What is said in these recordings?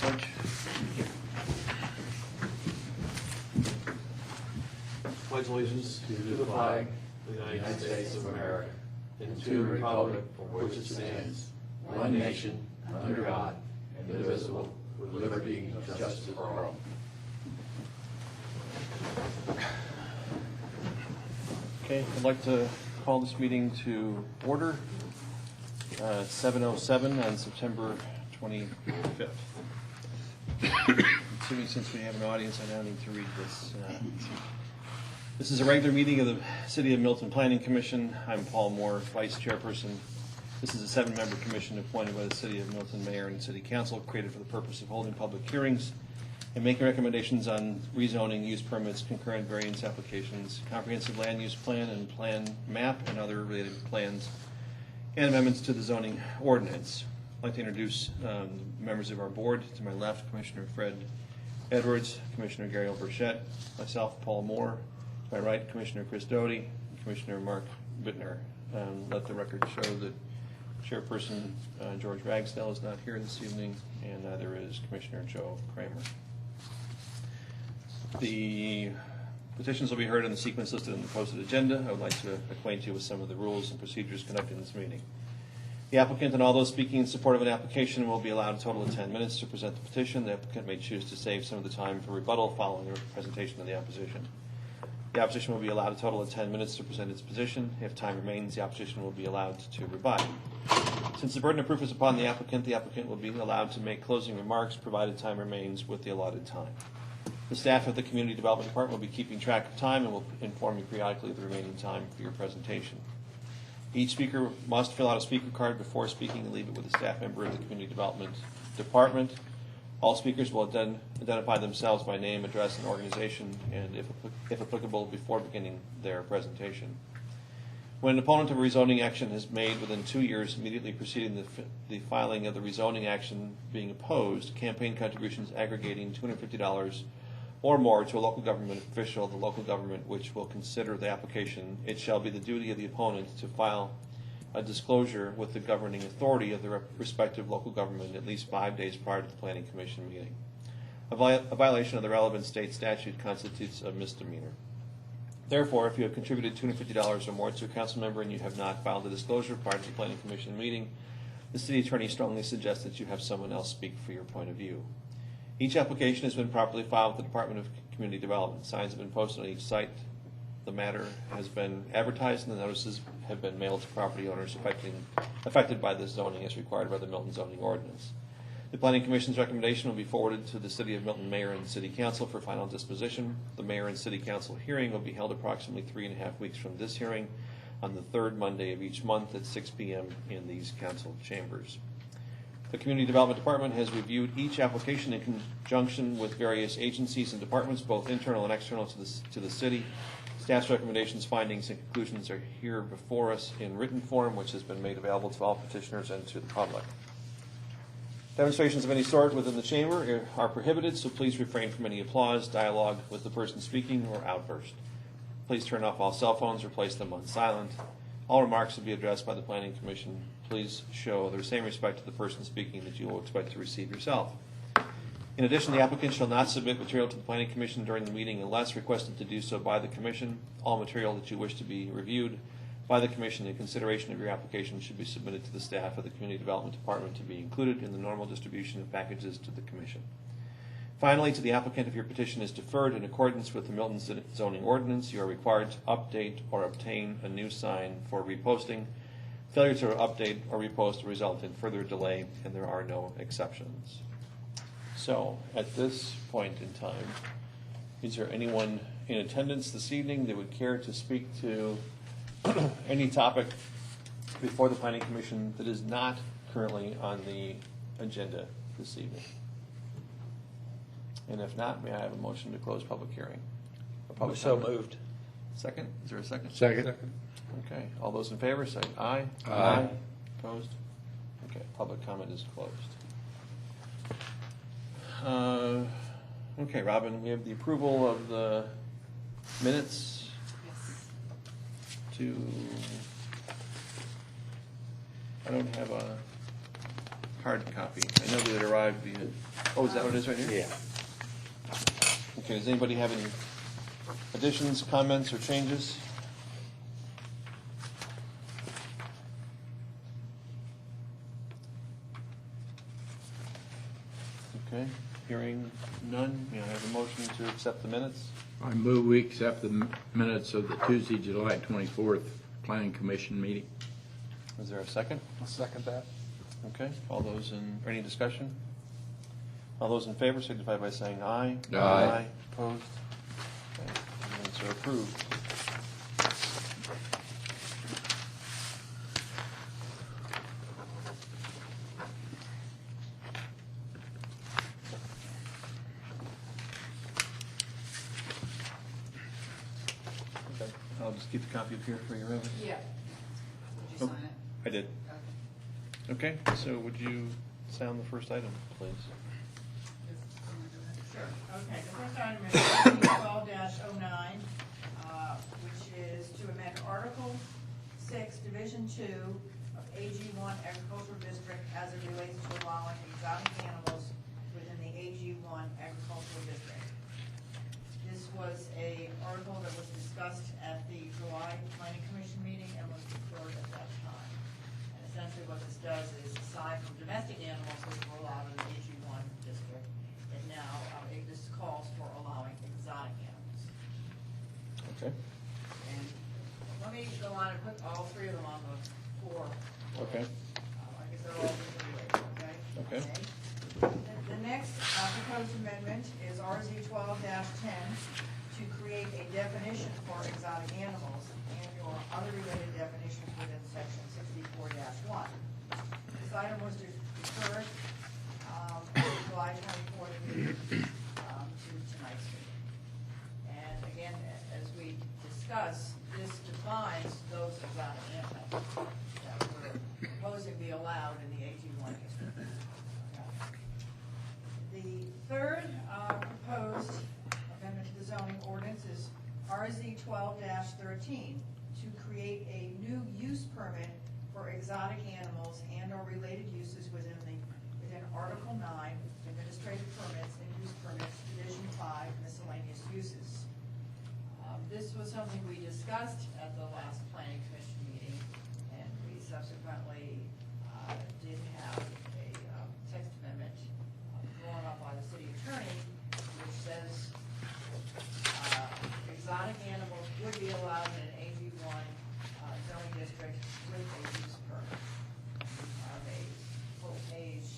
pledge. Pledge allegiance to the flag of the United States of America, and to the republic for which it stands, one nation, under God, indivisible, with liberty and justice for all. Okay, I'd like to call this meeting to order. 7:07 on September 25th. Assuming since we have an audience, I now need to read this. This is a regular meeting of the City of Milton Planning Commission. I'm Paul Moore, Vice Chairperson. This is a 7-member commission appointed by the City of Milton Mayor and City Council, created for the purpose of holding public hearings and making recommendations on rezoning, use permits, concurrent variance applications, comprehensive land use plan and plan map, and other related plans and amendments to the zoning ordinance. I'd like to introduce members of our board. To my left, Commissioner Fred Edwards, Commissioner Gary Burchett, myself, Paul Moore. To my right, Commissioner Chris Doty, Commissioner Mark Bittner. Let the record show that Chairperson George Ragsdale is not here this evening, and neither is Commissioner Joe Kramer. The petitions will be heard in the sequence listed in the posted agenda. I would like to acquaint you with some of the rules and procedures conducted in this meeting. The applicant and all those speaking in support of an application will be allowed a total of 10 minutes to present the petition. The applicant may choose to save some of the time for rebuttal following the presentation of the opposition. The opposition will be allowed a total of 10 minutes to present its position. If time remains, the opposition will be allowed to rebut. Since the burden of proof is upon the applicant will be allowed to make closing remarks provided time remains with the allotted time. The staff of the Community Development Department will be keeping track of time and will inform you periodically of the remaining time for your presentation. Each speaker must fill out a speaker card before speaking and leave it with a staff member of the Community Development Department. All speakers will then identify themselves by name, address, and organization, and if applicable, before beginning their presentation. When an opponent of a rezoning action is made within 2 years immediately preceding the filing of the rezoning action being opposed, campaign contributions aggregating $250 or more to a local government official, the local government which will consider the application, it shall be the duty of the opponent to file a disclosure with the governing authority of the respective local government at least 5 days prior to the Planning Commission meeting. A violation of the relevant state statute constitutes a misdemeanor. Therefore, if you have contributed $250 or more to a council member and you have not filed a disclosure prior to the Planning Commission meeting, the city attorney strongly suggests that you have someone else speak for your point of view. Each application has been properly filed with the Department of Community Development. Signs have been posted on each site. The matter has been advertised, and the notices have been mailed to property owners affected by this zoning as required by the Milton zoning ordinance. The Planning Commission's recommendation will be forwarded to the City of Milton Mayor and City Council for final disposition. The Mayor and City Council hearing will be held approximately 3.5 weeks from this hearing on the third Monday of each month at 6 p.m. in these council chambers. The Community Development Department has reviewed each application in conjunction with various agencies and departments, both internal and external to the city. Staff's recommendations, findings, and conclusions are here before us in written form, which has been made available to all petitioners and to the public. Demonstrations of any sort within the chamber are prohibited, so please refrain from any applause, dialogue with the person speaking, or outburst. Please turn off all cell phones or place them on silent. All remarks will be addressed by the Planning Commission. Please show the same respect to the person speaking that you will expect to receive yourself. In addition, the applicant shall not submit material to the Planning Commission during the meeting unless requested to do so by the Commission. All material that you wish to be reviewed by the Commission in consideration of your application should be submitted to the staff of the Community Development Department to be included in the normal distribution of packages to the Commission. Finally, to the applicant, if your petition is deferred in accordance with the Milton zoning ordinance, you are required to update or obtain a new sign for reposting. Failure to update or repost will result in further delay, and there are no exceptions. So, at this point in time, is there anyone in attendance this evening that would care to speak to any topic before the Planning Commission that is not currently on the agenda this evening? And if not, may I have a motion to close public hearing? So moved. Second? Is there a second? Second. Okay. All those in favor say aye. Aye. Opposed? Okay. Public comment is closed. Okay, Robin, we have the approval of the minutes to, I don't have a hard copy. I know that it arrived via, oh, is that what it is right here? Yeah. Okay, does anybody have any additions, comments, or changes? Okay, hearing none, may I have a motion to accept the minutes? I move we accept the minutes of the Tuesday, July 24th Planning Commission meeting. Is there a second? I'll second that. Okay, all those in, or any discussion? All those in favor signify by saying aye. Aye. Opposed? Okay, minutes are approved. Okay, I'll just keep the copy up here for your reference. Yeah. Did you Oh. sign it? I did. Okay. Okay, so would you sound the first item, please? Sure. Okay, the first item is 12-09, which is to amend Article 6, Division 2 of AG1 Agricultural District as it relates to allowing exotic animals within the AG1 Agricultural District. This was a article that was discussed at the July Planning Commission meeting and was deferred at that time. And essentially what this does is, aside from domestic animals which were allowed in the AG1 district, it now, this calls for allowing exotic animals. Okay. And let me go on and put all three of them on the floor. Okay. I guess they're all related, okay? Okay. The next proposed amendment is RZ 12-10 to create a definition for exotic animals and/or other related definitions within section 64-1. This item was deferred July 24th meeting to tonight's meeting. And again, as we discussed, this defines those exotic animals that we're proposing be allowed in the AG1 district. The third proposed amendment to the zoning ordinance is RZ 12-13 to create a new use permit for exotic animals and/or related uses within Article 9, Administrative Permits and Use Permits, Division 5, Miscellaneous Uses. This was something we discussed at the last Planning Commission meeting, and we subsequently did have a text amendment drawn up by the city attorney, which says exotic animals would be allowed in an AG1 zoning district with a use permit. We have a full page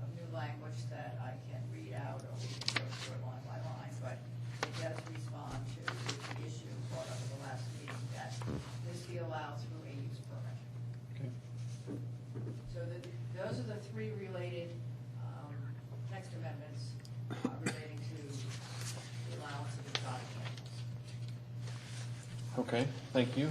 of new language that I can read out, or we can go through it line by line, but it does respond to the issue brought up at the last meeting, that this be allowed through a use permit. Okay. So those are the three related text amendments relating to the allowance of exotic animals. Okay, thank you.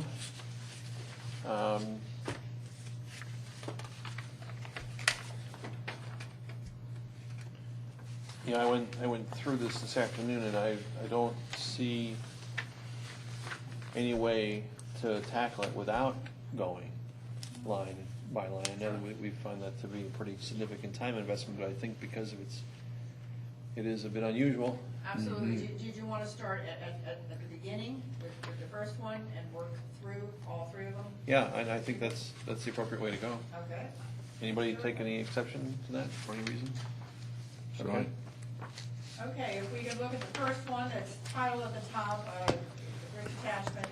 Yeah, I went through this afternoon, and I don't see any way to tackle it without going line by line. I know that we find that to be a pretty significant time investment, but I think because of it is a bit unusual. Absolutely. Did you want to start at the beginning with the first one and work through all three of them? Yeah, and I think that's the appropriate way to go. Okay. Anybody take any exception to that for any reason? Okay. Okay, if we could look at the first one, that's titled at the top of the first attachment,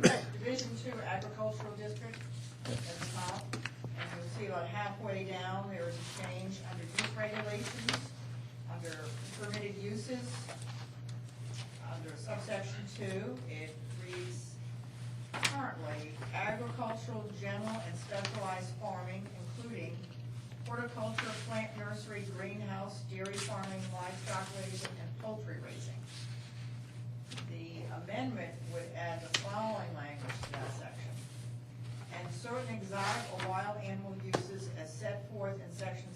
it's Division 2 Agricultural District at the top. And you'll see about halfway down, there is a change under use regulations, under permitted uses, under subsection 2, it reads, currently, agricultural, general, and specialized farming, including horticulture, plant nursery, greenhouse, dairy farming, livestock raising, and poultry raising. The amendment would add the following language to that section. And certain exotic or wild animal uses as set forth in section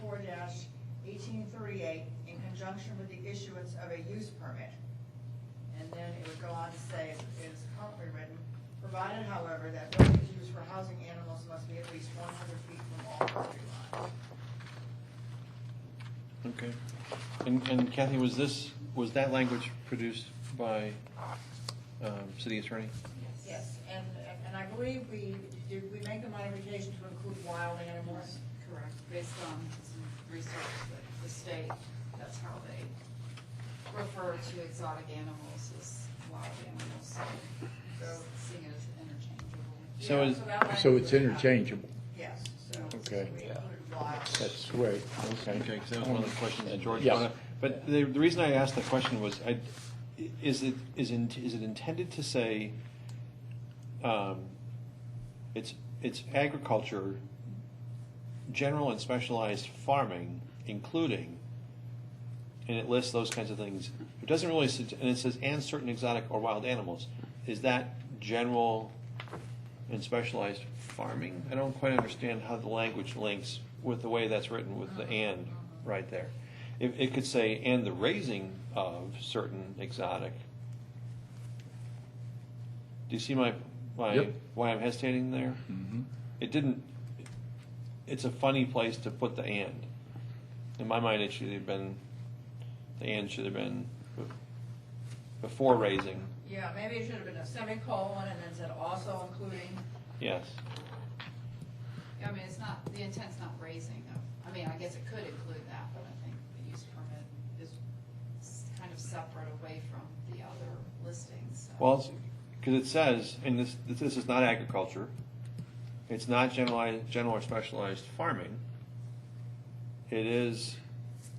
64-1838 in conjunction with the issuance of a use permit. And then it would go on to say, it is currently written, provided, however, that buildings used for housing animals must be at least 100 feet from all property lines. Okay. And Kathy, was that language produced by city attorney? Yes, and I believe did we make the modification to include wild animals? Correct, based on some research that the state, that's how they refer to exotic animals as wild animals, so seeing it as interchangeable. So Yeah, is- that language So was it's not- interchangeable. Yes, so Okay. we included wild. That's great. Okay, because that was one of the questions that George Yeah. brought up. But the reason I asked the question was, is it intended to say, it's agriculture, general and specialized farming, including, and it lists those kinds of things. It doesn't really, and it says, and certain exotic or wild animals. Is that general and specialized farming? I don't quite understand how the language links with the way that's written with the and right there. It could say, and the raising of certain exotic. Do you see my Yep. why I'm hesitating there? Mhm. It didn't, it's a funny place to put the and. In my mind, it should have been, the and should have been before raising, Yeah, maybe it should have been a semicolon and then said also including. yes. Yeah, I mean, it's not, the intent's not raising of, I mean, I guess it could include that, but I think the use permit is kind of separate away from the other listings, so. Well, because it says, and this is not agriculture, it's not general or specialized farming. It is,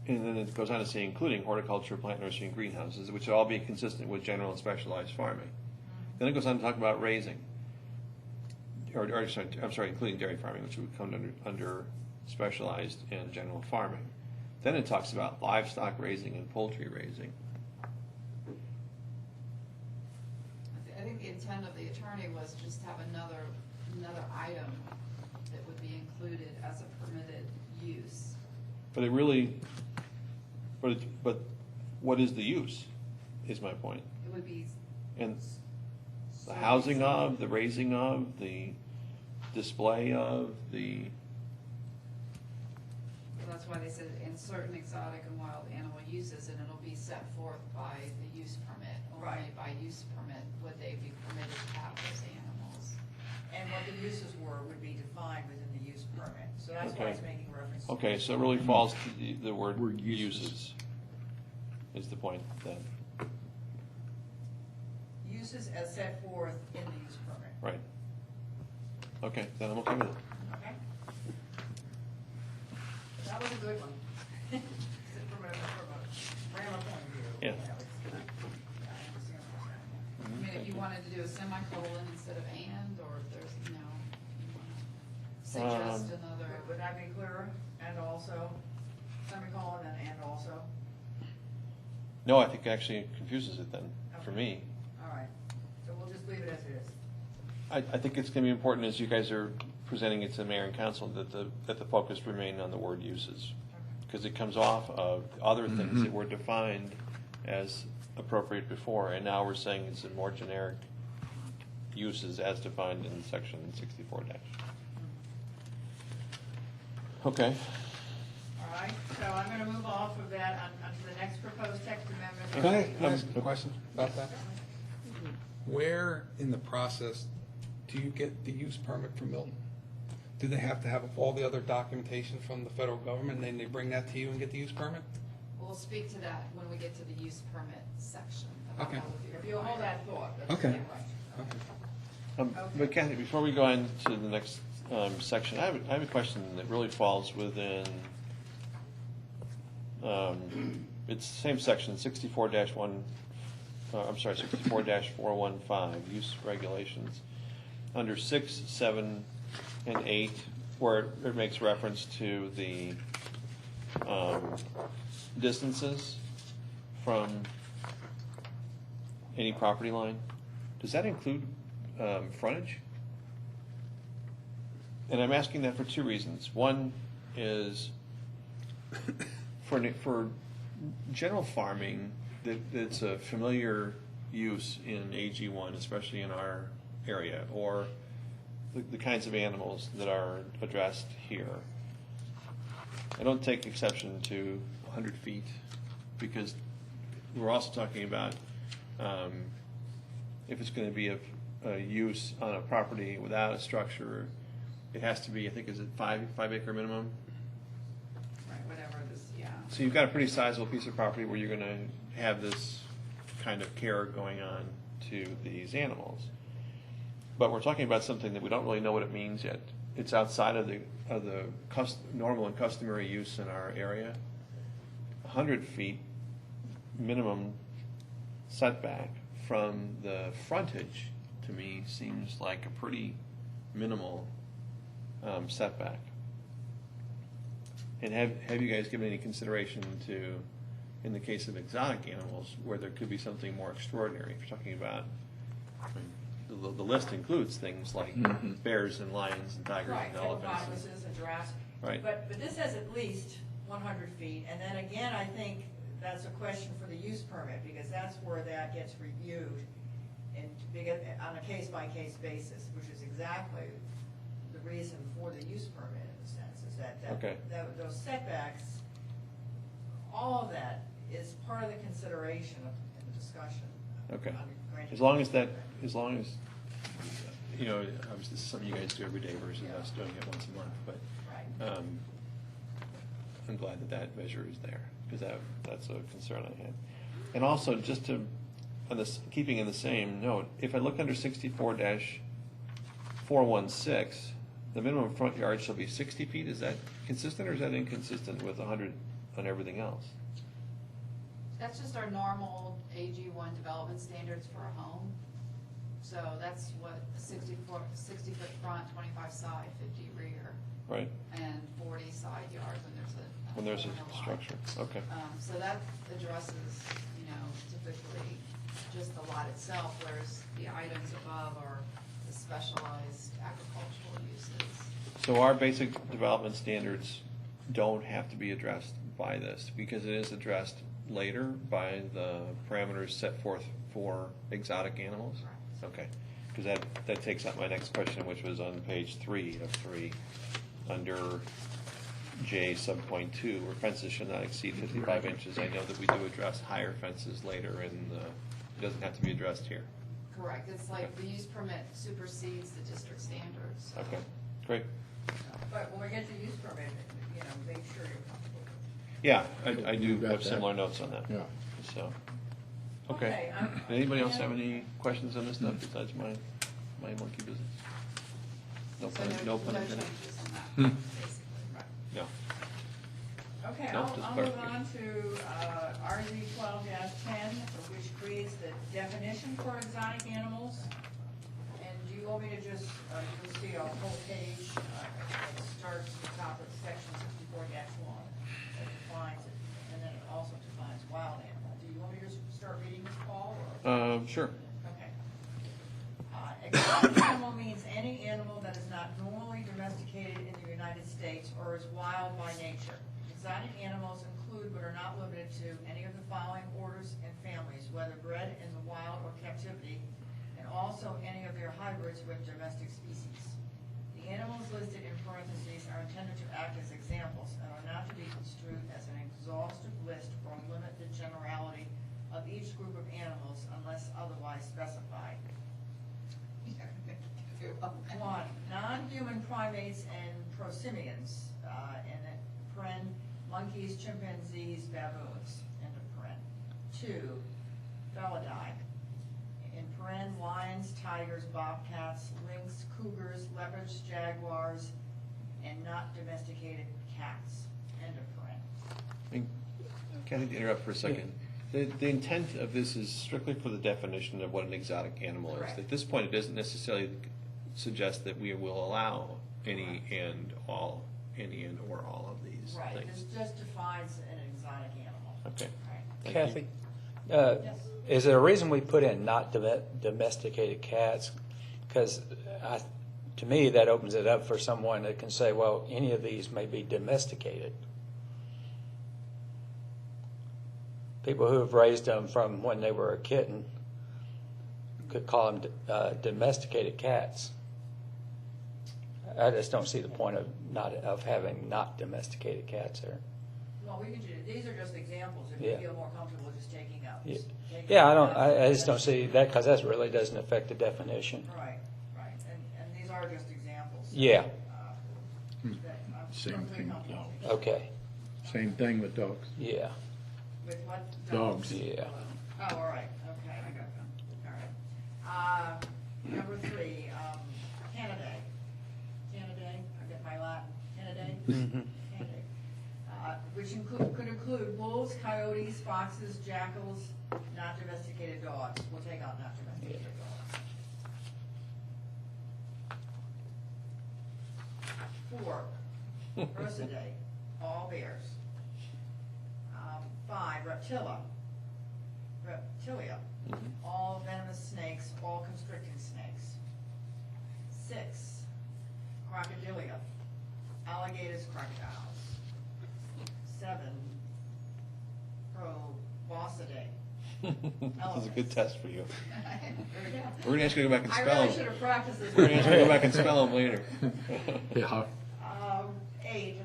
and then it goes on to say including horticulture, plant nursery, and greenhouses, which would all be consistent with general and specialized farming. Then it goes on to talk about raising, including dairy farming, which would come under specialized and general farming. Then it talks about livestock raising and poultry raising. I think the intent of the attorney was just to have another item that would be included as a permitted use. But it really, but what is the use, is my point. It would be. And the housing of, the raising of, the display of, the, That's why they said in certain exotic and wild animal uses, and it'll be set forth by the use permit. Only Right. by use permit would they be permitted to have those animals. And what the uses were would be defined within the use permit, so that's why it's Okay. making reference. to- okay, so it really falls to the word Word uses. uses, is the point then, Uses as set forth in the use permit, right? Okay, then I'm okay with it. okay? That was a good one. From a grammar point of view. Yeah. I understand what you're saying. I mean, if you wanted to do a semicolon instead of and, or if there's, you wanna suggest another. Would that be clearer? And also, semicolon and also? No, I think actually it confuses it then, for me. All right, so we'll just leave it as it is. I think it's gonna be important as you guys are presenting it to the mayor and council that the focus remain on the word uses. Because it comes off of other things that were defined as appropriate before, and now we're saying it's a more generic uses as defined in section 64 dash. Okay, All right, so I'm gonna move off of that onto the next proposed text amendment. Can I ask a question about that? Where in the process do you get the use permit from Milton? Do they have to have all the other documentation from the federal government, and then they bring that to you and get the use permit? We'll speak to that when we get to the use permit section. about Okay. how would be If you'll hold that thought. that's Okay. right. Okay. but Kathy, before we go on to the next section, I have a question that really falls within, it's the same section, 64-1, 64-415, use regulations. Under 6, 7, and 8, where it makes reference to the distances from any property line, does that include frontage? And I'm asking that for two reasons. One is for general farming, that's a familiar use in AG1, especially in our area, or the kinds of animals that are addressed here. I don't take exception to 100 feet, because we're also talking about if it's going to be a use on a property without a structure, it has to be, I think, is it 5 acre minimum? Right, whatever this, yeah. So you've got a pretty sizable piece of property where you're going to have this kind of care going on to these animals. But we're talking about something that we don't really know what it means yet. It's outside of the normal and customary use in our area. 100 feet minimum setback from the frontage, to me, seems like a pretty minimal setback. And have you guys given any consideration to, in the case of exotic animals, where there could be something more extraordinary? If you're talking about, I mean, the list includes things like bears and lions and tigers Right, and elephants. hippopotamuses and giraffes. Right. But this says at least 100 feet, and then again, I think that's a question for the use permit, because that's where that gets reviewed and on a case-by-case basis, which is exactly the reason for the use permit in a sense, is Okay. those setbacks, all of that is part of the consideration in the discussion. Okay. on granting- As long as, you know, obviously this is something you guys do every day versus us doing it once a month, but Right. I'm glad that measure is there, because that's a concern I had. And also, just to, on this, keeping in the same note, if I look under 64-416, the minimum front yard shall be 60 feet, is that consistent or is that inconsistent with 100 on everything else? That's just our normal AG1 development standards for a home. So that's what 60 foot front, 25 side, 50 rear, Right, and 40 side yards when when there's there's corner a lot. structure, okay. So that addresses, typically just the lot itself, whereas the items above are the specialized agricultural uses. So our basic development standards don't have to be addressed by this, because it is addressed later by the parameters set forth for exotic animals? Okay, because that takes up my next question, which was on page 3 of 3, under J subpoint 2, where fences should not exceed 55 inches. I know that we do address higher fences later, and it doesn't have to be addressed here. Correct, it's like the use permit supersedes the district standards. So. Okay, great. But when we get to use permit, make sure you're comfortable with it. Yeah, I do You've got have that. similar notes on that. Yeah. So, okay. Okay, Anybody else have any questions on this stuff besides my monkey business? No So pun intended. changes on that, Hmm. basically, right. No. Okay, Nope, I'll just move clarification. on to RZ 12-10, which creates the definition for exotic animals. And do you want me to just, you'll see a whole page, it starts at the top of section 64-1, that defines it, and then it also defines wild animal. Do you want me to just start reading this, Paul, or? Sure. Okay. Exotic animal means any animal that is not normally domesticated in the United States or is wild by nature. Exotic animals include but are not limited to any of the following orders and families, whether bred in the wild or captivity, and also any of their hybrids with domestic species. The animals listed in parentheses are intended to act as examples and are not to be construed as an exhaustive list or limit the generality of each group of animals unless otherwise specified. 1, non-human primates and prosimians, and then paren, monkeys, chimpanzees, baboons, end of paren. 2, felidae, in paren, lions, tigers, bobcats, lynx, cougars, leopards, jaguars, and not domesticated cats, end of paren. And, Kathy, to interrupt for a second. The intent of this is strictly for the definition of what an exotic animal is. Correct. At this point, it doesn't necessarily suggest that we will allow any and or all of these Right, things. this just defines an exotic animal. Okay. Right. Thank you. Kathy, Yes. is there a reason we put in not domesticated cats? Because to me, that opens it up for someone that can say, well, any of these may be domesticated. People who have raised them from when they were a kitten could call them domesticated cats. I just don't see the point of having not domesticated cats there. Well, we can do, these are just examples, if Yeah. you feel more comfortable just taking out. Yeah. taking Yeah, out I just don't see that, because that really doesn't affect the definition. Right, and these are just examples. Yeah, That I'm Same perfectly thing with comfortable dogs. taking. okay, Same thing with dogs. yeah, With what? Dogs. yeah. Oh, all right, okay, I got that, all right. Number 3, Canidae. Canidae, I get my Latin, Canidae? Canidae. Which could include wolves, coyotes, foxes, jackals, not domesticated dogs. We'll take out not domesticated dogs. 4, Ursidae, all bears. 5, Reptilia, all venomous snakes, all constricting snakes. 6, Crocodilia, alligators, crocodiles. 7, Proboscidae. This is a good test for you. There we go. We're gonna ask you to go back and I spell really them. should have practiced this. We're gonna ask you to go back and spell them later. Yeah. 8,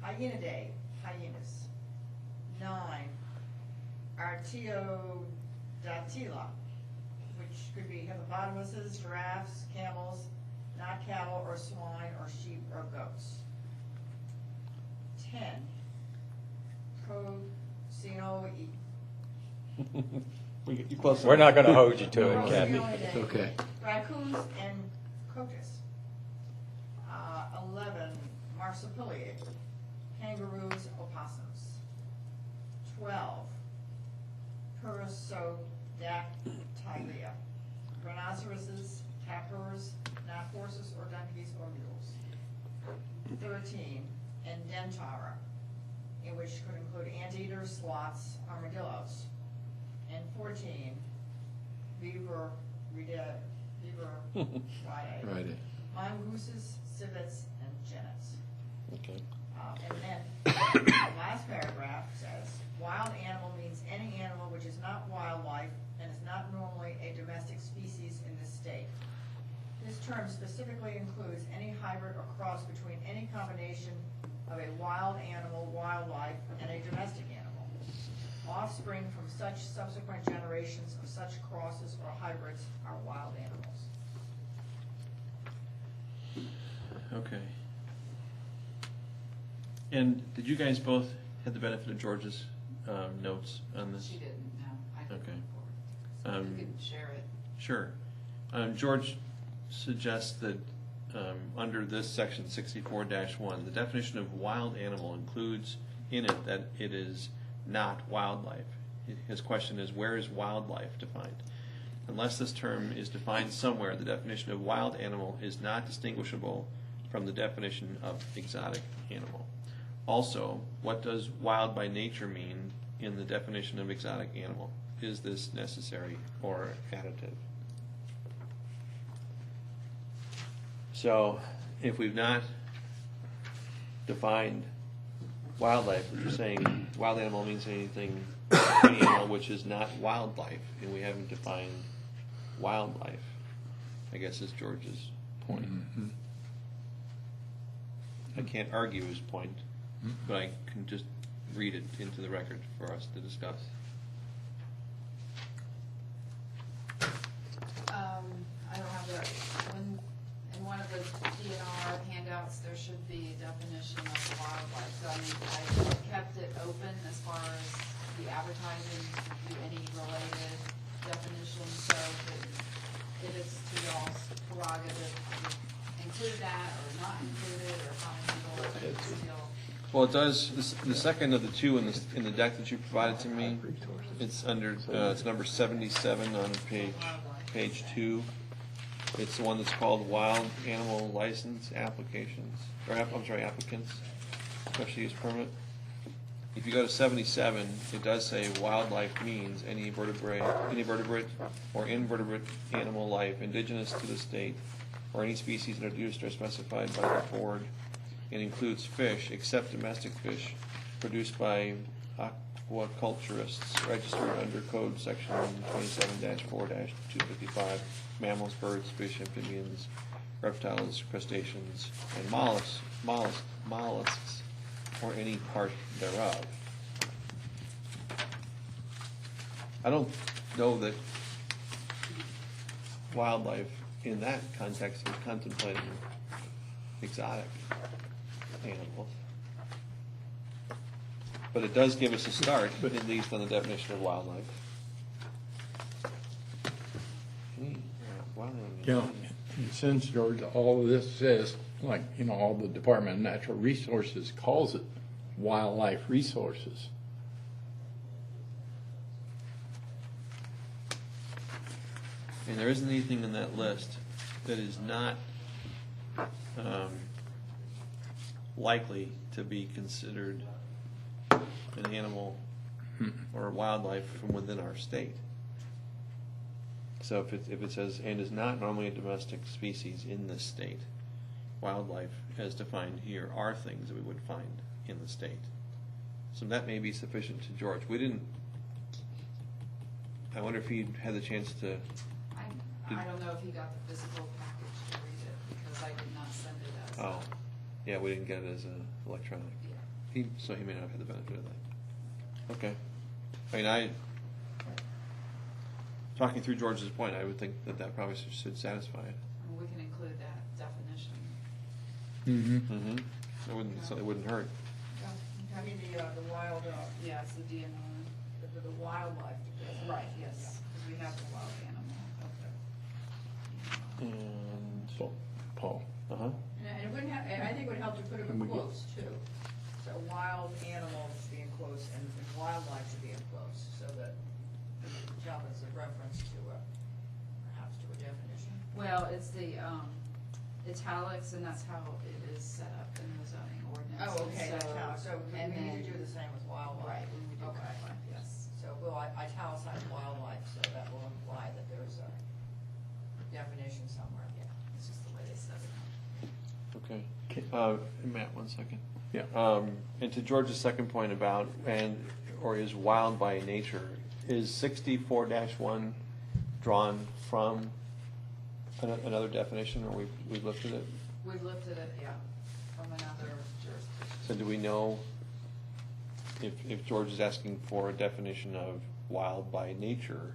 Hyenidae, hyenas. 9, Artiodactyla, which could be hippopotamuses, giraffes, camels, not cattle or swine or sheep or goats. 10, Procinoe. You close We're not enough. gonna hold you to it, Kathy. Procinoidae, Okay. Raccoons and coatis. 11, Marsupialidae, kangaroos, opossums. 12, Perissodactylia, rhinoceroses, tapirs, not horses or donkeys or mules. 13, Edentata, in which could include anteaters, sloths, armadillos. And 14, Viverridae, Right. mongooses, civets, and genets. Okay. And then, the last paragraph says, wild animal means any animal which is not wildlife and is not normally a domestic species in this state. This term specifically includes any hybrid or cross between any combination of a wild animal, wildlife, and a domestic animal. Offspring from such subsequent generations of such crosses or hybrids are wild animals. Okay. And did you guys both have the benefit of George's notes on this? She didn't, no, I didn't. Okay. So Um, you can share it. Sure. George suggests that under this section 64-1, the definition of wild animal includes in it that it is not wildlife. His question is, where is wildlife defined? Unless this term is defined somewhere, the definition of wild animal is not distinguishable from the definition of exotic animal. Also, what does wild by nature mean in the definition of exotic animal? Is this necessary or additive? So, if we've not defined wildlife, which is saying wild animal means anything, any animal which is not wildlife, and we haven't defined wildlife, I guess is George's point. I can't argue his point, but I can just read it into the record for us to discuss. I don't have the, in one of the DNR handouts, there should be a definition of wildlife. So I mean, I kept it open as far as the advertising, to do any related definitions, so that if it's to y'all's prerogative, to include that or not include it, or how to handle it, it's still. Well, it does, the second of the two in the deck that you provided to me, it's under, it's number 77 on page 2. It's the one that's called Wild Animal License Applications, or applicants, special use permit. If you go to 77, it does say wildlife means any vertebrate or invertebrate animal life indigenous to the state, or any species introduced or specified by the board. It includes fish, except domestic fish, produced by aquaculturists registered under Code Section 27-4-255, mammals, birds, fish, amphibians, reptiles, crustaceans, and mollusks. or any part thereof. I don't know that wildlife in that context is contemplating exotic animals. But it does give us a start, at least on the definition of wildlife. Wild animals. You know, and since, George, all of this says, like, you know, all the Department of Natural Resources calls it wildlife resources. And there isn't anything in that list that is not likely to be considered an animal or wildlife from within our state. So if it says, and is not normally a domestic species in this state, wildlife as defined here are things that we would find in the state. So that may be sufficient to George. I wonder if he had the chance to, I don't know if he got the physical package to read it, because I did not send it as. oh, yeah, we didn't get it as an electronic. Yeah. So he may not have had the benefit of that. Okay. I mean, talking through George's point, I would think that probably should satisfy it. We can include that definition. It wouldn't hurt. I mean, the wild, Yeah, it's the DNR. the wildlife. Right, yes, because we have the wild animal. And, Paul. uh-huh. And it wouldn't have, and I think it would help to put them in quotes too. So wild animals should be in quotes and wildlife should be in quotes, so that the job is a reference to perhaps to a definition. Well, it's the italics, and that's how it is set up in the zoning ordinance. Oh, okay, that's how, so we and need to then- do the same with wildlife. Right, we would do Okay. wildlife, yes. So we'll italicize wildlife, so that will imply that there's a definition somewhere. Yeah, it's just the way they set it up. Okay. Matt, one second. Yeah. And to George's second point about, or is wild by nature, is 64-1 drawn from another definition, or we've looked at it? We've looked at it, yeah, from another jurisdiction. So do we know if George is asking for a definition of wild by nature,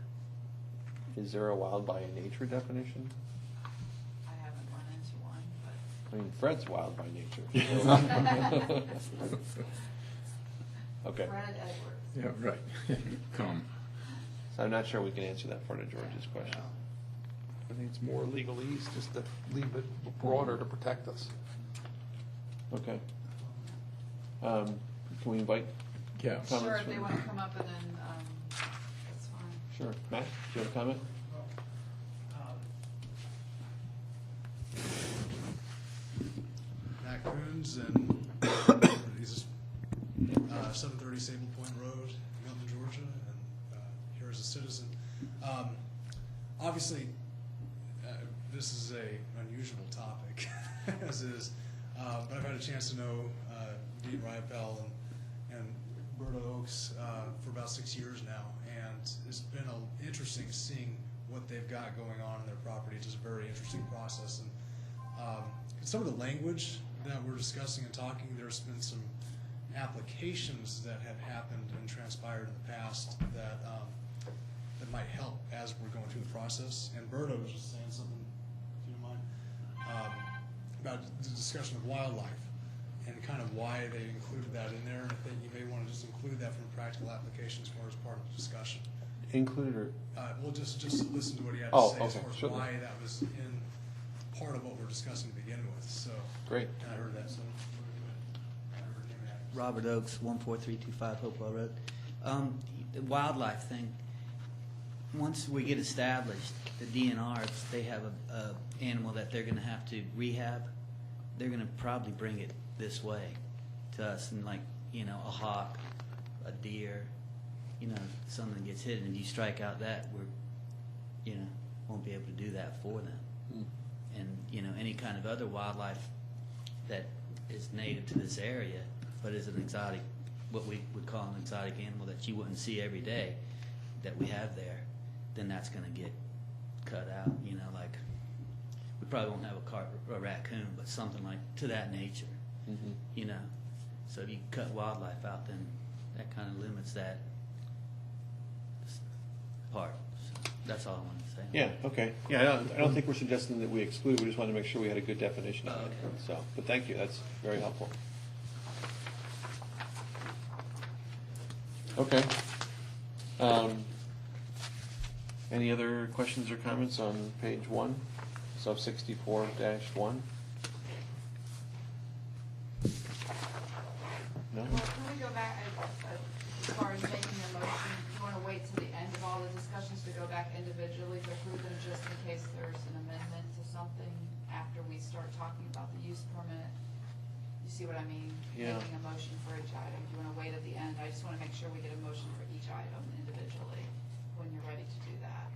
is there a wild by nature definition? I haven't run into one, but. I mean, Fred's wild by nature. Okay. Fred Edwards. Yeah, right. Come. So I'm not sure we can answer that part of George's question. I think it's more legalese, just to leave it broader to protect us. Okay. Can we invite Yeah. comments? Sure, if they from- want to come up and then, that's fine. Sure. Matt, do you have a comment? Matt Coons, and he's 730 Sable Point Road, Milton, Georgia, and here as a citizen. Obviously, this is a unusual topic, as is, but I've had a chance to know Dean Riopel and Berta Oaks for about 6 years now, and it's been interesting seeing what they've got going on in their property. It's just a very interesting process, and some of the language that we're discussing and talking, there's been some applications that have happened and transpired in the past that that might help as we're going through the process. And Berta was just saying something, if you don't mind, about the discussion of wildlife and kind of why they included that in there. And I think you may want to just include that from a practical application as far as part of the discussion. Included or? Well, just listen to what he had to Oh, say as okay, far as certainly. why that was in part of what we're discussing to begin with. So Great. and I heard that. So Robert Oaks, 14325 Hopewell Road. The wildlife thing, once we get established, the DNRs, they have a animal that they're going to have to rehab. They're going to probably bring it this way to us, and like, you know, a hawk, a deer, you know, something gets hit, and you strike out that, we're, you know, won't be able to do that for them. And, you know, any kind of other wildlife that is native to this area, but is an exotic, what we would call an exotic animal that you wouldn't see every day that we have there, then that's going to get cut out, you know, like, we probably won't have a raccoon, but something like to that nature, you know. So if you cut wildlife out, then that kind of limits that part. So that's all I wanted to say. Yeah, okay. Yeah, I don't think we're suggesting that we exclude, we just wanted to make sure we had a good definition of it. Okay. So, but thank you, that's very helpful. Okay. Any other questions or comments on page 1, sub 64-1? No? Well, can we go back, as far as making a motion, do you want to wait till the end of all the discussions to go back individually to approve them, just in case there's an amendment to something after we start talking about the use permit? You see what I mean? Yeah. Making a motion for each item. Do you want to wait at the end? I just want to make sure we get a motion for each item individually when you're ready to do that.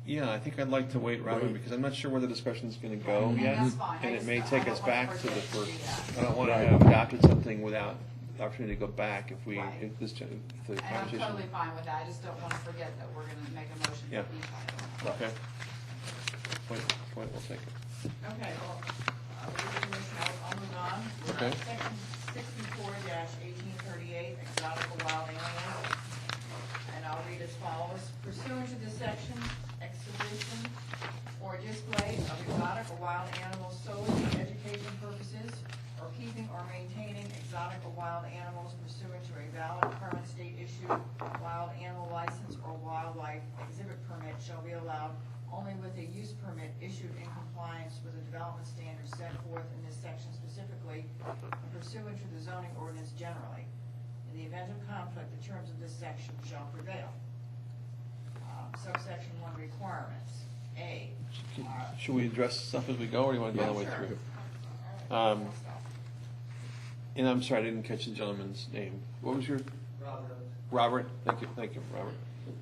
Yeah, I think I'd like to wait, Robin, because I'm not sure where the discussion's gonna go And yet. that's fine. I And it just- may I take don't us wanna back to the forget to do first, that. I don't wanna have adopted something without the opportunity to go back if we, Right. if this, if the And I'm conversation. totally fine with that. I just don't want to forget that we're going to make a motion Yeah. for each item. Okay. Point, we'll take it. Okay, well, with your permission, I'll move on. Okay. Section 64-1838, exotic wild animals. And I'll read as follows. Pursuant to this section, exhibition or display of exotic or wild animals solely for education purposes, or keeping or maintaining exotic or wild animals pursuant to a valid current state-issued wild animal license or wildlife exhibit permit shall be allowed only with a use permit issued in compliance with the development standards set forth in this section specifically, and pursuant to the zoning ordinance generally. In the event of conflict, the terms of this section shall prevail. Subsection 1 requirements. A. Should we address stuff as we go, or do you wanna go all the way Yeah, sure. through? And I'm sorry, I didn't catch the gentleman's name. What was your? Robert. Thank you,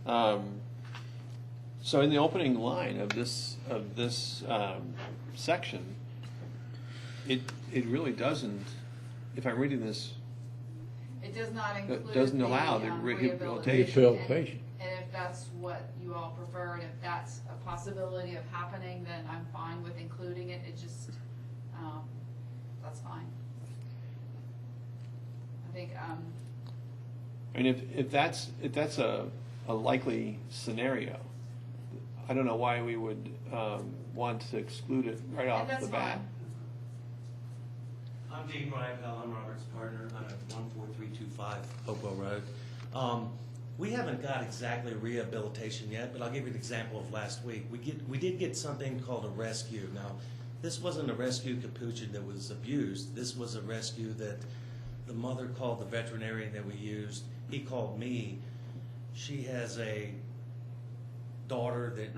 Robert. So in the opening line of this section, it really doesn't, if I'm reading this, It does not include. doesn't allow the rehabilitation. Rehabilitation. And if that's what you all prefer, and if that's a possibility of happening, then I'm fine with including it. It just, that's fine. I think, I mean, if that's a likely scenario, I don't know why we would want to exclude it right off that's the bat. fine. I'm Dean Rydell, I'm Robert's partner, I'm at 14325 Hopewell Road. We haven't got exactly rehabilitation yet, but I'll give you an example of last week. We did get something called a rescue. Now, this wasn't a rescue capuchin that was abused. This was a rescue that the mother called the veterinarian that we used. He called me. She has a daughter that,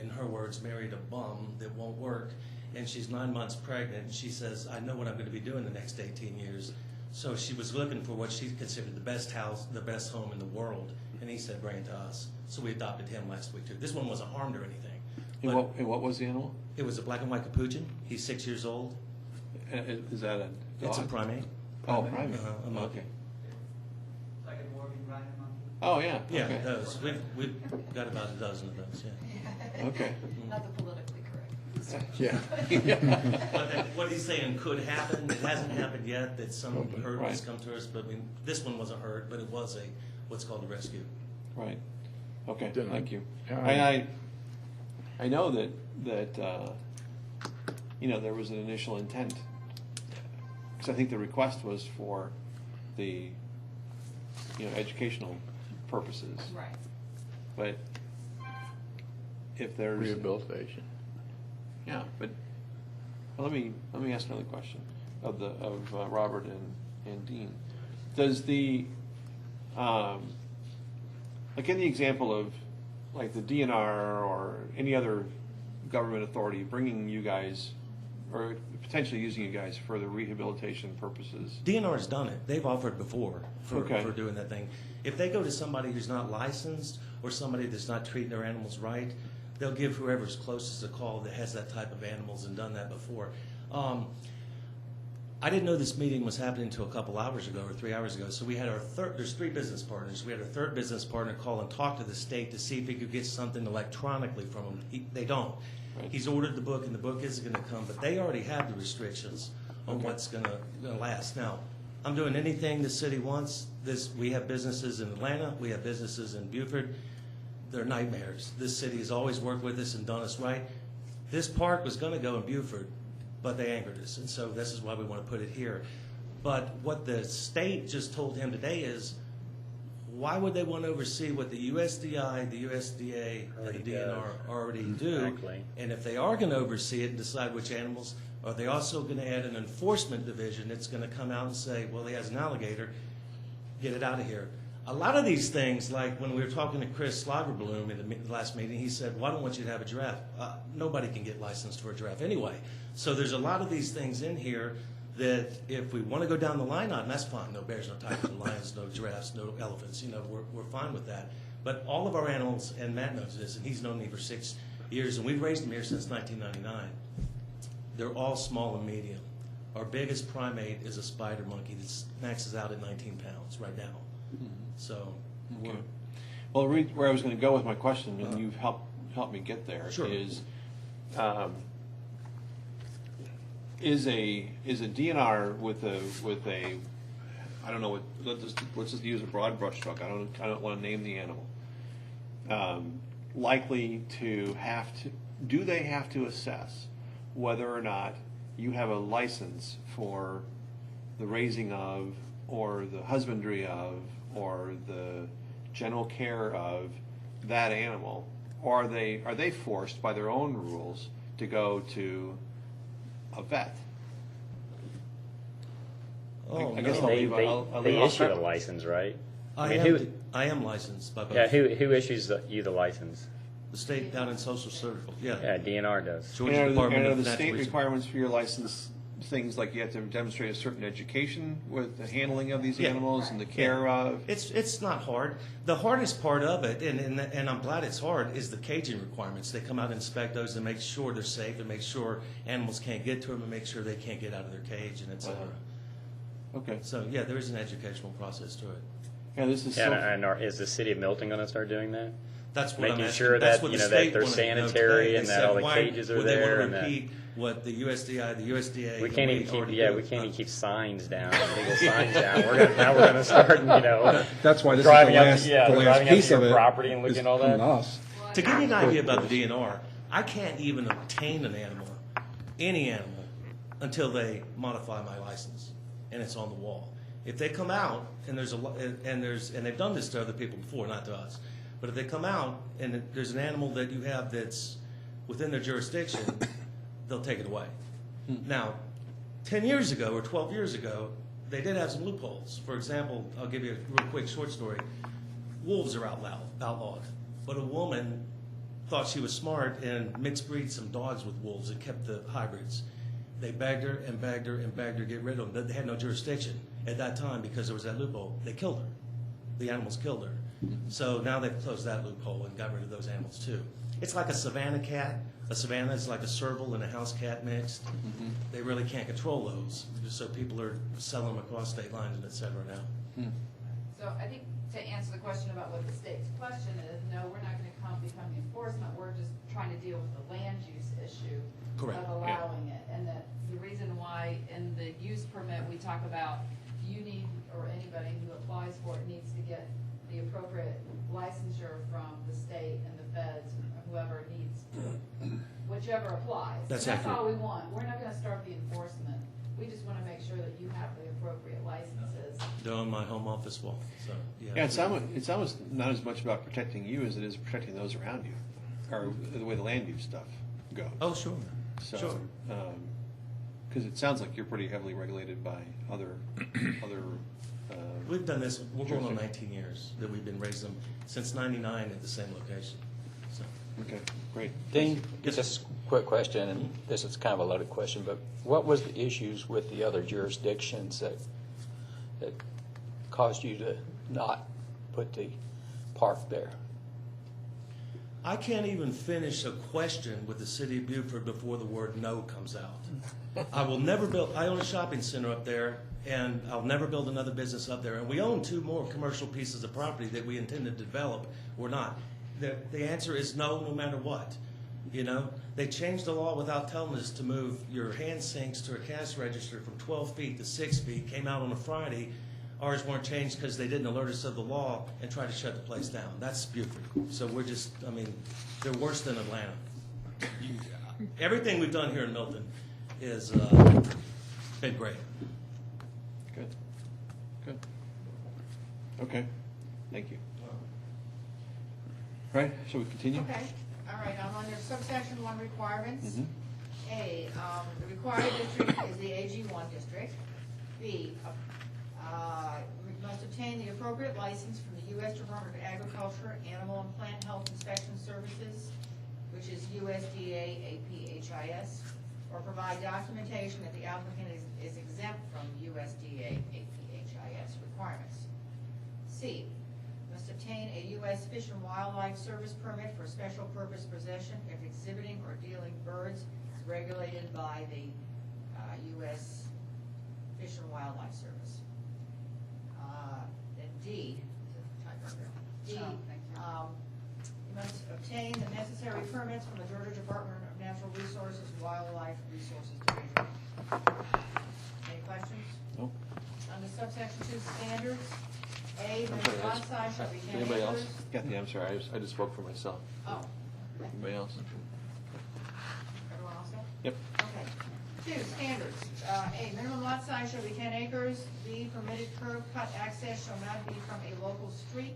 in her words, married a bum that won't work, and she's 9 months pregnant, and she says, I know what I'm going to be doing the next 18 years. So she was looking for what she considered the best house, the best home in the world, and he said, bring it to us. So we adopted him last week, too. This one wasn't harmed or anything. And what was the animal? It was a black and white capuchin. He's 6 years old. Is that a dog? It's a primate. Oh, primate. A monkey. Okay. Like a Morgan Ryan monkey? Oh, yeah. Yeah, Okay. those. We've got about a dozen of those, yeah. Okay. Not the politically correct. Yeah. But what he's saying could happen, it hasn't happened yet, that some herd has Right. come to us, but I mean, this one wasn't herd, but it was what's called a rescue. Right. Okay, Didn't I- thank you. Yeah. I know that there was an initial intent, because I think the request was for the, educational purposes. Right. But if there's. Rehabilitation. Yeah, but well, let me ask another question of Robert and Dean. Does the like in the example of like the DNR or any other government authority bringing you guys or potentially using you guys for the rehabilitation purposes? DNR's done it. They've offered before for Okay. doing that thing. If they go to somebody who's not licensed or somebody that's not treating their animals right, they'll give whoever's closest a call that has that type of animals and done that before. I didn't know this meeting was happening until a couple hours ago or 3 hours ago. So we had there's 3 business partners. We had our third business partner call and talk to the state to see if he could get something electronically from them. They don't. Right. He's ordered the book and the book isn't going to come, but they already have the restrictions on what's going to last. Now, I'm doing anything the city wants. We have businesses in Atlanta, we have businesses in Beaufort. They're nightmares. This city has always worked with us and done us right. This park was gonna go in Beaufort, but they angered us, and so this is why we want to put it here. But what the state just told him today is, why would they want to oversee what the USDI, the USDA, and the DNR already do? Exactly. And if they are going to oversee it and decide which animals, are they also going to add an enforcement division that's going to come out and say, well, he has an alligator, get it out of here? A lot of these things, like when we were talking to Chris Slagerbloom in the last meeting, he said, well, I don't want you to have a giraffe. Nobody can get licensed for a giraffe anyway. So there's a lot of these things in here that if we want to go down the line on, that's fine. No bears, no tigers, no lions, no giraffes, no elephants. We're fine with that. But all of our animals, and Matt knows this, and he's known me for 6 years, and we've raised them here since 1999. They're all small and medium. Our biggest primate is a spider monkey that maxes out at 19 pounds right now. So, Okay. Well, where I was going to go with my question, and you've helped me get there, Sure. is a DNR with a I don't know what, let's just use a broad brushstroke. I don't want to name the animal. Likely to do they have to assess whether or not you have a license for the raising of, or the husbandry of, or the general care of that animal, or are they forced by their own rules to go to a vet? oh, I guess no. I'll leave- I'll They leave off issue the that. license, right? I am licensed by both. Yeah, who issues you the license? The state down in Social Circle, yeah. Yeah, DNR does. Georgia And Department are of the Natural state Resources. requirements for your license things like you have to demonstrate a certain education with the handling of these Yeah. animals and the care of? It's not hard. The hardest part of it, and I'm glad it's hard, is the caging requirements. They come out and inspect those and make sure they're safe and make sure animals can't get to them and make sure they can't get out of their cage and et cetera. Okay. So, yeah, there is an educational process to it. Yeah, this is Yeah, so. and is the city of Milton going to start doing that? That's what I'm Making asking. sure That's that, what the that state they're wanted to know sanitary today. and They that all said, the why cages are would they there want and to that. repeat what the USDI, the USDA. We can't even already keep, do? we can't even keep signs down, legal signs down. Now we're gonna start, That's why this driving up, is the last driving up piece to of your it. property and looking is at all coming that. to us. To give you an idea about the DNR, I can't even obtain an animal, any animal, until they modify my license, and it's on the wall. If they come out and and they've done this to other people before, not to us, but if they come out and there's an animal that you have that's within their jurisdiction, they'll take it away. Now, 10 years ago or 12 years ago, they did have some loopholes. For example, I'll give you a real quick short story. Wolves are outlawed, but a woman thought she was smart and mixed breed some dogs with wolves and kept the hybrids. They begged her and begged her and begged her to get rid of them. They had no jurisdiction at that time because there was that loophole. They killed her. The animals killed her. So now they've closed that loophole and got rid of those animals too. It's like a savanna cat. A savanna is like a serval and a house cat mixed. They really can't control those. So people are selling them across state lines and et cetera now. So I think to answer the question about what the state's question is, no, we're not gonna become the enforcement, we're just trying to deal with the land use issue Correct, of allowing it. And that the reason why in the use permit, we talk about you need, or anybody who applies for it needs to get the appropriate licensure from the state and the feds, whoever needs, whichever applies. That's And that's accurate. all we want. We're not gonna start the enforcement. We just wanna make sure that you have the appropriate licenses. They're on my home office wall. So Yeah, it's almost not as much about protecting you as it is protecting those around you, or the way the land use stuff goes. Oh, sure. So, Sure. because it sounds like you're pretty heavily regulated by other. We've done this, we're going on 19 years that we've been raising them since '99 at the same location. So, Okay, great. Dean, just a quick question, and this is kind of a loaded question, but what was the issues with the other jurisdictions that caused you to not put the park there? I can't even finish a question with the city of Beaufort before the word no comes out. I will never build, I own a shopping center up there, and I'll never build another business up there. And we own 2 more commercial pieces of property that we intend to develop or not. The answer is no, no matter what. You know, they changed the law without telling us to move your hand sinks to a cash register from 12 feet to 6 feet, came out on a Friday. Ours weren't changed because they didn't alert us of the law and tried to shut the place down. That's Buford. So we're just, I mean, they're worse than Atlanta. Everything we've done here in Milton is been great. Good. Good. Okay. Thank you. All right, shall we continue? Okay, all right, I'm under subsection 1 requirements. Mhm. A, the required district is the AG1 district. B, we must obtain the appropriate license from the U.S. Department of Agriculture, Animal and Plant Health Inspection Services, which is USDA APHIS, or provide documentation that the applicant is exempt from USDA APHIS requirements. C, must obtain a U.S. Fish and Wildlife Service permit for special purpose possession if exhibiting or dealing birds is regulated by the U.S. Fish and Wildlife Service. Then D, D, Oh, thank you. you must obtain the necessary permits from the Georgia Department of Natural Resources, Wildlife Resources Division. Any questions? Nope. Under subsection 2 standards, A, I'm the sorry, lot size shall be 10 Anybody else? acres. Kathy, I'm sorry, I just spoke for myself. Oh, Anybody else? everyone else set? Yep. Okay. 2, standards. A, minimum lot size shall be 10 acres. B, permitted curb cut access shall not be from a local street.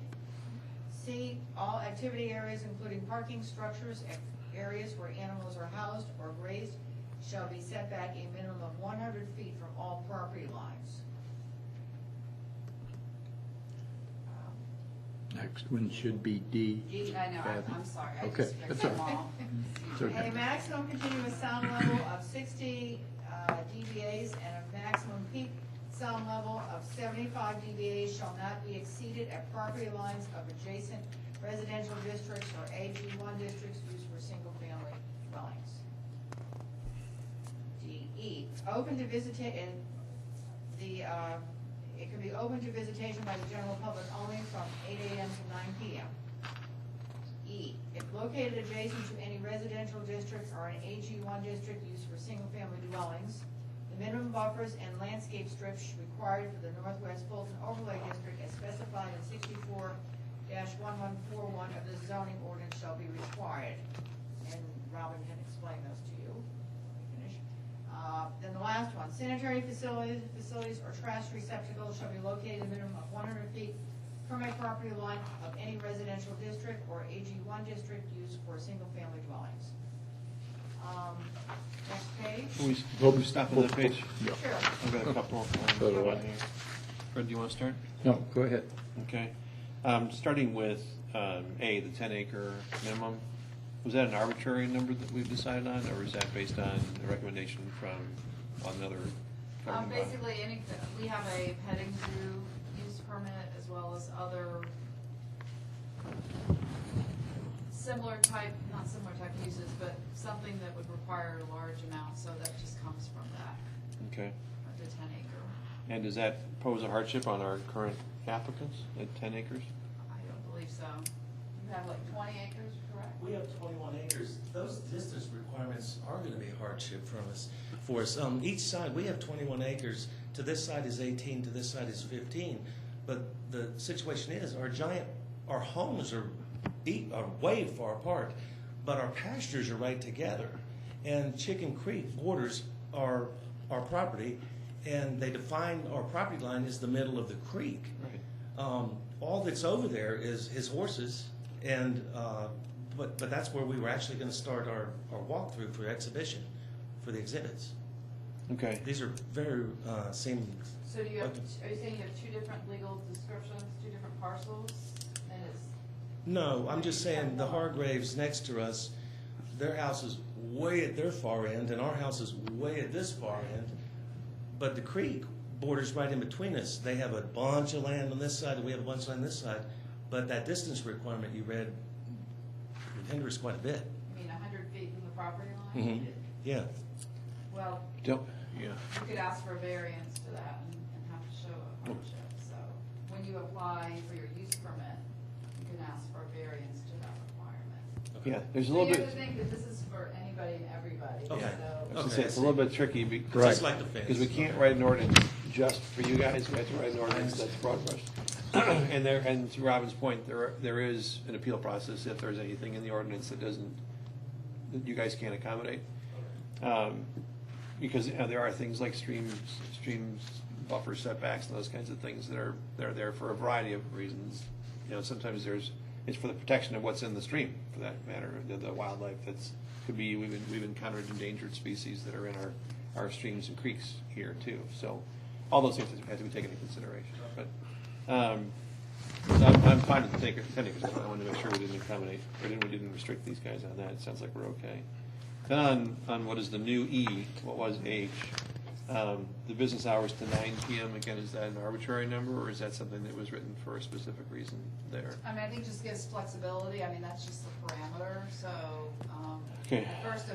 C, all activity areas, including parking structures, areas where animals are housed or grazed, shall be set back a minimum of 100 feet from all property lines. Next one should be D. D, I know, Kathy. I'm sorry, I Okay, just fixed that's them all right. all. It's okay. A maximum continuous sound level of 60 dBAs and a maximum peak sound level of 75 dBAs shall not be exceeded at property lines of adjacent residential districts or AG1 districts used for single-family dwellings. D, open to visitation, it can be open to visitation by the general public only from 8 a.m. to 9 p.m. E, if located adjacent to any residential district or an AG1 district used for single-family dwellings, the minimum buffers and landscape strips required for the Northwest Fulton Overlay District as specified in 64-1141 of the zoning ordinance shall be required. And Robin can explain those to you. Let me finish. Then the last one, sanitary facilities or trash receptacles shall be located a minimum of 100 feet from a property line of any residential district or AG1 district used for single-family dwellings. Next page. Can we stop on that page? Sure. I've got a couple. So do I. Fred, do you want to start? No, go ahead. Okay. Starting with A, the 10-acre minimum. Was that an arbitrary number that we've decided on, or is that based on a recommendation from another governing body? Basically, we have a petting zoo use permit as well as other not similar type uses, but something that would require a large amount, so that just comes from that, Okay. the 10 acre. And does that pose a hardship on our current applicants at 10 acres? I don't believe so. You have like 20 acres, correct? We have 21 acres. Those distance requirements are going to be a hardship for us. Each side, we have 21 acres. To this side is 18, to this side is 15. But the situation is, our homes are way far apart, but our pastures are right together. And Chicken Creek borders our property, and they define our property line as the middle of the creek. Right. All that's over there is his horses, and but that's where we were actually going to start our walkthrough for exhibition, for the exhibits. Okay. These are very seem. So do you have, are you saying you have two different legal descriptions, two different parcels? And it's, No, I'm just saying the Hargraves next to us, their house is way at their far end, and our house is way at this far end. But the creek borders right in between us. They have a bunch of land on this side, and we have a bunch of land on this side. But that distance requirement you read hinders quite a bit. you mean 100 feet from the property line? Mm-hmm. Yeah. Well, Yeah. you could ask for a variance to that and have to show a hardship. So when you apply for your use permit, you can ask for a variance to that requirement. Yeah, there's a So little you bit. have to think that this is for anybody and everybody, Okay. so. I was gonna Okay, say, I it's a little bit tricky because. Just like the fence. Because we can't write an ordinance just for you guys, we have to write an ordinance that's broad brush. And to Robin's point, there is an appeal process if there's anything in the ordinance that you guys can't accommodate. Because there are things like streams, buffer setbacks and those kinds of things that are there for a variety of reasons. Sometimes it's for the protection of what's in the stream, for that matter, the wildlife could be, we've encountered endangered species that are in our streams and creeks here too. So all those things have to be taken into consideration. But so I'm fine with the 10 acres. I wanted to make sure we didn't accommodate, or we didn't restrict these guys on that. It sounds like we're okay. Then on what is the new E, what was H, the business hours to 9 PM, again, is that an arbitrary number, or is that something that was written for a specific reason there? I mean, I think just gives flexibility, I mean, that's just the parameter, so, Okay. at first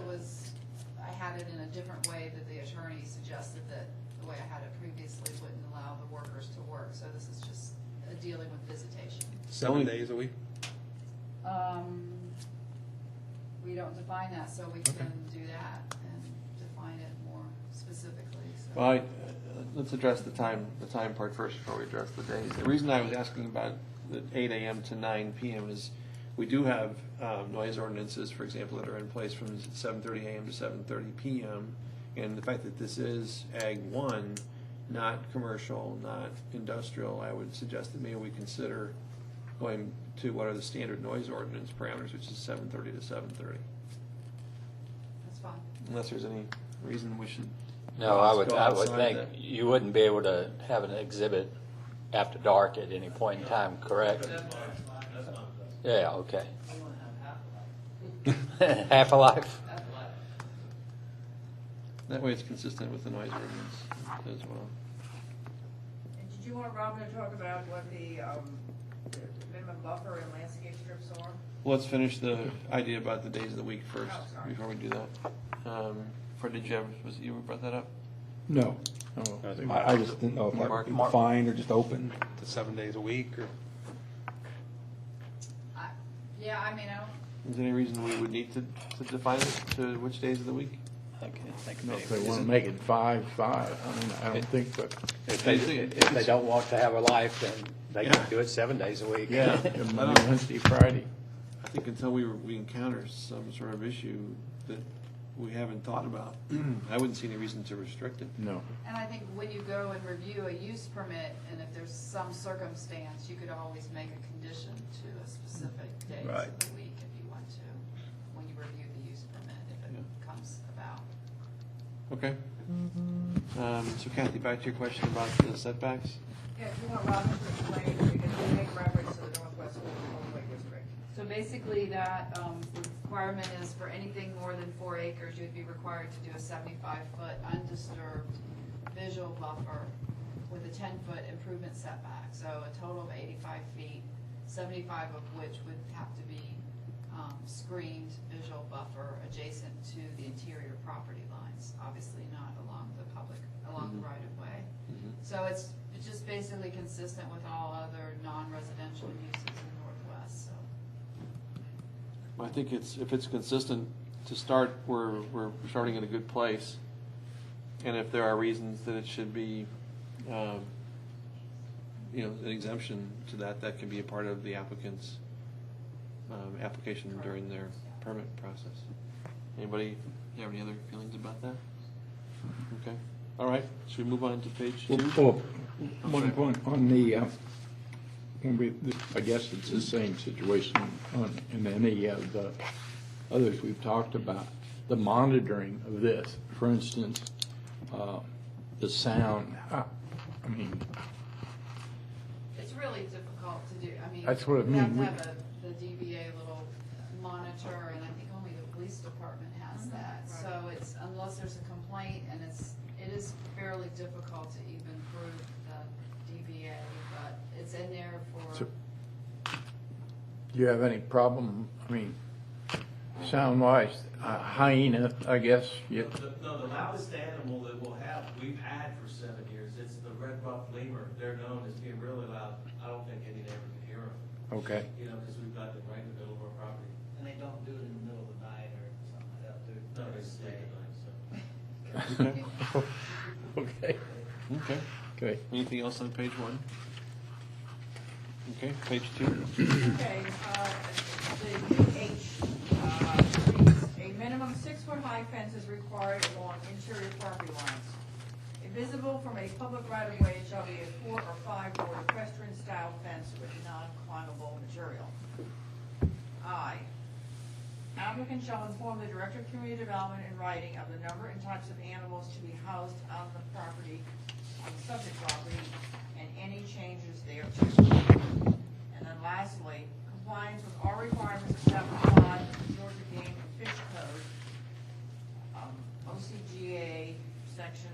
I had it in a different way that the attorney suggested that the way I had it previously wouldn't allow the workers to work, so this is just dealing with visitation. 7 days a week? We don't define that, so we can do that and define it more specifically, so. Well, let's address the time part first before we address the days. The reason I was asking about the 8 AM to 9 PM is we do have noise ordinances, for example, that are in place from 7:30 AM to 7:30 PM. And the fact that this is Ag 1, not commercial, not industrial, I would suggest that maybe we consider going to what are the standard noise ordinance parameters, which is 7:30 to 7:30. That's fine. Unless there's any reason we should. No, I would go outside think that. you wouldn't be able to have an exhibit after dark at any point in time, correct? Yeah, okay. Half a life? That way it's consistent with the noise ordinance as well. And did you want Robin to talk about what the minimum buffer and landscape strips are? Well, let's finish the idea about the days of the week first, Oh, sorry. before we do that. Fred, did you have, you brought that up? No. I just didn't know if that Mark- would be fine or just open to 7 days a week or. Yeah, I mean, I don't, Is there any reason we would need to define it to which days of the week? I can't think of No, any if they reason. want to make it 5, I mean, I don't think, but If they don't want to have a life, then they Yeah. can do it 7 days a week. Monday, Wednesday, Friday. I think until we encounter some sort of issue that we haven't thought about, I wouldn't see any reason to restrict it. No. and I think when you go and review a use permit, and if there's some circumstance, you could always make a condition to a specific days Right. of the week if you want to, when you review the use permit, if it comes about. Okay. So Kathy, back to your question about the setbacks? Yeah, if you want Robin to explain, because we make reference to the Northwest Overlay District. So basically that, the requirement is for anything more than 4 acres, you'd be required to do a 75-foot undisturbed visual buffer with a 10-foot improvement setback. So a total of 85 feet, 75 of which would have to be screened visual buffer adjacent to the interior property lines, obviously not along the right of way. So it's just basically consistent with all other non-residential uses in the Northwest, so. I think if it's consistent to start, we're starting in a good place. And if there are reasons that it should be, an exemption to that can be a part of the applicant's application during their permit process. Anybody have any other feelings about that? Okay, all right, should we move on to page 2? One point on the, I guess it's the same situation in any of the others we've talked about. The monitoring of this, for instance, the sound, I mean, It's really difficult to do, I mean. That's what I You have mean. to have the DVA little monitor, and I think only the police department has that. So it's, unless there's a complaint, and it is fairly difficult to even prove the DVA, but it's in there for. So- do you have any problem, I mean, sound-wise, hyena, I guess, you, No, the loudest animal that we've had for 7 years, it's the red-ruffed lemur. They're known as being really loud. I don't think any neighbor can hear them, okay. because we've got them right in the middle of our property. And they don't do it in the middle of the night or something like that. No, it's late at night, so. Okay. Okay. Okay. Anything else on page 1? Okay, page 2. Okay, the H, reads, a minimum 6-foot high fence is required along interior property lines. Visible from a public right-of-way, it shall be a 4 or 5 board equestrian style fence with non-climbable material. I, applicant shall inform the Director of Community Development in writing of the number and types of animals to be housed on the property, on the subject property, and any changes thereto. And then lastly, compliance with all requirements established by the Georgia Game and Fish Code, OCGA section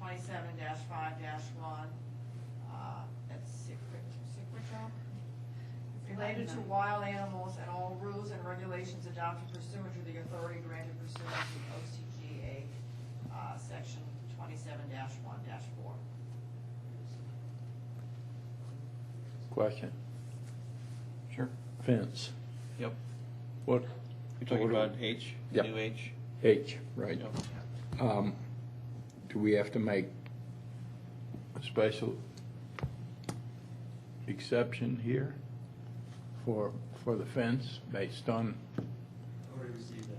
27-5-1, that's secretary, related to wild animals and all rules and regulations adopted pursuant to the authority granted pursuant to OCGA, section 27-1-4. Question. Sure. Fence. Yep. What? You're talking about H, Yep. new H? H, right. Yep. Do we have to make a special exception here for the fence based on, Already received that.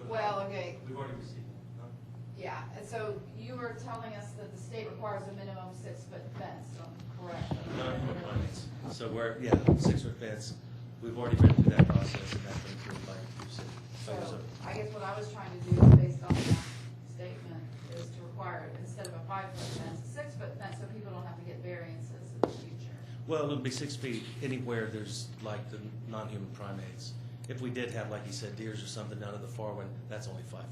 Well, okay, We've already received it, huh? yeah, and so you were telling us that the state requires a minimum 6-foot fence, so I'm correct. Non-human primates. So we're, 6-foot fence. We've already been through that process and that's been approved by you said. So I guess what I was trying to do is based on that statement is to require, instead of a 5-foot fence, a 6-foot fence, so people don't have to get variances in the future. Well, it'll be 6 feet anywhere there's like the non-human primates. If we did have, like you said, deers or something down at the far one, that's only 5 foot.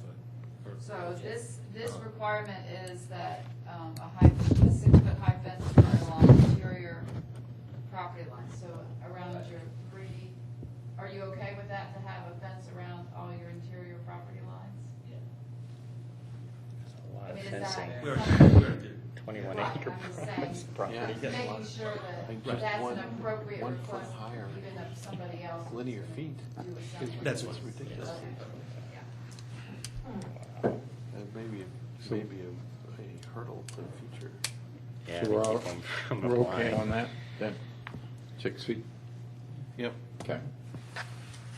So this requirement is that a 6-foot high fence is run along interior property lines. So around your are you okay with that, to have a fence around all your interior property lines? There's a lot I of mean, is fencing. that- We already did. 21 Right, acre I'm just saying, property. making sure that that's an appropriate request, even if somebody else. Linear feet. Do something. That's what's ridiculous. Okay. Yeah. Maybe a hurdle for the future. Yeah, so to we're keep all, them from we're okay applying. on that then? 6 feet? Yep. Okay.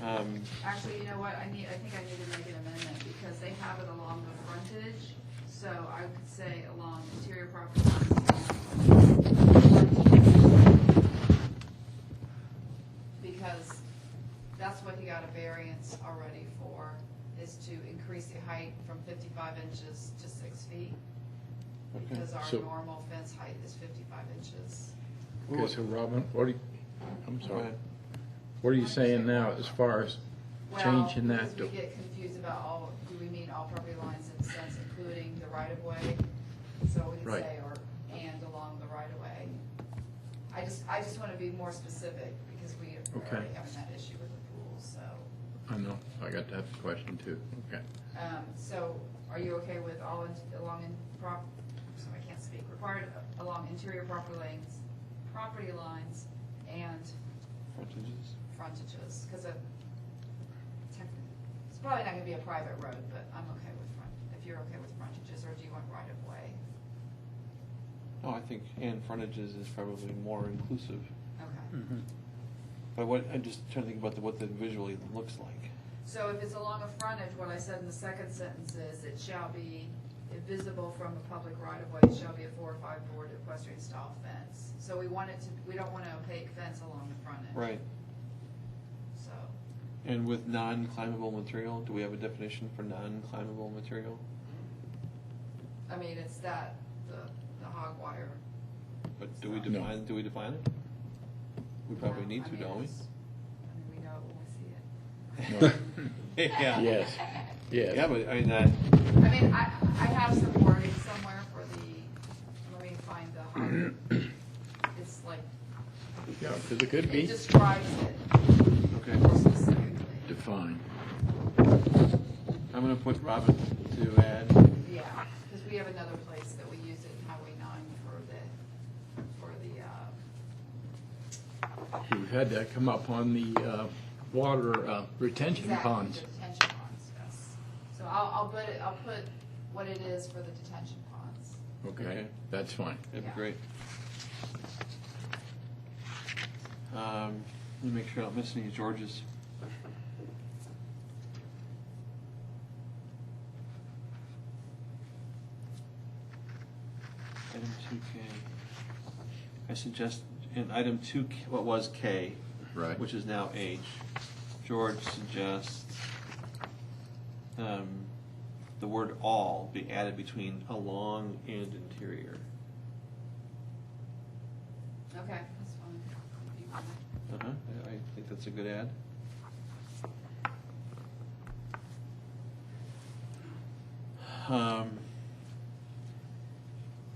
Actually, you know what, I think I need to make an amendment, because they have it along the frontage, so I could say along interior property lines. Because that's what he got a variance already for, is to increase the height from 55 inches to 6 feet. Because our So- normal fence height is 55 inches. Okay, so Robin, I'm Go sorry. ahead. What are you saying now as far as changing Well, that because to? we get confused about do we mean all property lines in the sense including the right of way? So we could Right. say, and along the right of way. I just want to be more specific, because we are Okay. already having that issue with the pools, so. I know, I got that question too. Okay. So are you okay with all along so I can't speak, required along interior property lines and Frontages. frontages? Because it's probably not gonna be a private road, but I'm okay with if you're okay with frontages, or do you want right of way? Oh, I think and frontages is probably more inclusive. Okay. But I'm just trying to think about what that visually looks like. So if it's along a frontage, what I said in the second sentence is, it shall be visible from the public right of way, it shall be a 4 or 5 board equestrian style fence. So we don't want an opaque fence along the frontage. Right. So, And with non-climbable material, do we have a definition for non-climbable material? I mean, it's the hog wire. But do we define it? We probably need to, don't we? I mean, we know it when we see it. Yeah. Yes, yes. Yeah, but I mean, I mean, I have some wording somewhere for let me find the hog. It's like, Yeah, because it could it be describes it okay. more specifically. defined. I'm gonna put Robin to add. Yeah, because we have another place that we use it in Highway 9 for the We've had that come up on the water retention Exactly, ponds. the detention ponds, yes. So I'll put what it is for the detention ponds. Okay, that's fine. That'd be Yeah. great. Let me make sure I don't miss any of George's. Item 2K. I suggest in item 2, what was K, Right. which is now H, George suggests the word all be added between along and interior. Okay, that's fine. If you want it. I think that's a good add.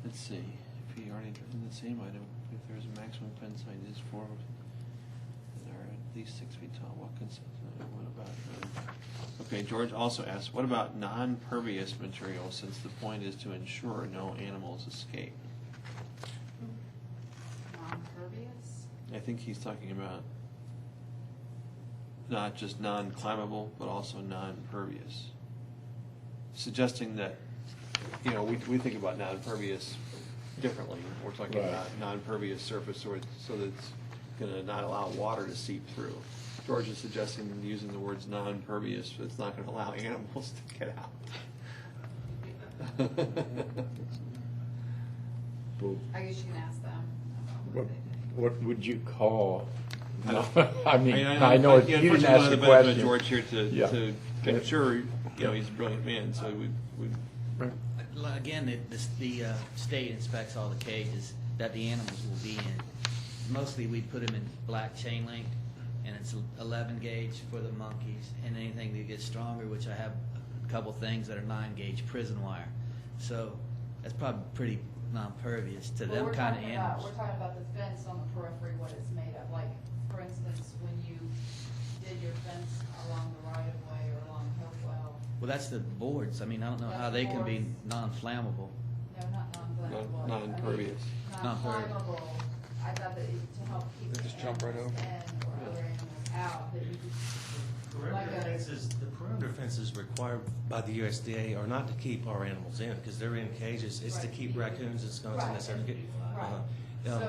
Let's see, if he already, in the same item, if there's a maximum fence height is 4, that are at least 6 feet tall, what consists, what about, okay, George also asks, what about non-pervious material, since the point is to ensure no animals escape? Non-pervious? I think he's talking about not just non-climbable, but also non-pervious. Suggesting that, you know, we think about non-pervious differently. We're talking Right. about non-pervious surface so that it's gonna not allow water to seep through. George is suggesting using the words non-pervious, so it's not gonna allow animals to get out. I guess you can ask them about What, what they think. what would you call? I I mean, I know you didn't unfortunately, ask one of the the benefit of question. George here Yeah. to make sure, you know, he's a brilliant man, so we Again, the state inspects all the cages that the animals will be in. Mostly we put them in black chain link, and it's 11 gauge for the monkeys, and anything that gets stronger, which I have a couple things that are 9 gauge prison wire. So that's probably pretty non-pervious to Well, them we're kind of talking animals. We're talking about the fence on the periphery, what it's made of. Like, for instance, when you did your fence along the right of way or along Hopewell. Well, that's the boards. I mean, I don't know how That's they can be boards. non-flammable. No, not non-flammable. non-pervious. Non-flammable. I thought that to help keep They the just jump right animals over. in or other animals out, that you could, like Perimeter a, fences, the perimeter fences required by the USDA are not to keep our animals in, because they're in cages. It's to Right. keep raccoons and skunks and that sort of. right. So,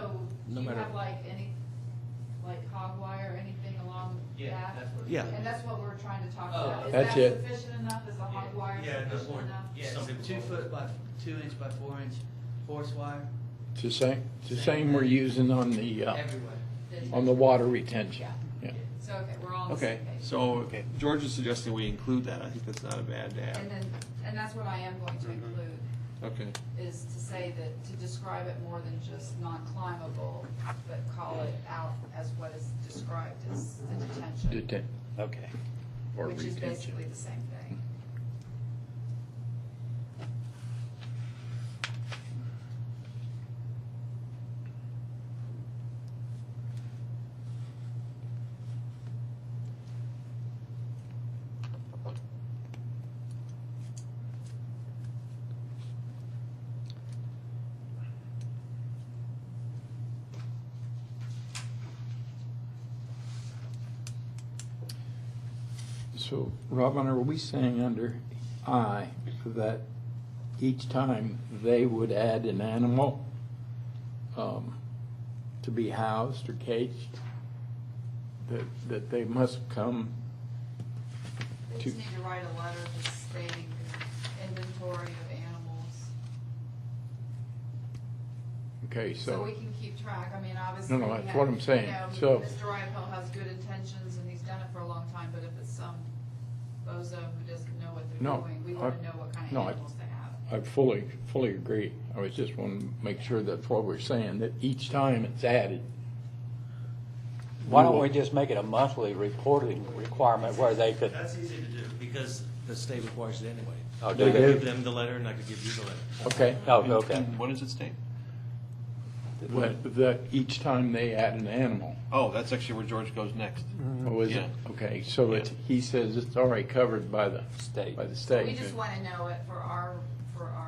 no do you matter- have like any, like hog wire or anything along that? Yeah. And that's what we're trying to talk Oh, about. Is that's that it. sufficient enough? Is the hog wire Yeah, no, sufficient more- enough? Yeah, Some it's people- 2 foot by 2 inch by 4 inch horse wire It's the same we're using on the, everywhere. on the water retention. Yeah. Yeah. So, okay, we're all on the Okay, same page. so George is suggesting we include that. I think that's not a bad And add. then, and that's what I am going to include, Okay, is to say that, to describe it more than just non-climbable, but call it out as what is described as the detention, Okay. Or which is retention. basically the same thing. So, Robin, are we saying under I that each time they would add an animal to be housed or caged, that they must come They to, just need to write a letter just stating inventory of animals. okay, So so, we can keep track, I mean, obviously. No, we that's have- what I'm saying. you know, So- Mr. Rydell has good intentions and he's done it for a long time, but if it's some bozo who doesn't know what they're No, doing, we wanna I- know what kind no, of I- animals they have. I fully agree. I was just wanting to make sure that's what we're saying, that each time it's added. Why don't we just make it a monthly reporting requirement where they could, That's easy to do, because the state requires it anyway. Oh, I do could they? give them the letter, and I could give you the letter. Okay? oh, okay. and what does it state? That each time they add an animal. Oh, that's actually where George goes next. Oh, is it? Yeah. Okay, so it's, he says it's already covered by the State. state. We just wanna know it for our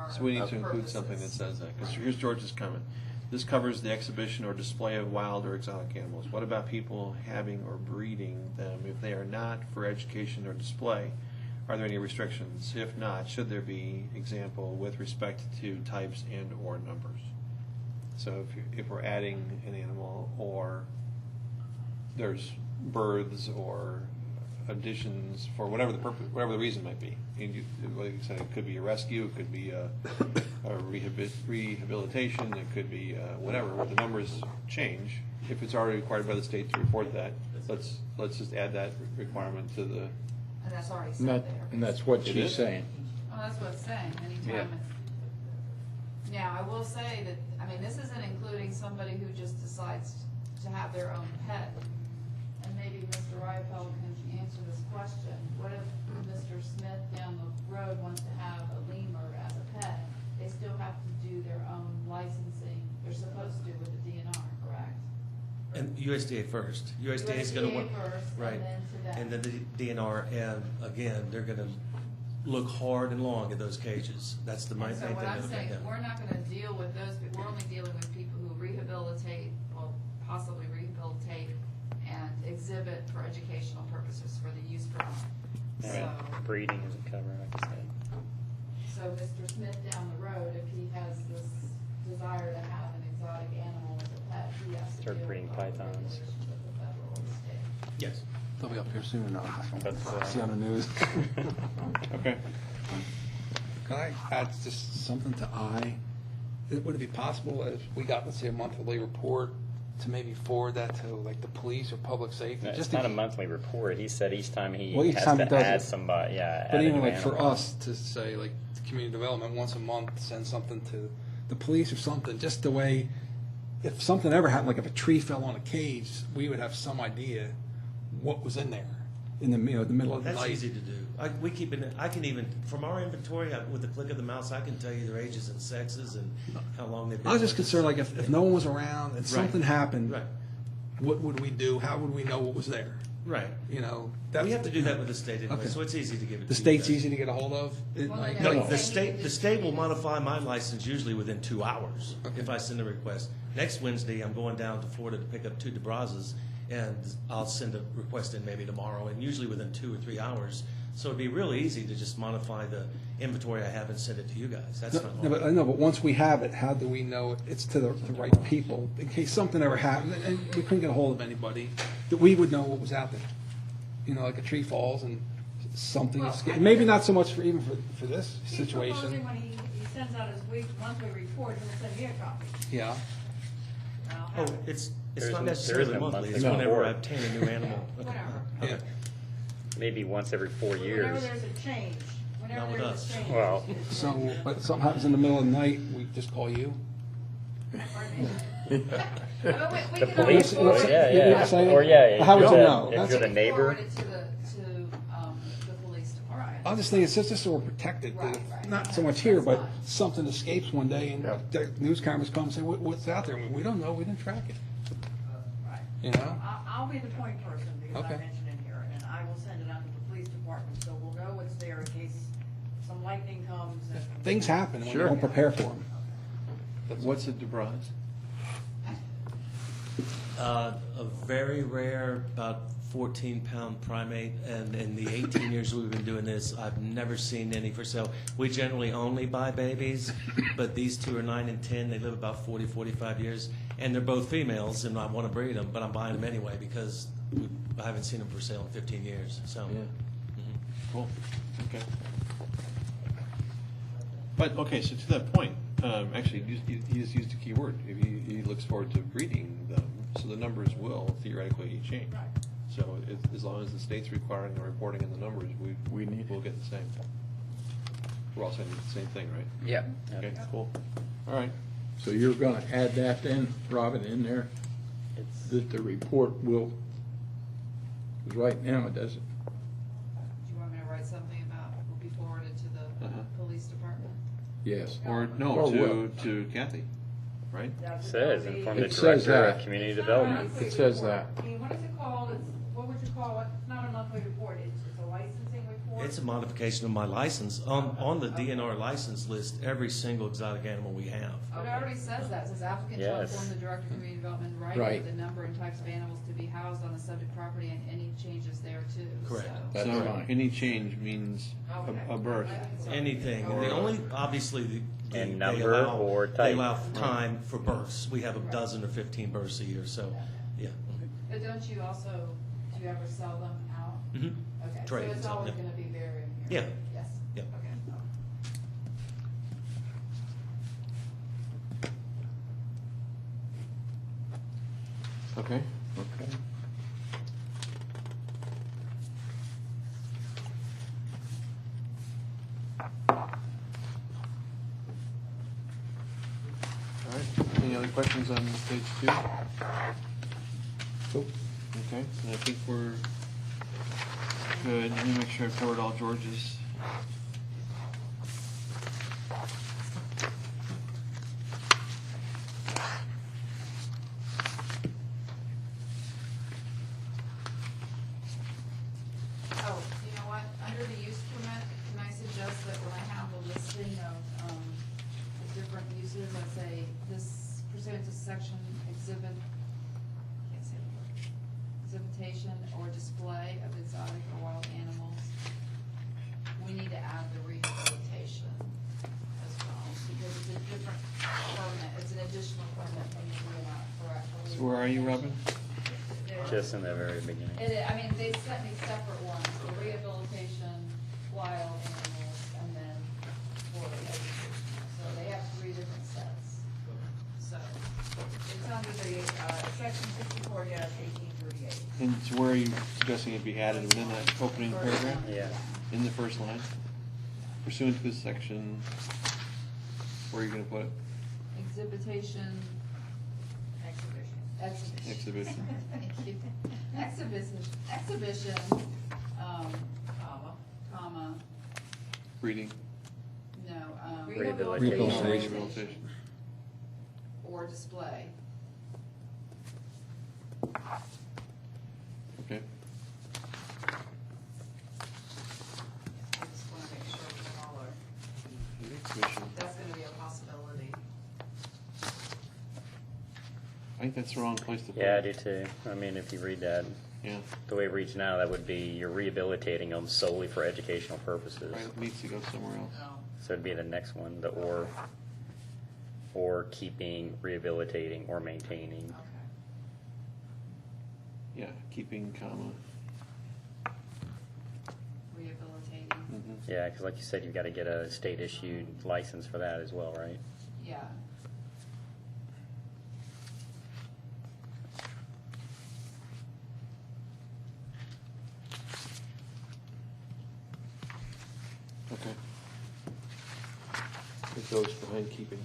So we need to include purposes. something that says that, because here's George's comment. This covers the exhibition or display of wild or exotic animals. What about people having or breeding them if they are not for education or display? Are there any restrictions? If not, should there be, example, with respect to types and or numbers? So if we're adding an animal, or there's births or additions for whatever the purpose, whatever the reason might be. And like you said, it could be a rescue, it could be a rehabilitation, it could be whatever, where the numbers change. If it's already required by the state to report that, let's just add that requirement to the. And that's already And said that, there. and that's what It she's is? saying. Oh, that's what it's saying, anytime it's. Now, I will say that, I mean, this isn't including somebody who just decides to have their own pet. And maybe Mr. Riopel can answer this question. What if Mr. Smith down the road wants to have a lemur as a pet? They still have to do their own licensing, they're supposed to with the DNR, correct? And USDA first. USDA is going to USDA first, right, and then to them. and then the DNR, and again, they're going to look hard and long at those cages. That's the main And so thing. what they're I'm gonna saying, get done. we're not gonna deal with those, we're only dealing with people who rehabilitate, well, possibly rehabilitate and exhibit for educational purposes for the use permit. So, Breeding isn't covered, like I said. so Mr. Smith down the road, if he has this desire to have an exotic animal as a pet, he has to Start deal breeding with all the pythons. regulations of the federal and state. Yes. They'll be up here soon enough. But, See on the news. Okay. Can I add just something to I? Would it be possible if we got, let's say, a monthly report to maybe forward that to like the police or public safety? It's Just not to- a monthly report. He said each time he Well, each has time to he does add it. somebody, yeah. But add a even new like for animal. us to say, like, community development, once a month, send something to the police or something, just the way, if something ever happened, like if a tree fell on a cage, we would have some idea what was in there in the, the middle of the That's night. easy to do. We keep it, I can even, from our inventory, with the click of the mouse, I can tell you their ages and sexes and how long they've been. I was just with us. concerned, like, if no one was around and something happened, Right, what would we do? How would we know what was there? right. You know, We have to do that with the state anyway, Okay. so it's easy to give it to The you state's guys. easy to get a hold of? Well, Like, no, No, Like- the state will modify my license usually within 2 hours if I send a request. Next Wednesday, I'm going down to Florida to pick up 2 DeBrazas, and I'll send a request in maybe tomorrow, and usually within 2 or 3 hours. So it'd be really easy to just modify the inventory I have and send it to you guys. That's not No, but I hard. know, but once we have it, how do we know it's to the right people? In case something ever happened, and we couldn't get a hold of anybody, that we would know what was out there. You know, like a tree falls and something Well, escapes. I- Maybe not so much for even for this He's situation. proposing when he sends out his monthly report, he'll send me a copy. Yeah. And I'll Oh, have it. it's There not isn't- necessarily there isn't a monthly, it's monthly whenever report. I obtain a new animal. Whatever. Yeah. Maybe once every 4 Whenever years. there's a change, Not whenever with there's us. a change. Well. So, but something happens in the middle of the night, we just call you? Pardon me? We The can police, always forward yeah, it- You know what I'm yeah. saying? Or yeah, How would if you you're know? the- That's- if you're the neighbor. Forward it to the police department. I'm just thinking, it's just so we're protected, that Right, if- right. not so much here, That's but fine. something escapes one day and the news cameras come and say, what's out there? We don't know, we didn't track it, Right. you know? I'll be the point person because I Okay. mentioned it here, and I will send it out to the police department, so we'll know what's there in case some lightning comes and. Things happen when you Sure. don't prepare for them. What's a DeBras? A very rare, about 14-pound primate, and in the 18 years we've been doing this, I've never seen any for sale. We generally only buy babies, but these 2 are 9 and 10. They live about 40, 45 years, and they're both females, and I want to breed them, but I'm buying them anyway because I haven't seen them for sale in 15 years. So, Yeah. Cool, okay. But, okay, so to that point, actually, you just used a key word. He looks forward to breeding them, so the numbers will theoretically change. Right. So as long as the state's requiring the reporting in the numbers, we'll get the same. We're all saying the same thing, right? Yeah. Okay, cool. All right. So you're gonna add that then, Robin, in there, It's, that the report will, because right now it doesn't. Do you want me to write something about, will be forwarded to the Uh-huh. police department? Yes. Or, no, Or to Kathy, right? says, inform the It says director of that. community It's not a development. monthly It says report. that. I mean, what is it called? What would you call it? It's not a monthly report, it's a licensing report. for? It's a modification of my license. On the DNR license list, every single exotic animal we have. Oh, it already says that, it says applicant shall Yes. inform the director of community development in Right. writing of the number and types of animals to be housed on the subject property and any changes there too. Correct. So- That's So fine. any change means Okay. a birth. Anything. And the only, obviously, And they number allow- or They type. allow time for births. We have a dozen or 15 births a year, so, yeah. But don't you also, do you ever sell them out? Mhm. Okay, so Trade it's and sell, always yeah. gonna be there in Yeah. here? Yes? Yeah. Okay. Okay. Okay. All right. Any other questions on page 2? Cool. Okay, and I think we're good. Let me make sure I've covered all George's. Oh, you know what, under the use permit, can I suggest that when I have a listing of, the different uses, I say this pursuant to section exhibit, can't say the word, exhibitation or display of exotic or wild animals. We need to add the rehabilitation as well, because it's a different permit, it's an additional permit from the DNR, correct? So where are you, Robin? Just in the very beginning. I mean, they sent me separate ones, for rehabilitation, wild animals, and then for education. So they have 3 different sets. So it's under the, section 64-1838. And so where are you suggesting it be added within that opening First paragraph? one. Yeah. In the first line? Pursuant to this section, where are you gonna put it? Exhibitation, exhibition. Exhibition. Thank you. Exhibition, comma, Breeding, no, Rehabilitation. rehabilitation. or display. Okay. I just wanna make sure we all are, Exhibition. that's gonna be a possibility. I think that's the wrong place to put it. Yeah, I do too. I mean, if you read that, Yeah, the way it reads now, that would be you're rehabilitating them solely for educational purposes. right, it needs to go somewhere else. No. So it'd be the next one, the or keeping, rehabilitating, or maintaining. Okay. Yeah, keeping, comma. Rehabilitating, Mhm. Yeah, because like you said, you've got to get a state-issued license for that as well, right? yeah. Okay. It goes behind keeping.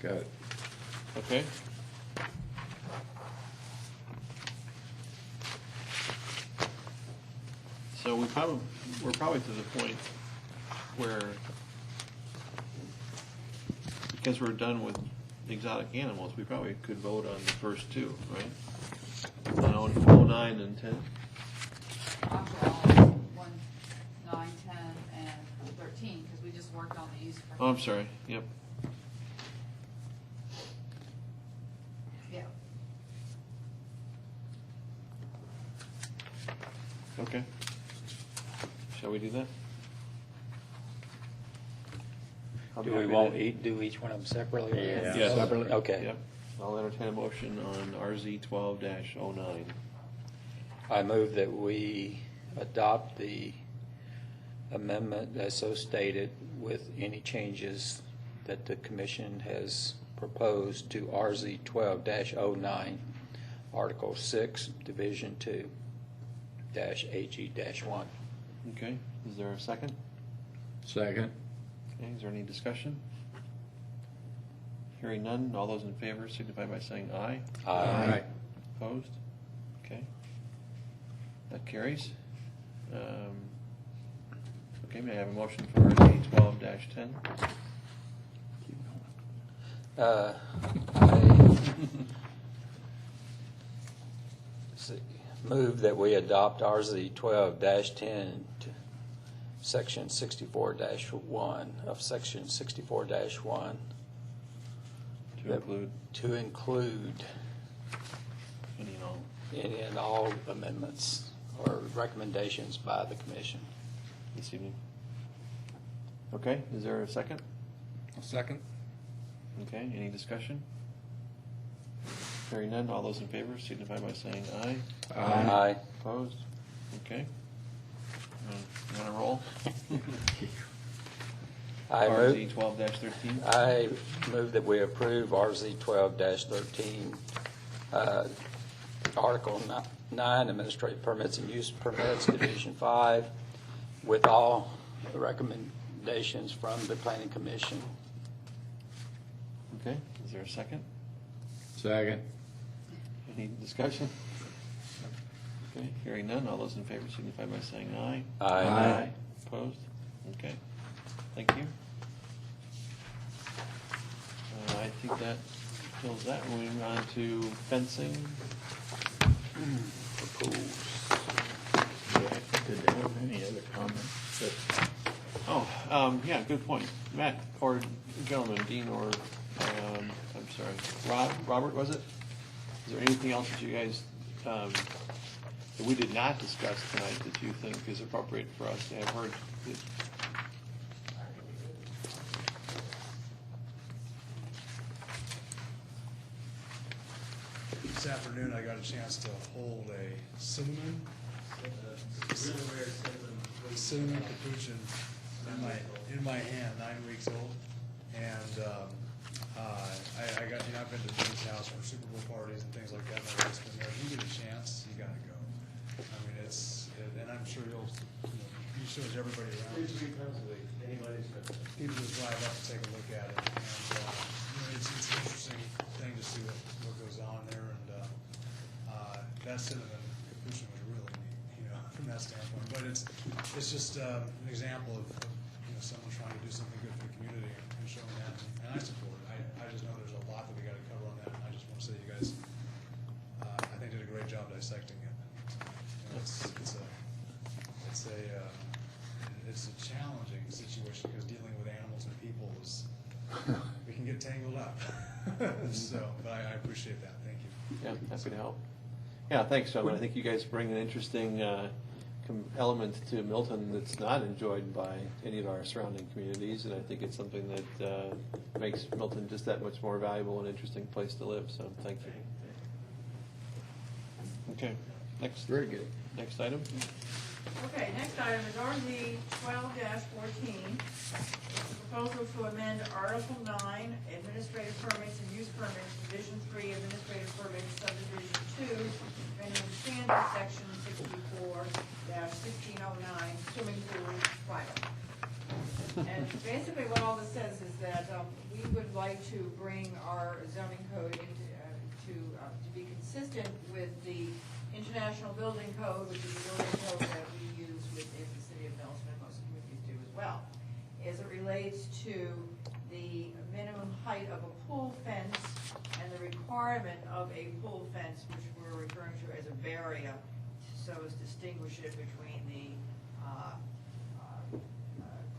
Got it. Okay? So we're probably to the point where, because we're done with exotic animals, we probably could vote on the first 2, right? On 09 and 10? Actually, all 1, 9, 10, and 13, because we just worked on the use permit. Oh, I'm sorry, yep. Yeah. Okay. Shall we do that? Do we want do each one of them separately? or- Yeah. Yes. Separately, okay. Yep. I'll entertain a motion on RZ 12-09. I move that we adopt the amendment as so stated with any changes that the commission has proposed to RZ 12-09, Article 6, Division 2, -AG-1. Okay, is there a second? Second. Okay, is there any discussion? Hearing none, all those in favor signify by saying aye. Aye. Opposed? Okay. That carries. Okay, may I have a motion for RZ 12-10? I, let's see, move that we adopt RZ 12-10 to section 64-1 of section 64-1. To include To include any and all. any and all amendments or recommendations by the commission. This evening. Okay, is there a second? A second? Okay, any discussion? Hearing none, all those in favor signify by saying aye. Aye. Opposed? Okay. You want to roll? I RZ move, 12-13. I move that we approve RZ 12-13, Article 9, Administrative Permits and Use Permits, Division 5, with all the recommendations from the Planning Commission. Okay, is there a second? Second. Any discussion? Okay, hearing none, all those in favor signify by saying aye. Aye. Opposed? Okay, thank you. I think that fills that. Moving on to fencing. For pools. Did they have any other comments? Oh, yeah, good point. Matt, or gentlemen, Dean, or, I'm sorry, Robert, was it? Is there anything else that you guys, that we did not discuss tonight that you think is appropriate for us to have heard? This afternoon, I got a chance to hold a cinnamon capuchin in my hand, 9 weeks old, and I got, I've been to Dean's house for Super Bowl parties and things like that. My wife's been there. If you get a chance, you gotta go. I mean, and I'm sure he shows everybody around. 3 times a week, anybody's got that. People just drive up to take a look at it, and it's an interesting thing to see what goes on there, and that cinnamon capuchin was really neat, from that standpoint. But it's just an example of someone trying to do something good for the community and showing that, and I support it. I just know there's a lot that we got to cover on that, and I just want to say you guys, I think did a great job dissecting it. It's a challenging situation because dealing with animals and people is we can get tangled up. So, but I appreciate that. Thank you. Yeah, happy to help. Yeah, thanks, gentlemen. I think you guys bring an interesting element to Milton that's not enjoyed by any of our surrounding communities, and I think it's something that makes Milton just that much more valuable and interesting place to live, so thank you. Okay, next. Very good. Next item. Okay, next item is RZ 12-14. Proposal to amend Article 9, Administrative Permits and Use Permits, Division 3, Administrative Permits, Subdivision 2, Minimum Standard, Section 64-1609, Swimming Pool, Private. And basically what all this says is that we would like to bring our zoning code into, to be consistent with the International Building Code, which is a building code that we use within the city of Mills, and most communities do as well, as it relates to the minimum height of a pool fence and the requirement of a pool fence, which we're referring to as a barrier, so as to distinguish it between the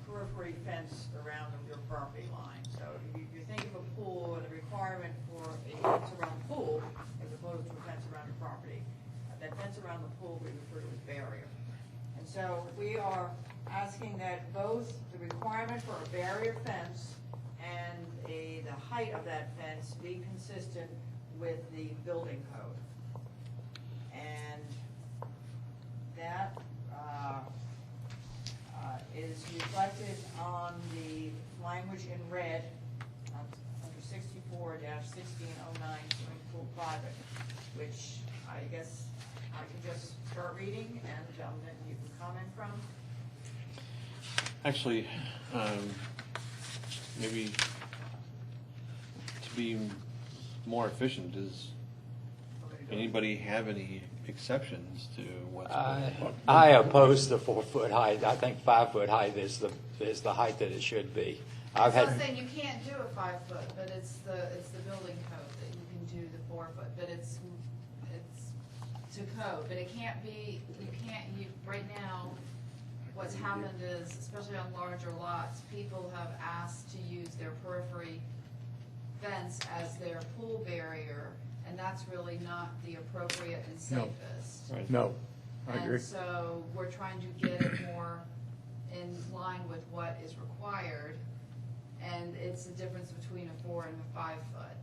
periphery fence around your property line. So if you think of a pool and the requirement for a fence around the pool as opposed to a fence around your property, that fence around the pool we refer to as barrier. And so we are asking that both the requirement for a barrier fence and the height of that fence be consistent with the building code. And that is reflected on the language in red under 64-1609 swimming pool private, which I guess I can just start reading and then you can comment from. Actually, maybe to be more efficient, does anybody have any exceptions to what's? I oppose the 4-foot height. I think 5-foot height is the height that it should be. I'm not saying you can't do a 5-foot, but it's the building code that you can do the 4-foot, but it's to to code, but it can't be, right now, what's happened is, especially on larger lots, people have asked to use their periphery fence as their pool barrier, and that's really not the appropriate and No. safest. No, I agree. And so we're trying to get it more in line with what is required, and it's the difference between a 4 and a 5 foot.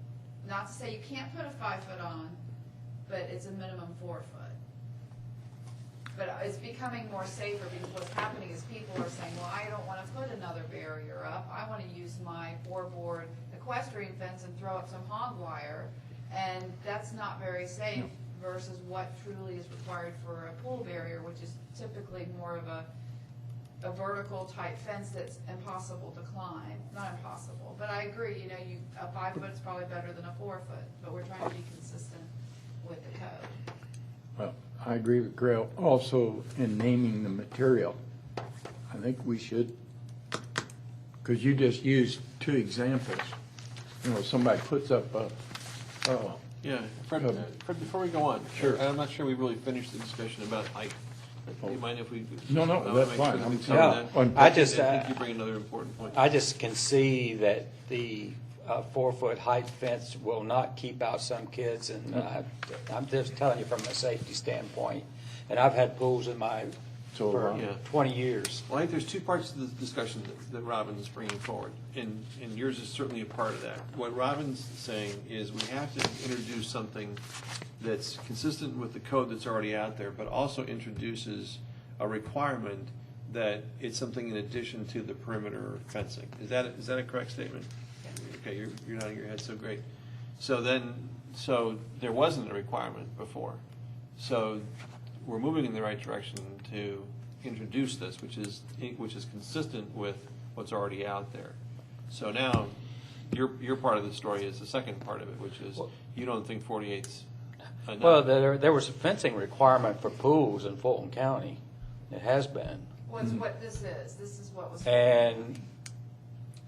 Not to say you can't put a 5 foot on, but it's a minimum 4 foot. But it's becoming more safer because what's happening is people are saying, well, I don't want to put another barrier up. I want to use my 4-board equestrian fence and throw up some hog wire, and that's not very safe versus what truly is required for a pool barrier, which is typically more of a vertical type fence that's impossible to climb. Not impossible, but I agree, a 5 foot is probably better than a 4 foot, but we're trying to be consistent with the code. Well, I agree with Grail. Also, in naming the material, I think we should, because you just used 2 examples. Somebody puts up a, Yeah, Fred, before we go on. Sure. I'm not sure we really finished the discussion about height. Do you mind if we? No, I wanna that's make fine. sure that I'm we sorry. cover that. I just, I think you bring another important point. I just can see that the 4-foot height fence will not keep out some kids, and I'm just telling you from a safety standpoint. And I've had pools in my, for Yeah. 20 years. Well, I think there's 2 parts to the discussion that Robin's bringing forward, and yours is certainly a part of that. What Robin's saying is we have to introduce something that's consistent with the code that's already out there, but also introduces a requirement that it's something in addition to the perimeter fencing. Is that a correct statement? Okay, you're nodding your head, so great. So there wasn't a requirement before. So we're moving in the right direction to introduce this, which is consistent with what's already out there. So now, your part of the story is the second part of it, which is you don't think 48's enough. Well, there was a fencing requirement for pools in Fulton County. It has been. What's what this is. This is what was. And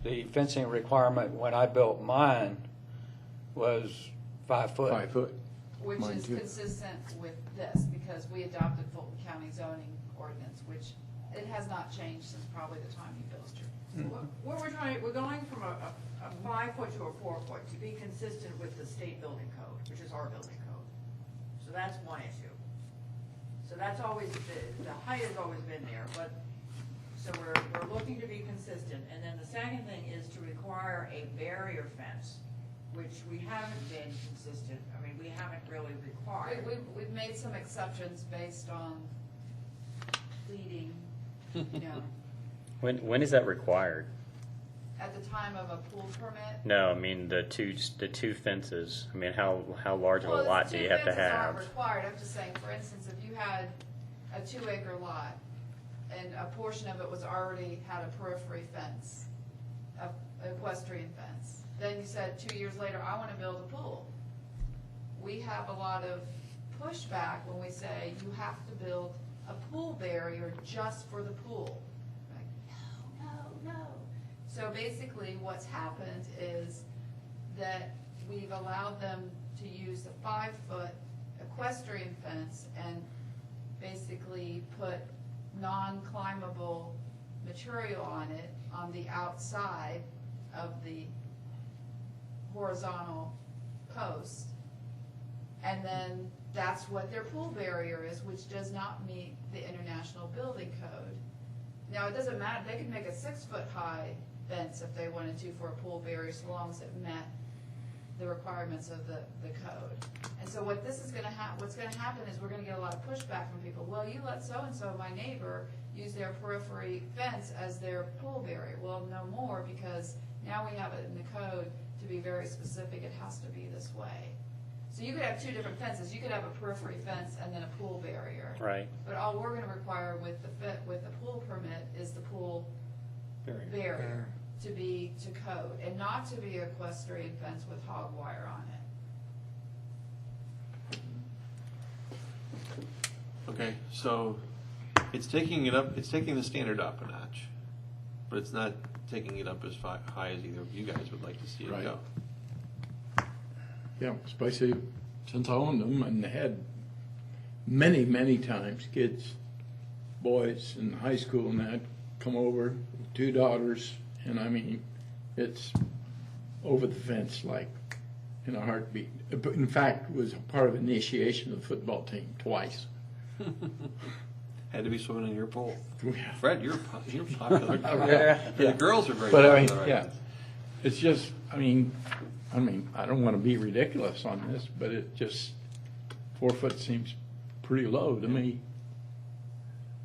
the fencing requirement when I built mine was 5 foot. 5 foot. Which Mine is too. consistent with this, because we adopted Fulton County zoning ordinance, which it has not changed since probably the time you built your. What we're going from a 5 foot to a 4 foot to be consistent with the state building code, which is our building code. So that's one issue. So that's always, the height has always been there, but, so we're looking to be consistent. And then the second thing is to require a barrier fence, which we haven't been consistent. I mean, we haven't really required. We've made some exceptions based on pleading, When is that required? at the time of a pool permit. No, I mean the two fences. I mean, how large of a Well, lot do you have to Two fences have? aren't required. I'm just saying, for instance, if you had a 2-acre lot and a portion of it was already had a periphery fence, a equestrian fence, then you said 2 years later, I want to build a pool. We have a lot of pushback when we say you have to build a pool barrier just for the pool. Like, no. So basically what's happened is that we've allowed them to use the 5-foot equestrian fence and basically put non-climbable material on it on the outside of the horizontal post. And then that's what their pool barrier is, which does not meet the International Building Code. Now, it doesn't matter, they could make a 6-foot high fence if they wanted to for a pool barrier, so long as it met the requirements of the code. And so what this is gonna what's gonna happen is we're gonna get a lot of pushback from people. Well, you let so-and-so, my neighbor, use their periphery fence as their pool barrier. Well, no more, because now we have it in the code to be very specific, it has to be this way. So you could have 2 different fences. You could have a periphery fence and then a pool barrier. Right. But all we're gonna require with the pool permit is the pool barrier to be to code, and not to be equestrian fence with hog wire on it. Okay, so it's taking the standard up a notch, but it's not taking it up as high as either of you guys would like to see it Right. go. Yeah, especially since I owned them and had many, many times, kids, boys in high school and that come over, 2 daughters, and I mean, it's over the fence like in a heartbeat. In fact, was a part of initiation of the football team twice. Had to be swimming in your pool. Yeah. Fred, you're popular. Yeah. The girls are very But I popular. mean, yeah, it's just, I mean, I don't want to be ridiculous on this, but it just, 4 foot seems pretty low to me.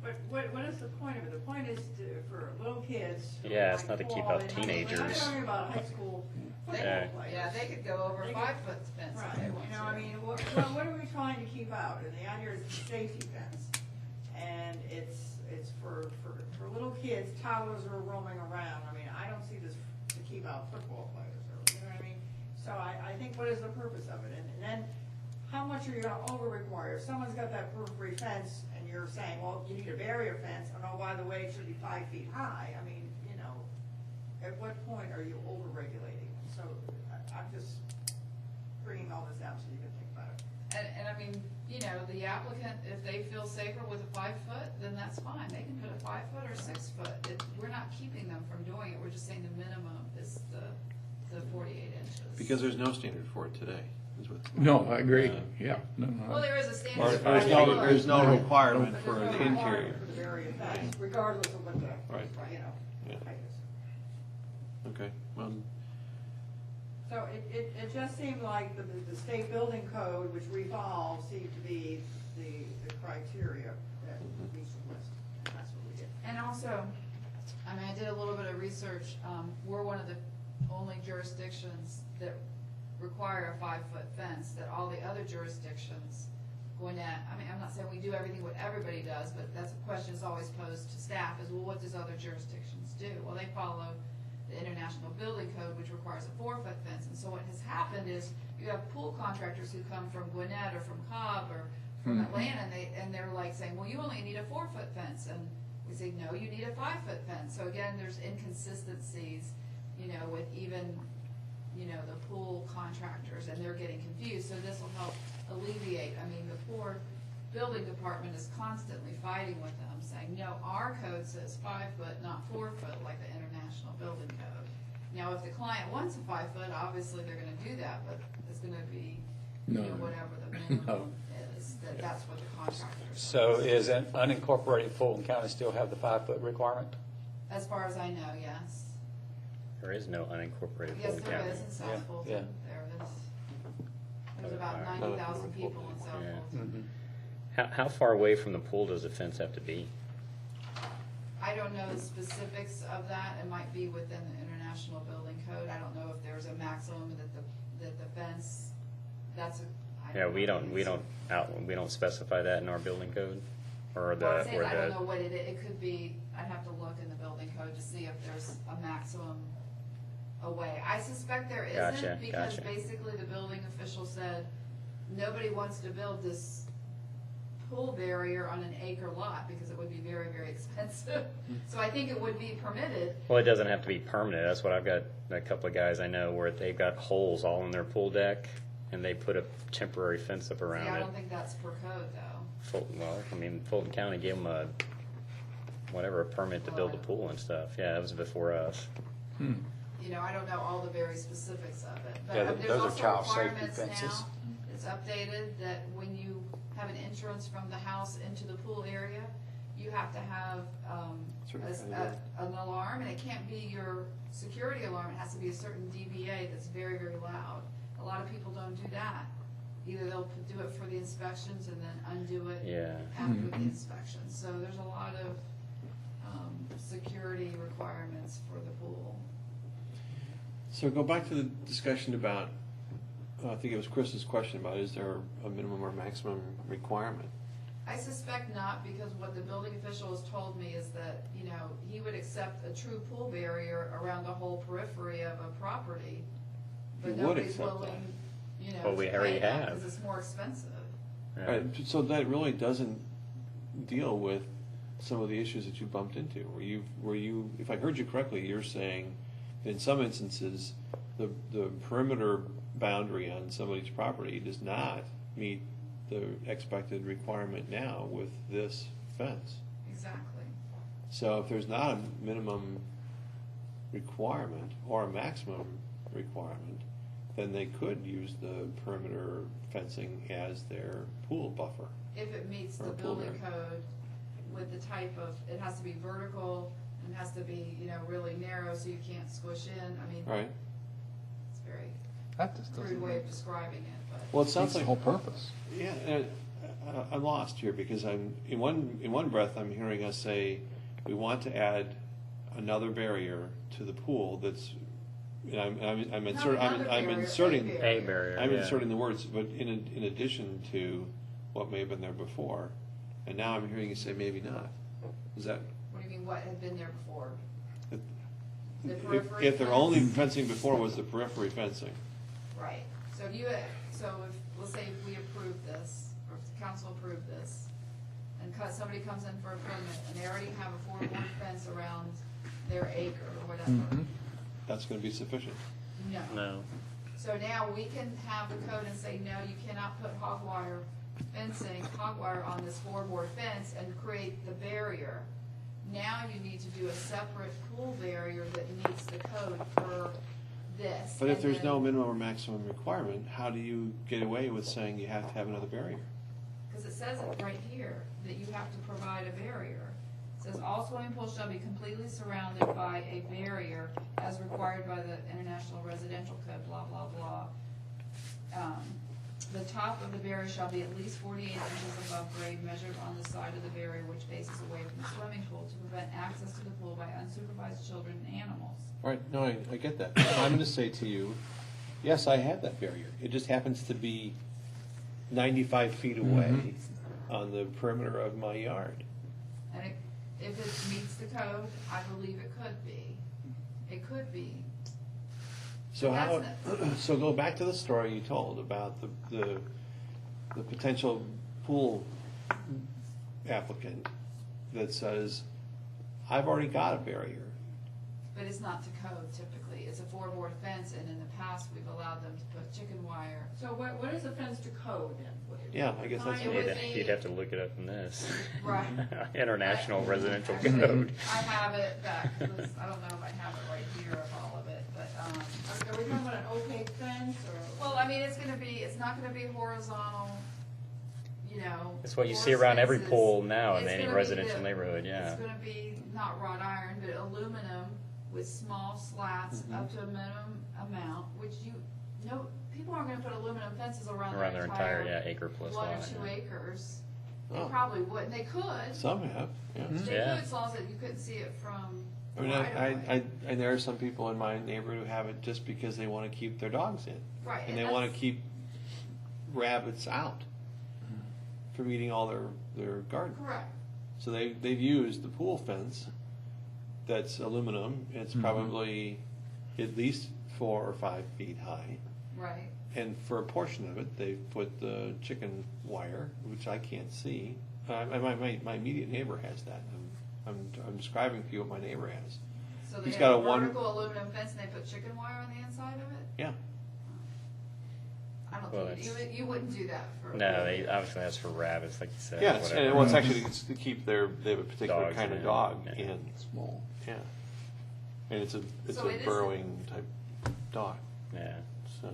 But what is the point of it? The point is for little kids. who Yeah, it's like not to keep fall out in. I mean, teenagers. We're not talking about high school football Yeah. players. Yeah, they could go over They a could- 5-foot fence if Right, they you want know, to. I mean, what are we trying to keep out? And the idea is the safety fence. And it's for little kids, toddlers are roaming around. I mean, I don't see this to keep out football players, or, you know what I mean? So I think what is the purpose of it? And then, how much are you gonna over require? If someone's got that periphery fence and you're saying, well, you need a barrier fence, and oh, by the way, it should be 5 feet high, I mean, you know, at what point are you over regulating? So I'm just bringing all this out so you can think about it. And I mean, you know, the applicant, if they feel safer with a 5 foot, then that's fine. They can put a 5 foot or 6 foot. We're not keeping them from doing it. We're just saying the minimum is the 48 inches. Because there's no standard for it today. is what- No, I agree, yeah, no, Well, no. there is a standard. Or for there's every no, foot. there's no requirement But for there's no the requirement interior. For the barrier fence, regardless of what the, Right. you know, Yeah. height is. Okay, well, So it just seemed like the state building code, which revolves, seemed to be the criteria that we should list, and that's what we did. And also, I mean, I did a little bit of research. We're one of the only jurisdictions that require a 5-foot fence, that all the other jurisdictions, Gwinnett, I mean, I'm not saying we do everything what everybody does, but that's a question that's always posed to staff is, well, what does other jurisdictions do? Well, they follow the International Building Code, which requires a 4-foot fence. And so what has happened is you have pool contractors who come from Gwinnett or from Cobb or from Atlanta, and they're like saying, well, you only need a 4-foot fence. And we say, no, you need a 5-foot fence. So again, there's inconsistencies, you know, with even, you know, the pool contractors, and they're getting confused. So this will help alleviate. I mean, the poor building department is constantly fighting with them, saying, no, our code says 5 foot, not 4 foot, like the International Building Code. Now, if the client wants a 5 foot, obviously they're gonna do that, but it's gonna be, you No. know, whatever the No. minimum is, that's what the contractor says. So is an unincorporated Fulton County still have the 5-foot requirement? As far as I know, yes. There is no unincorporated Yes, Fulton there County. is in South Yeah, Fulton, yeah. there is. There's about Alright. 90,000 people in South Yeah. Fulton. How far away from the pool does the fence have to be? I don't know the specifics of that. It might be within the International Building Code. I don't know if there's a maximum that the fence, that's a. I Yeah, know we what it is. we don't specify that in our building code, or Well, I'm saying I don't know the, what it could be. I'd have to look in the building code to see if there's a maximum away. I suspect there Gotcha, isn't, because gotcha. basically the building official said, nobody wants to build this pool barrier on an acre lot because it would be very, very expensive. So I think it would be permitted. well, it doesn't have to be permanent. That's what I've got, a couple of guys I know where they've got holes all in their pool deck, and they put a temporary fence up See, around I it. don't think that's per code though. Well, I mean, Fulton County gave them a, whatever, a permit to build a pool and stuff. Yeah, that was before us. You know, I don't know all the very specifics of it, but Yeah, there's those are also child safety requirements fences. now. It's updated that when you have an entrance from the house into the pool area, you have to have, an alarm, and it can't be your security alarm, it has to be a certain DBA that's very, very loud. A lot of people don't do that. Either they'll do it for the inspections and then undo it Yeah. after the inspection. So there's a lot of, security requirements for the pool. so go back to the discussion about, I think it was Chris's question about, is there a minimum or maximum requirement? I suspect not, because what the building official has told me is that, you know, he would accept a true pool barrier around the whole periphery of a property, but He would nobody's accept willing, you know, Well, we to already pay that have. because it's more expensive. Yeah. Right, so that really doesn't deal with some of the issues that you bumped into. Were you, if I heard you correctly, you're saying that in some instances, the perimeter boundary on somebody's property does not meet the expected requirement now with this fence. Exactly. So if there's not a minimum requirement or a maximum requirement, then they could use the perimeter fencing as their pool buffer. If it meets the Or a pool building area. code with the type of, it has to be vertical, and it has to be, really narrow so you can't squish in, I mean, Right? it's a very That just crude doesn't way make of describing it, but. Well, it sounds the like, whole purpose. yeah, I'm lost here because in one breath, I'm hearing us say, we want to add another barrier to the pool that's, and I'm inserting, another I'm barrier, inserting, a A barrier, I'm yeah. inserting the words, but in addition to what may have been there before, and now I'm hearing you say maybe not. Is that, What do you mean, what had been there before? if, The periphery if their fence? only fencing before was the periphery fencing? Right, so if, let's say if we approve this, or if the council approved this, and somebody comes in for a permit, and they already have a 4-board fence around their acre or whatever, That's gonna be sufficient. no. No. So now we can have the code and say, no, you cannot put hog wire on this 4-board fence and create the barrier. Now you need to do a separate pool barrier that meets the code for this. But if and there's then- no minimum or maximum requirement, how do you get away with saying you have to have another barrier? Because it says it right here, that you have to provide a barrier. It says, all swimming pools shall be completely surrounded by a barrier as required by the International Residential Code, blah, blah, blah. The top of the barrier shall be at least 48 inches above grade, measured on the side of the barrier which faces away from the swimming pool to prevent access to the pool by unsupervised children and animals. Right, no, I get that. I'm gonna say to you, yes, I have that barrier. It just happens to be 95 feet away on the perimeter of my yard. And if it meets the code, I believe it could be. It could be. So how, That's so go back to the story you told about the potential pool applicant that says, I've already got a barrier. But it's not to code typically. It's a 4-board fence, and in the past, we've allowed them to put chicken wire. So what is a fence to code then? Yeah, I guess that's It what would it is. be- You'd have to look it up in this. Right. International Residential Actually, Code. I have it back, I don't know if I have it right here of all of it, but, Are we talking about an opaque fence or? well, I mean, it's not gonna be horizontal, It's what you see around every fences. pool now in It's any gonna be residential the- neighborhood, yeah. It's gonna be not wrought iron, but aluminum with small slats Mm-hmm. up to a minimum amount, which people aren't gonna put aluminum fences around Around their entire, entire acre plus 1 or lot. 2 yeah. acres. They Oh. probably wouldn't, they could. Some have, yeah. They Yeah. could, as long as you couldn't see it from I mean, right away. and there are some people in my neighborhood who have it just because they wanna keep their dogs in. Right, And and they wanna that's- keep rabbits out from eating all their garden. Correct, So they've used the pool fence that's aluminum, and it's probably at least 4 or 5 feet high. right. And for a portion of it, they've put the chicken wire, which I can't see. My immediate neighbor has that. I'm describing to you what my neighbor has. So they He's have got a a one- vertical aluminum fence and they put chicken wire on the inside of it? Yeah. I don't Well, think, you wouldn't do that for. No, obviously that's for rabbits, like you said. Yeah, whatever. and it's actually to keep they have a particular Dogs kind of in, dog yeah. in. Small. Yeah. And it's So a it is- burrowing type dog, Yeah, so.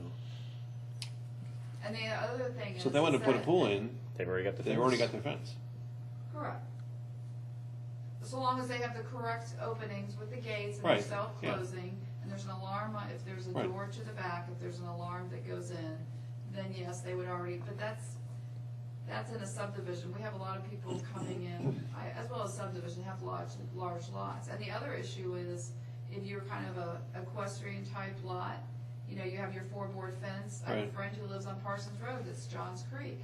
And the other thing is. So if they want to is put a that- pool in, they've already got the they've fence. already got their fence. Correct. So long as they have the correct openings with the gates and Right, they're self-closing, and there's an alarm, if there's a Right. door to the back, if there's an alarm that goes in, then yes, they would already, but that's in a subdivision. We have a lot of people coming in, as well as subdivision, have large lots. And the other issue is, if you're kind of a equestrian type lot, you have your 4-board fence. I have a Right. friend who lives on Parsons Road, that's Johns Creek.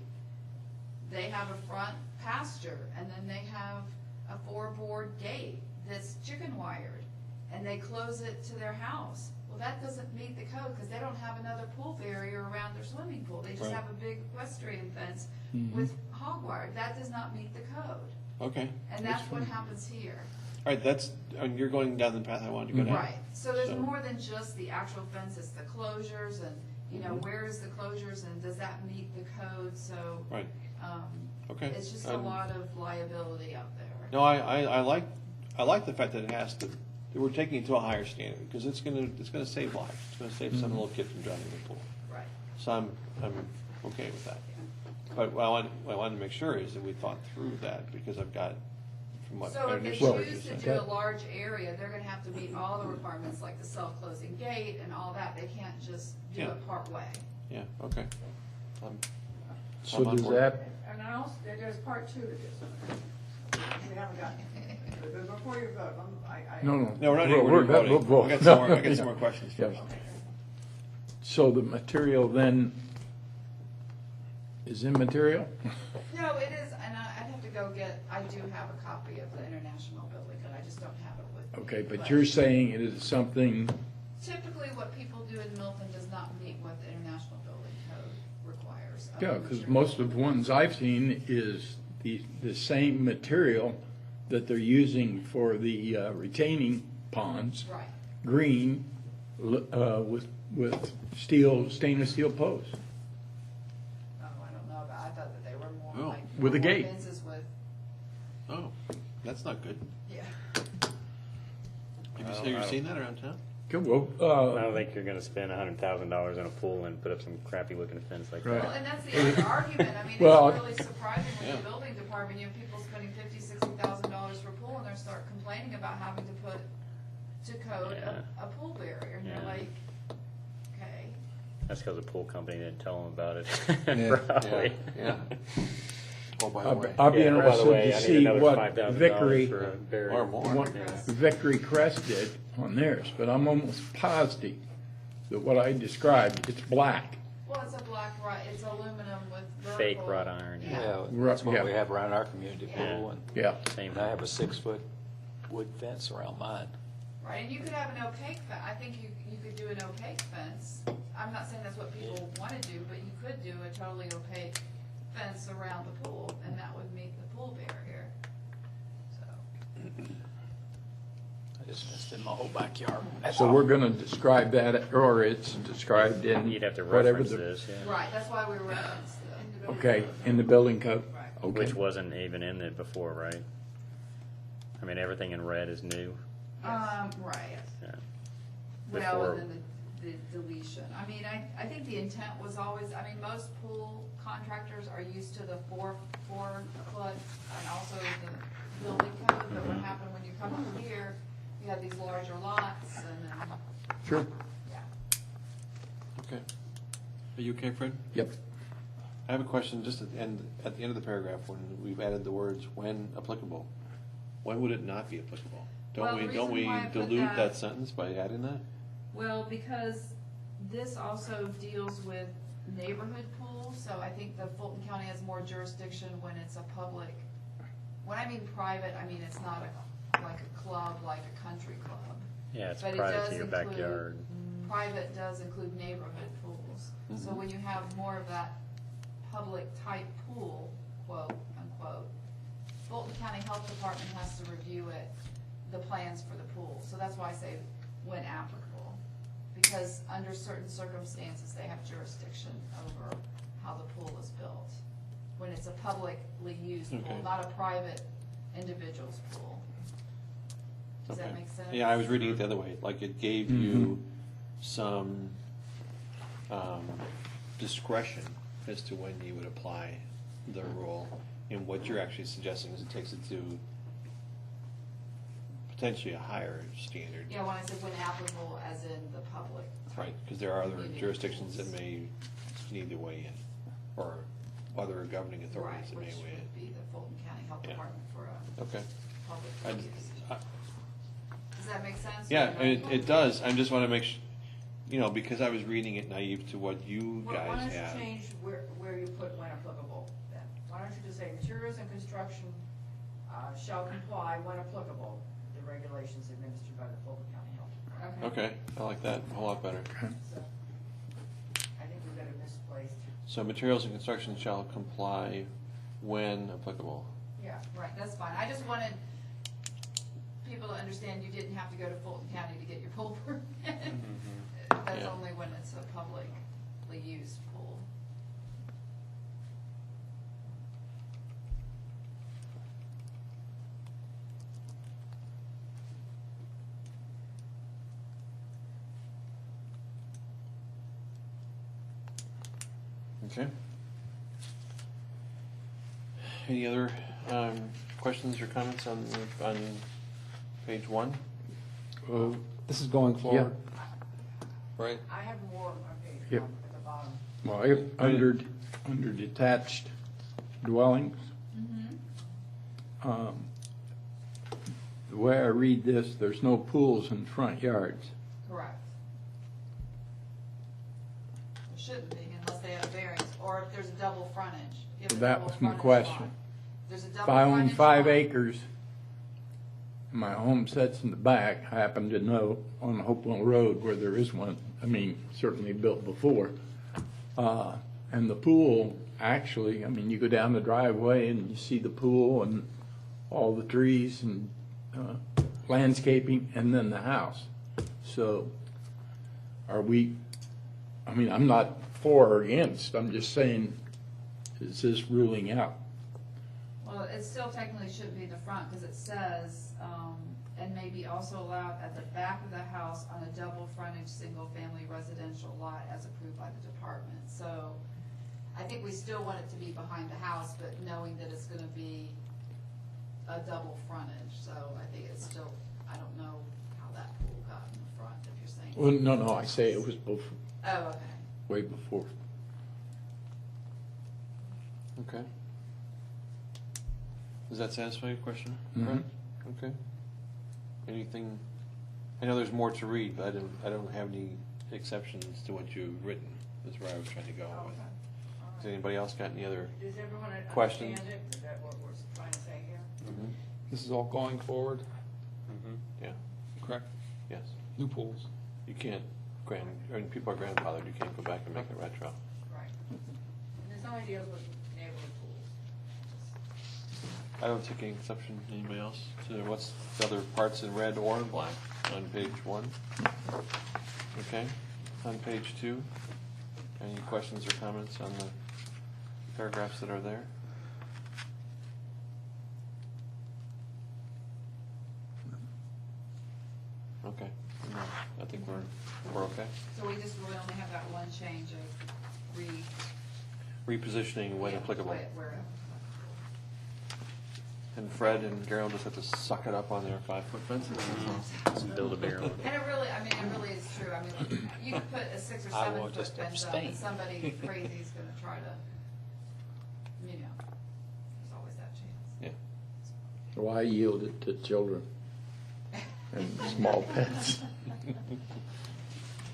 They have a front pasture, and then they have a 4-board gate that's chicken wired, and they close it to their house. Well, that doesn't meet the code, because they don't have another pool barrier around their swimming pool. They just Right. have a big equestrian fence with hog wire. That does not meet the code. Okay. And that's what happens here. All right, and you're going down the path I wanted to go down. Right, so there's So- more than just the actual fence, it's the closures, and you know, where's the closures and does that meet the code? So, Right. Okay. it's just a lot of liability out there. No, I like the fact that it has to, that we're taking it to a higher standard, because it's gonna save lives. It's gonna save some little kid from drowning in the pool. Right. So I'm okay with that. But what I wanted to make sure is that we thought through that, because I've got, from what So I if they initially choose to said. do a large area, they're gonna have to meet all the requirements, like the self-closing gate and all that. They can't just do Yeah. it part way. Yeah, okay. So I'm on does board. that, And then also, there's part two to this. We haven't gotten it. But before you vote, no. No, we're not, We're- we're we're- voting. we're- I got some more, I got some more questions Yeah. first. So the material then is immaterial? No, it is, and I'd have to go get, I do have a copy of the International Building, but I just don't have it with me. Okay, but you're saying it is something, Typically, what people do in Milton does not meet what the International Building Code requires. of yeah, the because material. most of the ones I've seen is the same material that they're using for the retaining ponds, Right. green, with stainless steel posts. Oh, I don't know about, I thought that they were more Oh. like. With a more gate. Fences with, Oh, that's not good. yeah. Have you seen that around town? Good, well, I don't think you're gonna spend $100,000 on a pool and put up some crappy looking fence like Right. that. Well, and that's the other argument, I mean, Well, it's really surprising with Yeah. the building department, you have people spending $50,000-$60,000 for a pool, and they start complaining about having to put to code a pool barrier, and you're Yeah. like, okay. That's because the pool company didn't tell them about it. Yeah, Probably. yeah. Oh, by the way. I'll be Yeah, oh, by the way, interested to I need see another what $5,000 Vickery, for a barrier. Or more. what Vickery Crest did on theirs, but I'm almost positive that what I described, it's black. Well, it's a black it's aluminum with vertical. Fake wrought iron. Yeah, Right, that's what yeah. we have around our community Yeah. pool, and Yeah, Same. I have a 6-foot wood fence around mine. Right, and you could have an opaque fence, I think you could do an opaque fence. I'm not saying that's what people wanna do, but you could do a totally opaque fence around the pool, and that would meet the pool barrier. So, I just fenced in my whole backyard. That's so all. we're gonna describe that, or it's described in You'd have to whatever reference the. this, yeah. right, that's why we referenced the. Okay, in the building code? Right. Okay. Which wasn't even in it before, right? I mean, everything in red is new. Right. Yeah. Well, Before- and then the deletion. I mean, I think the intent was always, I mean, most pool contractors are used to the 4 foot and also the building code, but what happened when you come up here, you have these larger lots and then, Sure. yeah. Okay. Are you okay, Fred? Yep. I have a question just at the end of the paragraph when we've added the words "when applicable." When would it not be applicable? Well, Don't the we don't we reason why I put dilute that- that sentence by adding that? Well, because this also deals with neighborhood pools, so I think the Fulton County has more jurisdiction when it's a public. When I mean private, I mean it's not like a club, like a country club. Yeah, it's But it private does to your include- backyard. Private does include neighborhood pools. So when you have more of that public type pool, quote unquote, Fulton County Health Department has to review the plans for the pool. So that's why I say when applicable. Because under certain circumstances, they have jurisdiction over how the pool is built. When it's a publicly used pool, Okay. not a private individual's pool. Does that Okay. make sense? Yeah, I was reading it the other way. Like it gave you some discretion as to when you would apply the rule. And what you're actually suggesting is it takes it to potentially a higher standard. Yeah, when I said when applicable, as in the public. Right, because there are other Community jurisdictions that pools. may need to weigh in, or other governing Right, authorities that may which weigh would be the Fulton County Health Yeah. Department for a in. Okay. public I- use. Does that make sense? Yeah, it does. I just want to make because I was reading it naive to what you Why guys don't you have. change where you put when applicable then? Why don't you just say materials and construction shall comply when applicable, the regulations administered by the Fulton County Health Department? Okay. Okay, I like that a whole lot better. So, I think we've got it misplaced. So materials and construction shall comply when applicable. Yeah, right, that's fine. I just wanted people to understand you didn't have to go to Fulton County to get your pool permit. That's Yeah. only when it's a public privately used pool. Okay. Any other questions or comments on page 1? Well, This is going forward, right? I have more on page Yep. 1 at the bottom. well, under detached dwellings, the way I read this, there's no pools in front yards. Correct. There shouldn't be unless they have a variance, or if there's a double frontage. If it's a That double was my frontage question. lot. There's a double If I own frontage 5 lot. acres, and my home sits in the back, I happen to know on Hopewell Road where there is one, I mean, certainly built before. And the pool, actually, I mean, you go down the driveway and you see the pool and all the trees and landscaping, and then the house. So are we, I mean, I'm not for or against, I'm just saying, is this ruling out? Well, it still technically should be the front, because it says, and may be also allowed at the back of the house on a double frontage, single-family residential lot as approved by the department. So I think we still want it to be behind the house, but knowing that it's gonna be a double frontage, so I think it's still, I don't know how that pool got in the front, if you're saying. Well, no, I say it was before, Oh, okay. way before. Okay. Does that satisfy your question? Mhm. Fred? Okay. Anything, I know there's more to read, but I don't have any exceptions to what you've written, is where I was trying to go with. Does anybody else got any other? Does everyone Questions? understand it? Is that what we're trying to say here? This is all going forward, Yeah, correct? yes. New pools. You can't people are grandfathered, you can't go back and make it retro. Right. And this only deals with neighborhood pools. I don't take any exception, anybody else? So what's the other parts in red or in black on page 1? Okay, on page 2, any questions or comments on the paragraphs that are there? Okay, no, I think we're okay. So we just really only have that one change of Repositioning when yeah, applicable. where- And Fred and Gerald just have to suck it up on their 5-foot fences. Build a barrel. And it really, I mean, it really is true. I mean, you could put a 6 or I 7 will foot just fence up, abstain. and somebody crazy is gonna try to, you know, there's always that chance. Yeah. So I yield it to children and small pets.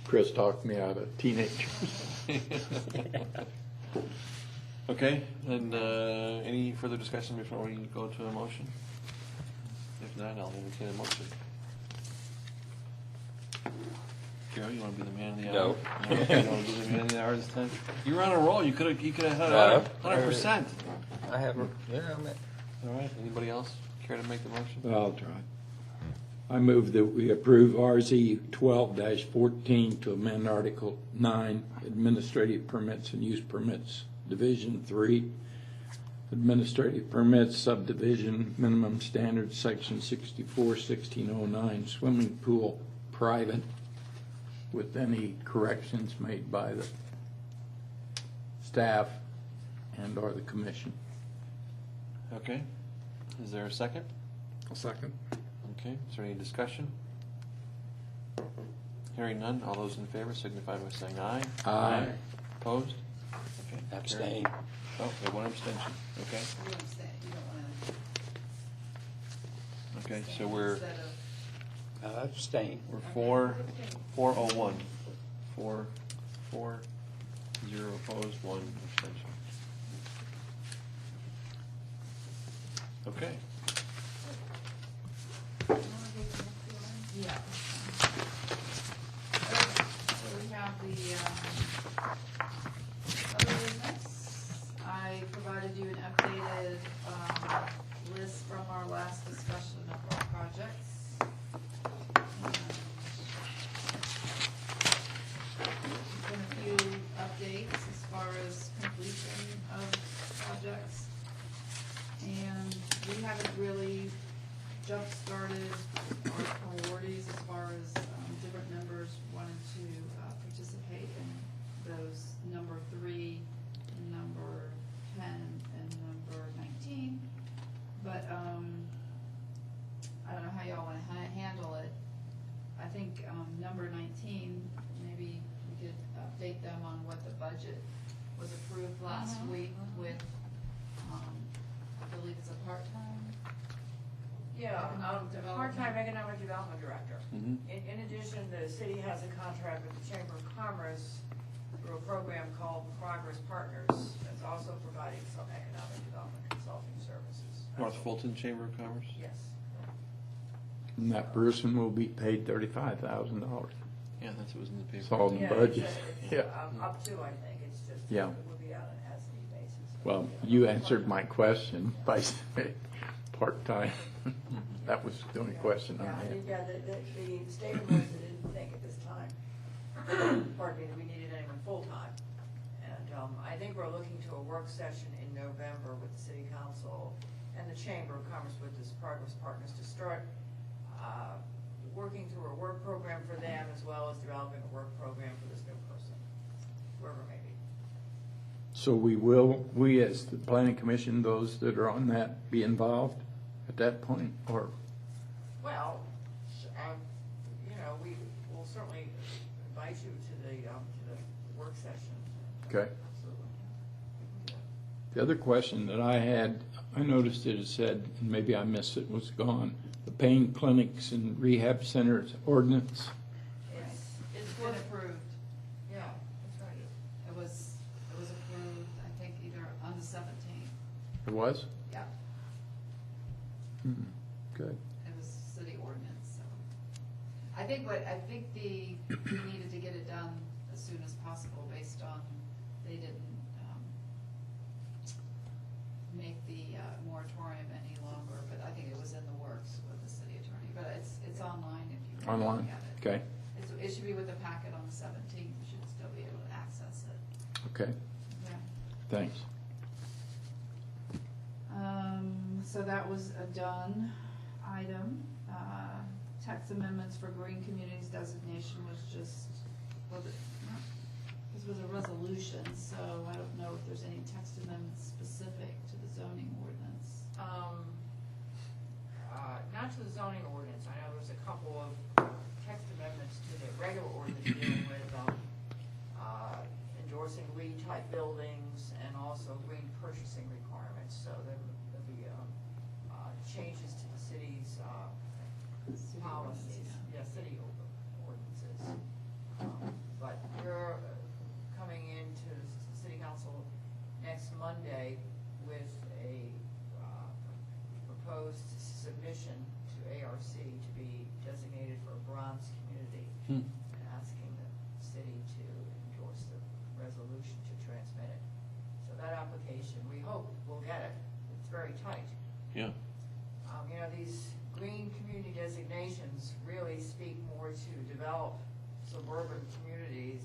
Chris talked me out of teenagers. Okay, and any further discussion before we go to a motion? If not, I'll entertain a motion. Gary, you want to be the man of the hour? No. You want to be the man of the hour this time? You were on a roll. You could have had No. 100%. I have, yeah, I'm at. All right. Anybody else care to make the motion? I'll try. I move that we approve RZ 12-14 to amend Article 9, Administrative Permits and Use Permits, Division 3, Administrative Permits, Subdivision, Minimum Standards, Section 64, 1609, Swimming Pool, Private, with any corrections made by the staff and/or the commission. Okay. Is there a second? A second. Okay. Is there any discussion? Hearing none. All those in favor signify by saying aye. Aye. Opposed? Okay. Abstain. Carried. Oh, we have one abstention. Okay. You don't say, you don't wanna. Okay. So we're Instead of, Abstain. 401. 4, 0 opposed, 1 abstention. Okay. yeah. Okay, so we have the, other business. I provided you an updated, list from our last discussion of our projects. Been a few updates And we haven't really jump-started our priorities as far as different members wanting to participate in those number 3, number 10, and number 19. But I don't know how y'all want to handle it. I think number 19, maybe we could update them on what the budget was approved last week with, I believe it's a part-time. Yeah, Economic the development. part-time economic development director. Mhm. In addition, the city has a contract with the Chamber of Commerce through a program called Progress Partners. That's also providing some economic development consulting services. North Fulton Chamber of Commerce? Yes. And that person will be paid $35,000. Yeah, that's what was in the paper. It's all in the Yeah, budget. it's, Yeah. up to, I think, it's just, Yeah. it would be on an as-needed basis. Well, you answered my question by saying part-time. That was the only question I Yeah, had. the statement was they didn't think at this time, pardon me, that we needed anyone full-time. And I think we're looking to a work session in November with the city council and the Chamber of Commerce with this Progress Partners to start working through a work program for them as well as developing a work program for this new person, whoever it may be. So we as the planning commission, those that are on that, be involved at that point, or? Well, you know, we will certainly invite you to the work session. Okay. Absolutely. The other question that I had, I noticed it said, and maybe I missed it, was gone, the pain clinics and rehab centers ordinance. It's been approved. Yeah, that's right. It was approved, I think, either on the 17th. It was? Yeah, Good. it was city ordinance, so. I think we needed to get it done as soon as possible based on, they didn't make the moratorium any longer, but I think it was in the works with the city attorney. But it's online if you want to Online, look at it. okay, It should be with the packet on the 17th, you should still be able to access it. okay, Yeah. thanks. So that was a done item. Text amendments for green communities designation was just, this was a resolution, so I don't know if there's any text amendments specific to the zoning ordinance. Not to the zoning ordinance, I know there's a couple of text amendments to the regular ordinance dealing with endorsing LEED-type buildings and also green purchasing requirements, so there'll be changes to the city's City policies, ordinance, yeah, city ordinances. But you're coming into the city council next Monday with a proposed submission to ARC to be designated for a bronze community, and asking the city to endorse the resolution to transmit it. So that application, we hope we'll get it. It's very tight. Yeah. You know, these green community designations really speak more to develop suburban communities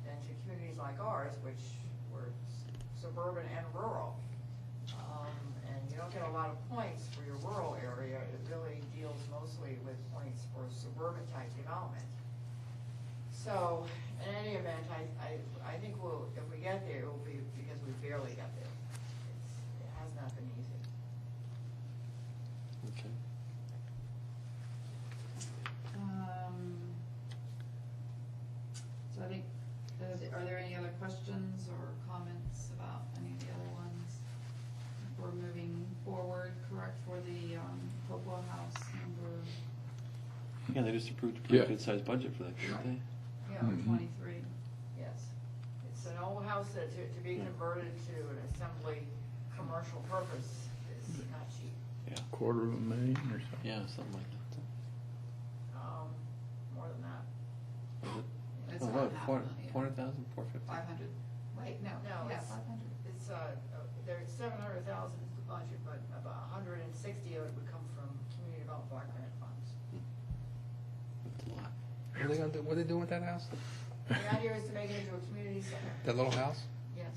than to communities like ours, which were suburban and rural. And you don't get a lot of points for your rural area. It really deals mostly with points for suburban type development. So, in any event, I think if we get there, it will be because we barely got there. It has not been easy. Okay. So I think, are there any other questions or comments about any of the other ones? We're moving forward, correct, for the Hopewell House number Yeah, they just approved a Yeah. pretty good-sized budget for that, didn't they? Yeah, 23. yes. It's an old house that to be converted to an assembly commercial purpose is not cheap. Yeah. $250,000 or something. Yeah, something like that. More than that. Was it? It's Oh, about what, half a 400,000, million. 450? 500, wait, no, No, yeah, it's- 500. It's, there's 700,000 is the budget, but about 160 of it would come from community development block grant funds. That's a lot. What are they gonna do, what are they doing with that house? The idea is to make it into a community center. That little house? Yes.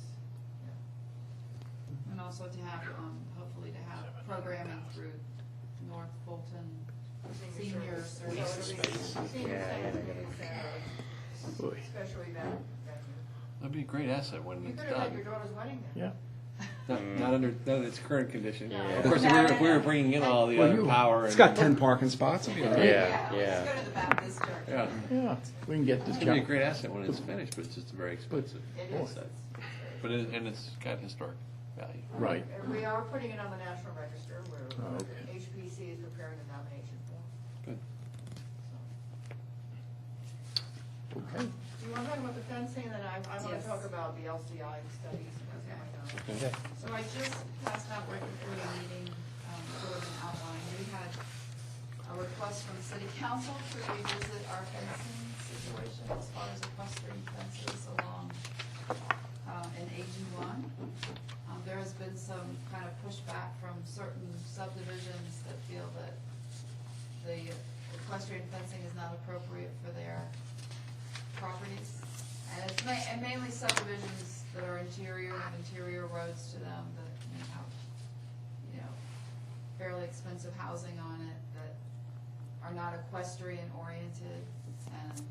Yeah. and also to have, hopefully to have programming through North Fulton Senior Services. Boy. Special event venue. That'd be a great asset when You it's could have had done. your daughter's wedding there. Yeah. Not under its current condition. Yeah. Of course, if we were bringing in all the other power. It's and- got 10 parking spots. It'll be all right. Yeah, Let's yeah. go to the Baptist church. Yeah. Yeah, we can get the It's gonna be a jump. great asset when it's finished, but it's just very expensive. It is. asset. But and it's got historic value. Right. And we are putting it on the National Register, where Oh, okay. HPC is preparing the nomination form. Good. Okay. Do you want to talk about the fencing, and then I want Yes. to talk about the LCI studies and what's going on. Okay. So I just passed out right before the meeting, sort of an outline. We had a request from the city council to revisit our fencing situation as far as equestrian fences along, in AG one. There has been some kind of pushback from certain subdivisions that feel that the equestrian fencing is not appropriate for their properties. And it's and mainly subdivisions that are interior, have interior roads to them that have, fairly expensive housing on it, that are not equestrian oriented, and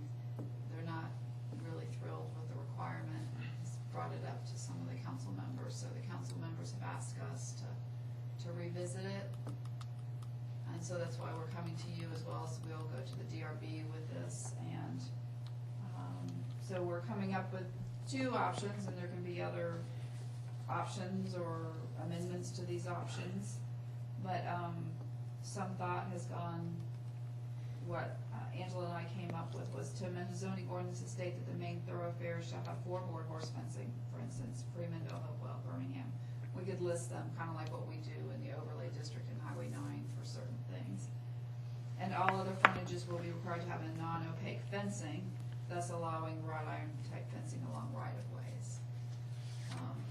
they're not really thrilled with the requirement. It's brought it up to some of the council members, so the council members have asked us to revisit it. And so that's why we're coming to you as well, so we'll go to the DRB with this, and, so we're coming up with two options, and there can be other options or amendments to these options. But, some thought has gone, what Angela and I came up with was to amend the zoning ordinance to state that the main thoroughfares shall have 4 board horse fencing, for instance, Freeman, Hopewell, Birmingham. We could list them, kind of like what we do in the overlay district in Highway 9 for certain things. And all other frontages will be required to have a non-opaque fencing, thus allowing wrought iron type fencing along right-of-ways.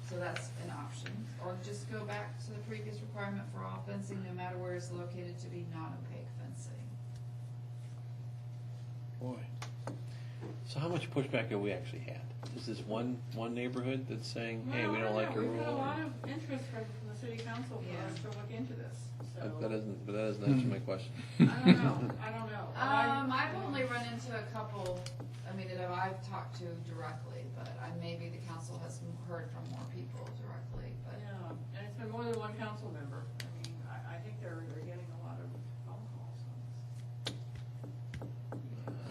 So that's an option. Or just go back to the previous requirement for all fencing, no matter where it's located, to be non-opaque fencing. Boy. So how much pushback have we actually had? Is this one neighborhood that's saying, hey, we don't like your We've got a rule? lot of interest from the city council for us to look into this, so. That doesn't answer my question. I don't know. I've only run into a couple, that I've talked to directly, but maybe the council has heard from more people directly, but. Yeah, and it's been more than one council member. I think they're getting a lot of phone calls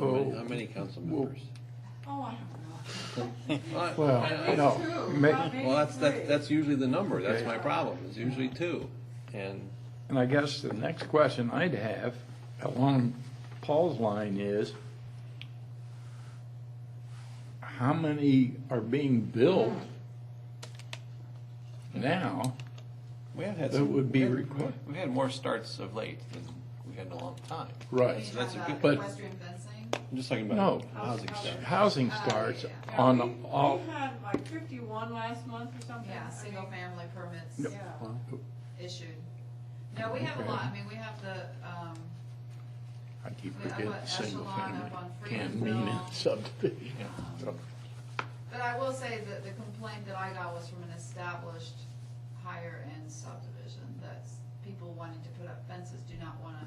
on this. How many council Well- members? Oh, I don't know. Well, no. Two, ma- maybe Well, three. that's usually the number. That's my problem. It's usually 2. And And I guess the next question I'd have along Paul's line is, how many are being built now? we have had That some, would be we required. We've had more starts of late than we've had in a long time. Right. So that's a good. But- Equestrian fencing? I'm just talking about No. housing starts. Housing starts Yeah, on we all, had like 51 last month or something. Yeah, I mean, single family permits Yeah. issued. No, we have a lot, we have the, I keep we have forgetting what, single Echelon family up on can't mean Freemanville. in subdivision. So, But I will say that the complaint that I got was from an established higher end subdivision, that people wanting to put up fences do not wanna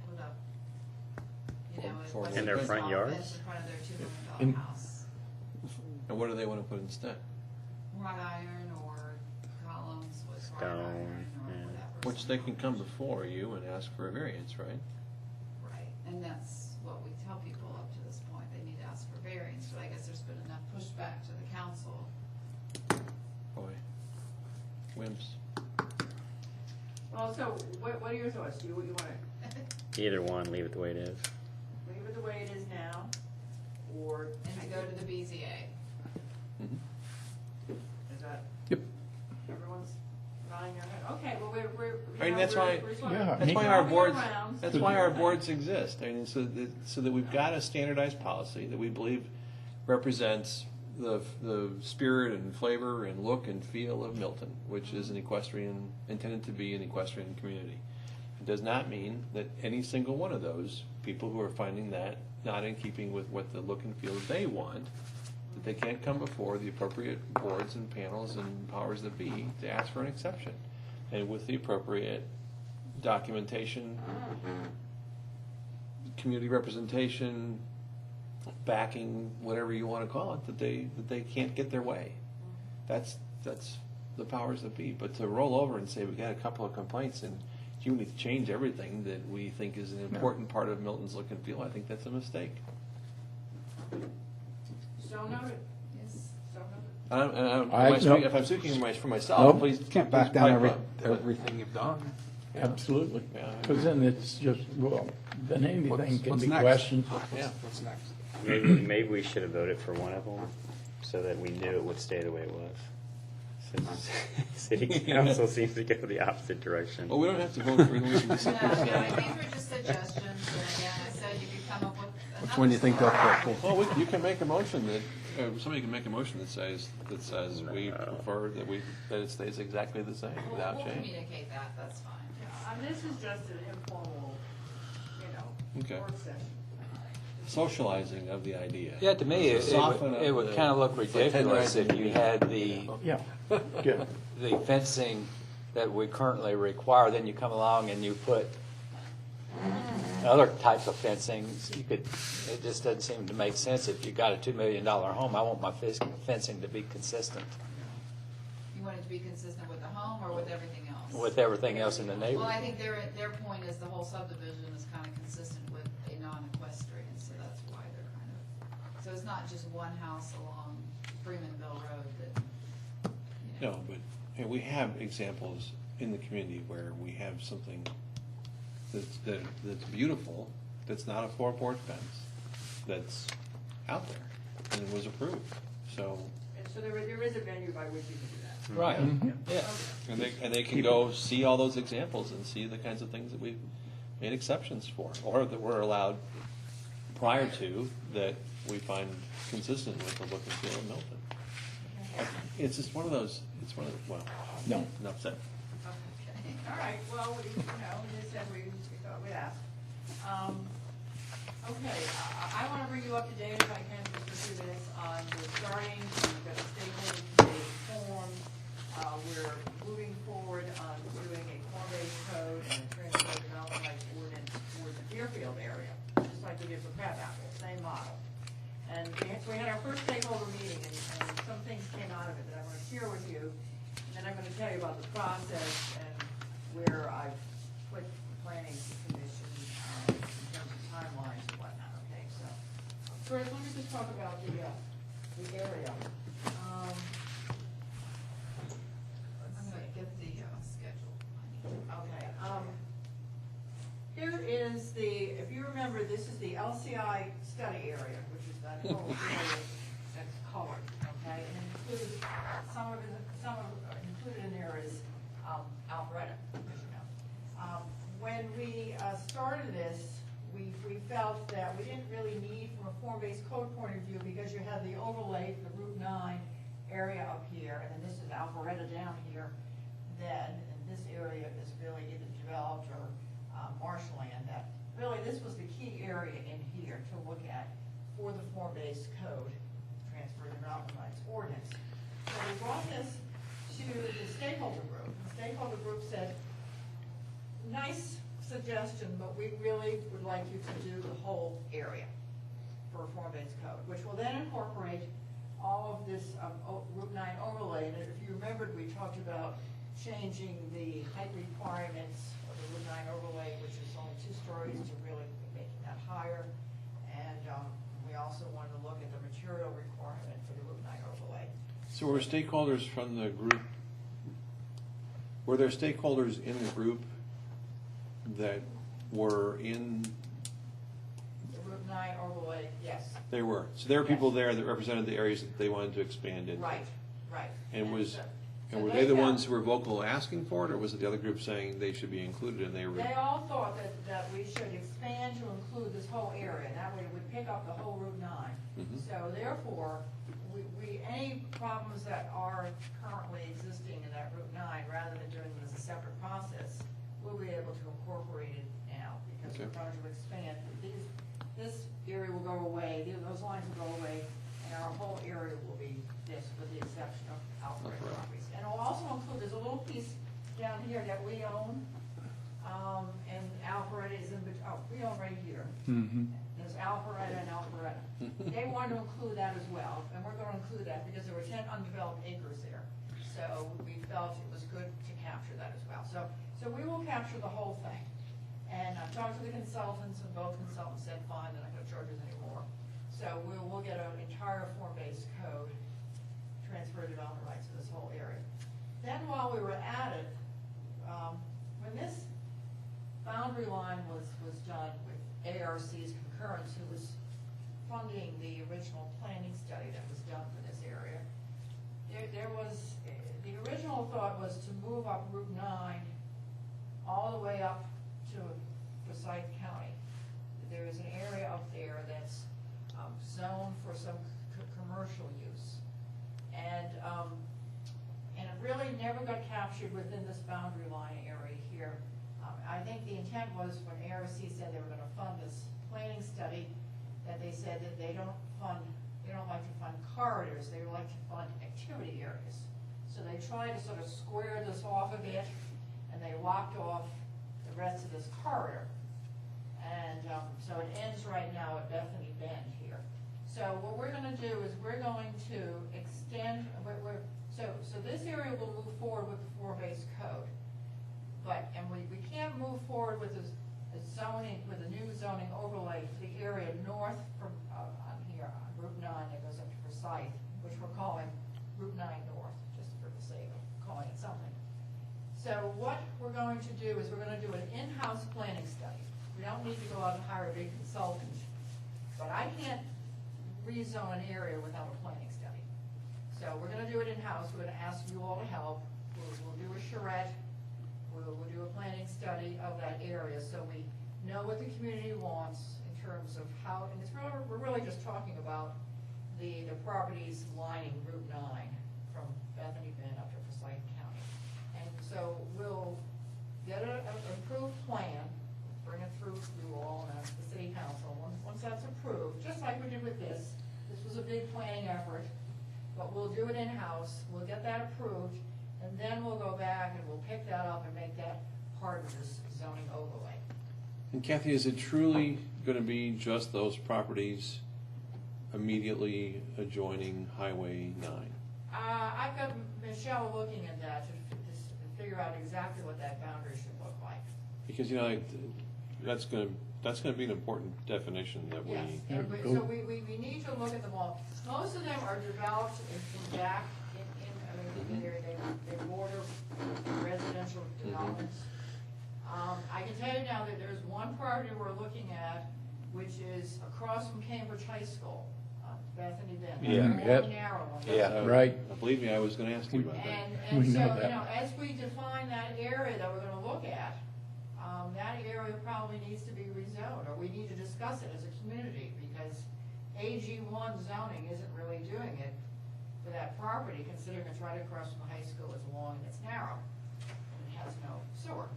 put up, For- what's In their a front small yards? fence in front of their In- $2 million house. And what do they want to put instead? Wrought iron or columns with wrought Stone, iron or yeah. whatever. Which they can come before you and ask for a variance, right? Right, and that's what we tell people up to this point, they need to ask for variance, but I guess there's been enough pushback to the council. Boy, wimps. Well, so what are your thoughts? Do you want to Either one, leave it the way it is. leave it the way it is now, or And to go to the BZA. is that? Yep. Everyone's nodding their head. Okay, well, we're. I mean, that's why- Yeah. That's Me- why our Shopping boards, around. that's why our boards exist. I mean, so that we've got a standardized policy that we believe represents the spirit and flavor and look and feel of Milton, which is an equestrian, intended to be an equestrian community. It does not mean that any single one of those people who are finding that not in keeping with what the look and feel they want that they can't come before the appropriate boards and panels and powers that be to ask for an exception. And with the appropriate documentation, community representation, backing, whatever you want to call it, that they can't get their way. That's the powers that be. But to roll over and say, we got a couple of complaints and you need to change everything that we think is an important part of Milton's look and feel, I think that's a mistake. So noted. Yes. So noted. If I'm speaking for myself, Nope. please. Can't back please down pipe up. everything you've done. Absolutely. Yeah. Because then it's just, well, then anything can What's be next? questioned. Yeah. What's next? Maybe we should have voted for one of them so that we knew it would stay the way it was. Since city council seems to go the opposite direction. Well, we don't have to vote for it. We can just No, simply no, say- these were just suggestions, and again, I said you could come up with another. Which one do you think they'll put? Well, you can make a motion that, somebody can make a motion that says we prefer that it stays exactly the same without We'll change. communicate that, that's fine. This is just an informal, Okay. work session. Socializing of the idea. Yeah, to me, It's a soften it of would the- kind of look it's like ridiculous if tenderizing you the- had the Yeah, good. the fencing that we currently require, then you come along and you put other types of fencing. It just doesn't seem to make sense. If you got a $2 million home, I want my fencing to be consistent You want it to be consistent with the home or with everything else? with everything else in the Well, I neighborhood. think their point is the whole subdivision is kind of consistent with a non-equestrian, so that's why they're kind of, so it's not just one house along Freemanville Road that, you know. No, but we have examples in the community where we have something that's beautiful, that's not a four-board fence, that's out there, and it was approved, so. And so there is a venue by which you can do that. Right. Yeah. And they can go see all those examples and see the kinds of things that we've made exceptions for, or that were allowed prior to, that we find consistent with the look and feel of Milton. It's just one of those, well, No. enough said. Okay, all right, well, we said we thought we'd ask. Okay, I want to bring you up to date if I can just for 2 minutes on the starting, we've got a stakeholder committee formed. We're moving forward on doing a form-based code and a transfer development rights ordinance for the Deerfield area, just like we did for Crab Apple, same model. And we had our first stakeholder meeting, and some things came out of it that I want to share with you. And then I'm going to tell you about the process and where I've put the planning commission in terms of timelines and whatnot, okay? So, first, let me just talk about the area. I'm gonna get the schedule. Okay, here is if you remember, this is the LCI study area, which is that whole area that's colored, okay? And includes, included in there is Alpharetta, as you know. When we started this, we felt that we didn't really need, from a form-based code point of view, because you have the overlay for the Route 9 area up here, and then this is Alpharetta down here, then, and this area is really either developed or marshland, that really this was the key area in here to look at for the form-based code, transfer development rights ordinance. So we brought this to the stakeholder group. The stakeholder group said, nice suggestion, but we really would like you to do the whole area for a form-based code, which will then incorporate all of this Route 9 overlay. And if you remembered, we talked about changing the height requirements of the Route 9 overlay, which is only 2 stories, to really making that higher. And we also wanted to look at the material requirement for the Route 9 overlay. So were stakeholders from the group, were there stakeholders in the group that were in, The Route 9 overlay, yes. there were, so there were people there that represented the areas that they wanted to expand into? Right, right. And so were they the ones who were vocal asking for it, or was it the other group saying they should be included and they were? They all thought that we should expand to include this whole area, and that way we'd pick up the whole Route 9. Mhm. So therefore, any problems that are currently existing in that Route 9, rather than doing them as a separate process, we'll be able to incorporate it now, because we're Okay. trying to expand. This area will go away, those lines will go away, and our whole area will be this, with the exception of Alpharetta properties. And it'll also include, there's a little piece down here that we own, and Alpharetta is in, we own right here. There's Alpharetta and Alpharetta. They wanted to include that as well, and we're gonna include that because there were 10 undeveloped acres there. So we felt it was good to capture that as well. So we will capture the whole thing. And I've talked to the consultants, and both consultants said, fine, they're not gonna charge us anymore. So we'll get an entire form-based code, transfer development rights to this whole area. Then while we were at it, when this boundary line was done with ARC's concurrence, who was funding the original planning study that was done for this area, there was, the original thought was to move up Route 9 all the way up to Forsyth County. There is an area up there that's zoned for some commercial use. And it really never got captured within this boundary line area here. I think the intent was when ARC said they were gonna fund this planning study, that they said that they don't like to fund corridors, they like to fund activity areas. So they tried to sort of square this off a bit, and they locked off the rest of this corridor. And so it ends right now at Bethany Bend here. So what we're gonna do is we're going to extend, so this area will move forward with the form-based code. And we can't move forward with a zoning, with a new zoning overlay for the area north from, on here, on Route 9 that goes up to Forsyth, which we're calling Route 9 North, just for the sake of calling it something. So what we're going to do is we're gonna do an in-house planning study. We don't need to go out and hire a big consultant, but I can't rezone an area without a planning study. So we're gonna do it in-house, we're gonna ask you all to help, we'll do a charrette, we'll do a planning study of that area, so we know what the community wants in terms of how, and we're really just talking about the properties lining Route 9 from Bethany Bend up to Forsyth County. And so we'll get an approved plan, bring it through you all and the city council. Once that's approved, just like we did with this was a big planning effort, but we'll do it in-house, we'll get that approved, and then we'll go back and we'll pick that up and make that part of this zoning overlay. And Kathy, is it truly going to be just those properties immediately adjoining Highway 9? I've got Michelle looking at that to figure out exactly what that boundary should look like. Because, that's going to be an important definition that we. Yes, and so we need to look at them all. Most of them are developed in back, they border residential developments. I can tell you now that there's one property we're looking at, which is across from Cambridge High School, Bethany Bend. Yeah, That's a yep. long, narrow one. Yeah. Right. Believe me, I was going to ask you about that. And We so, know that. as we define that area that we're gonna look at, that area probably needs to be rezoned, or we need to discuss it as a community, because AG1 zoning isn't really doing it for that property, considering it's right across from the high school, it's long and it's narrow, and it has no sewer.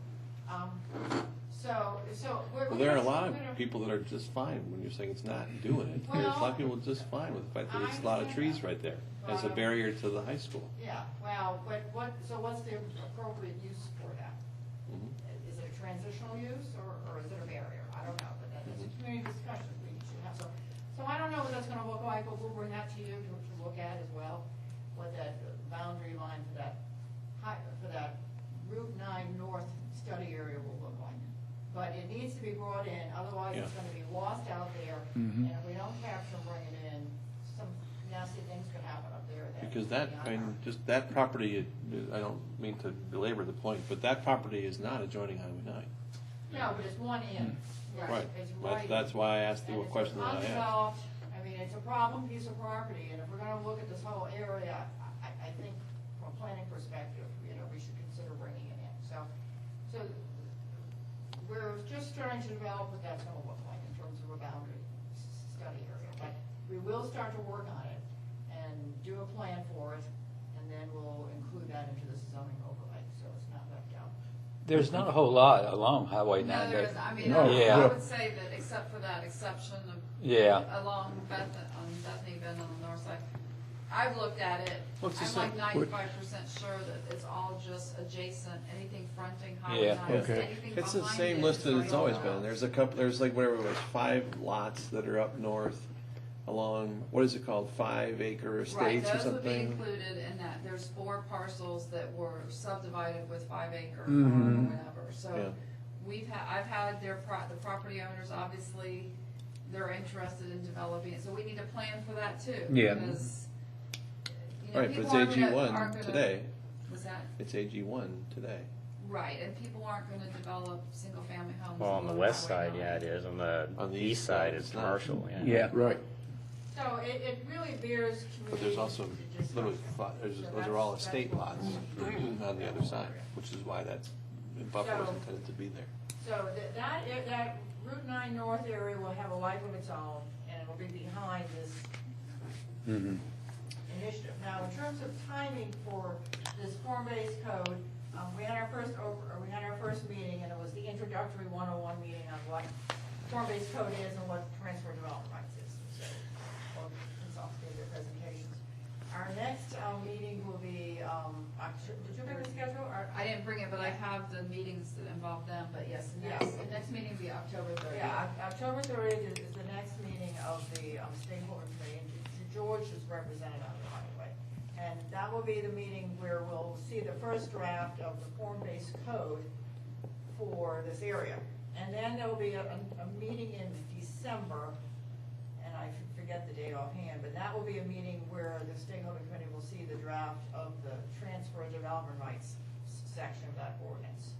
Well, there are a lot of people that are just fine when you're saying it's not doing it. There's a lot of people just fine with the fact that there's a lot of trees right there as a barrier to the high school. Yeah, well, but what's the appropriate use for that? Is it a transitional use, or is it a barrier? I don't know, but that's a community discussion we should have. So I don't know what that's gonna look like, but we'll bring that to you to look at as well, what that boundary line for that Route 9 North study area will look like. But it needs to be brought in, otherwise it's gonna be lost out there, and if we don't capture and bring it in, some nasty things could happen up there. Because just that property, I don't mean to belabor the point, but that property is not adjoining Highway 9. No, but it's one in. Right. It's right. That's why I asked the question that I asked. Undeveloped, I mean, it's a problem piece of property, and if we're gonna look at this whole area, I think from a planning perspective, we should consider bringing it in. So we're just starting to develop what that's gonna look like in terms of a boundary study area. But we will start to work on it and do a plan for it, and then we'll include that into the zoning overlay, so it's not left out. There's not a whole lot along Highway 9. No, there is, I mean, No. I Yeah. would say that except for that exception of Yeah. along on Stephanie been on the north side. I've looked at it, Well, it's the I'm like same- 95% sure that it's all just adjacent, anything fronting Highway Yeah, 9, okay. anything It's the behind same it list is that it's already always been. allowed. There's a couple, there's like whatever it was, 5 lots that are up north along, what is it called, 5-acre Right, estates or those would be something? included in that, there's 4 parcels that were subdivided with 5-acre Mhm. farm or whatever, Yeah. so I've had the property owners, obviously, they're interested in developing it, so we need to plan for that too. Yeah. Because, you know, Right, but people it's aren't gonna- AG1 aren't gonna- today. Was that? It's AG1 today. Right, and people aren't gonna develop single-family homes. Well, on the along west Highway side, 9. yeah, it is. On the east east side, side, it's it's not. commercial, yeah. Yeah, right. So it really bears community. But there's also literally, discussion. So those are all that's estate what- lots on the other side, which is why that's, buffer was intended to be there. So that Route 9 North area will have a life of its own, and it will be behind this initiative. Now, in terms of timing for this form-based code, we had our first meeting, and it was the introductory 101 meeting on what form-based code is and what transfer development rights is. So, both consultants gave their presentations. Our next meeting will be, did you bring the schedule? I didn't bring it, but I have the meetings that involve them, but yes, the next meeting will be October 30th. Yeah, October 30th is the next meeting of the stakeholder committee, and George is represented on it, by the way. And that will be the meeting where we'll see the first draft of the form-based code for this area. And then there will be a meeting in December, and I forget the date offhand, but that will be a meeting where the stakeholder committee will see the draft of the transfer of development rights section of that ordinance.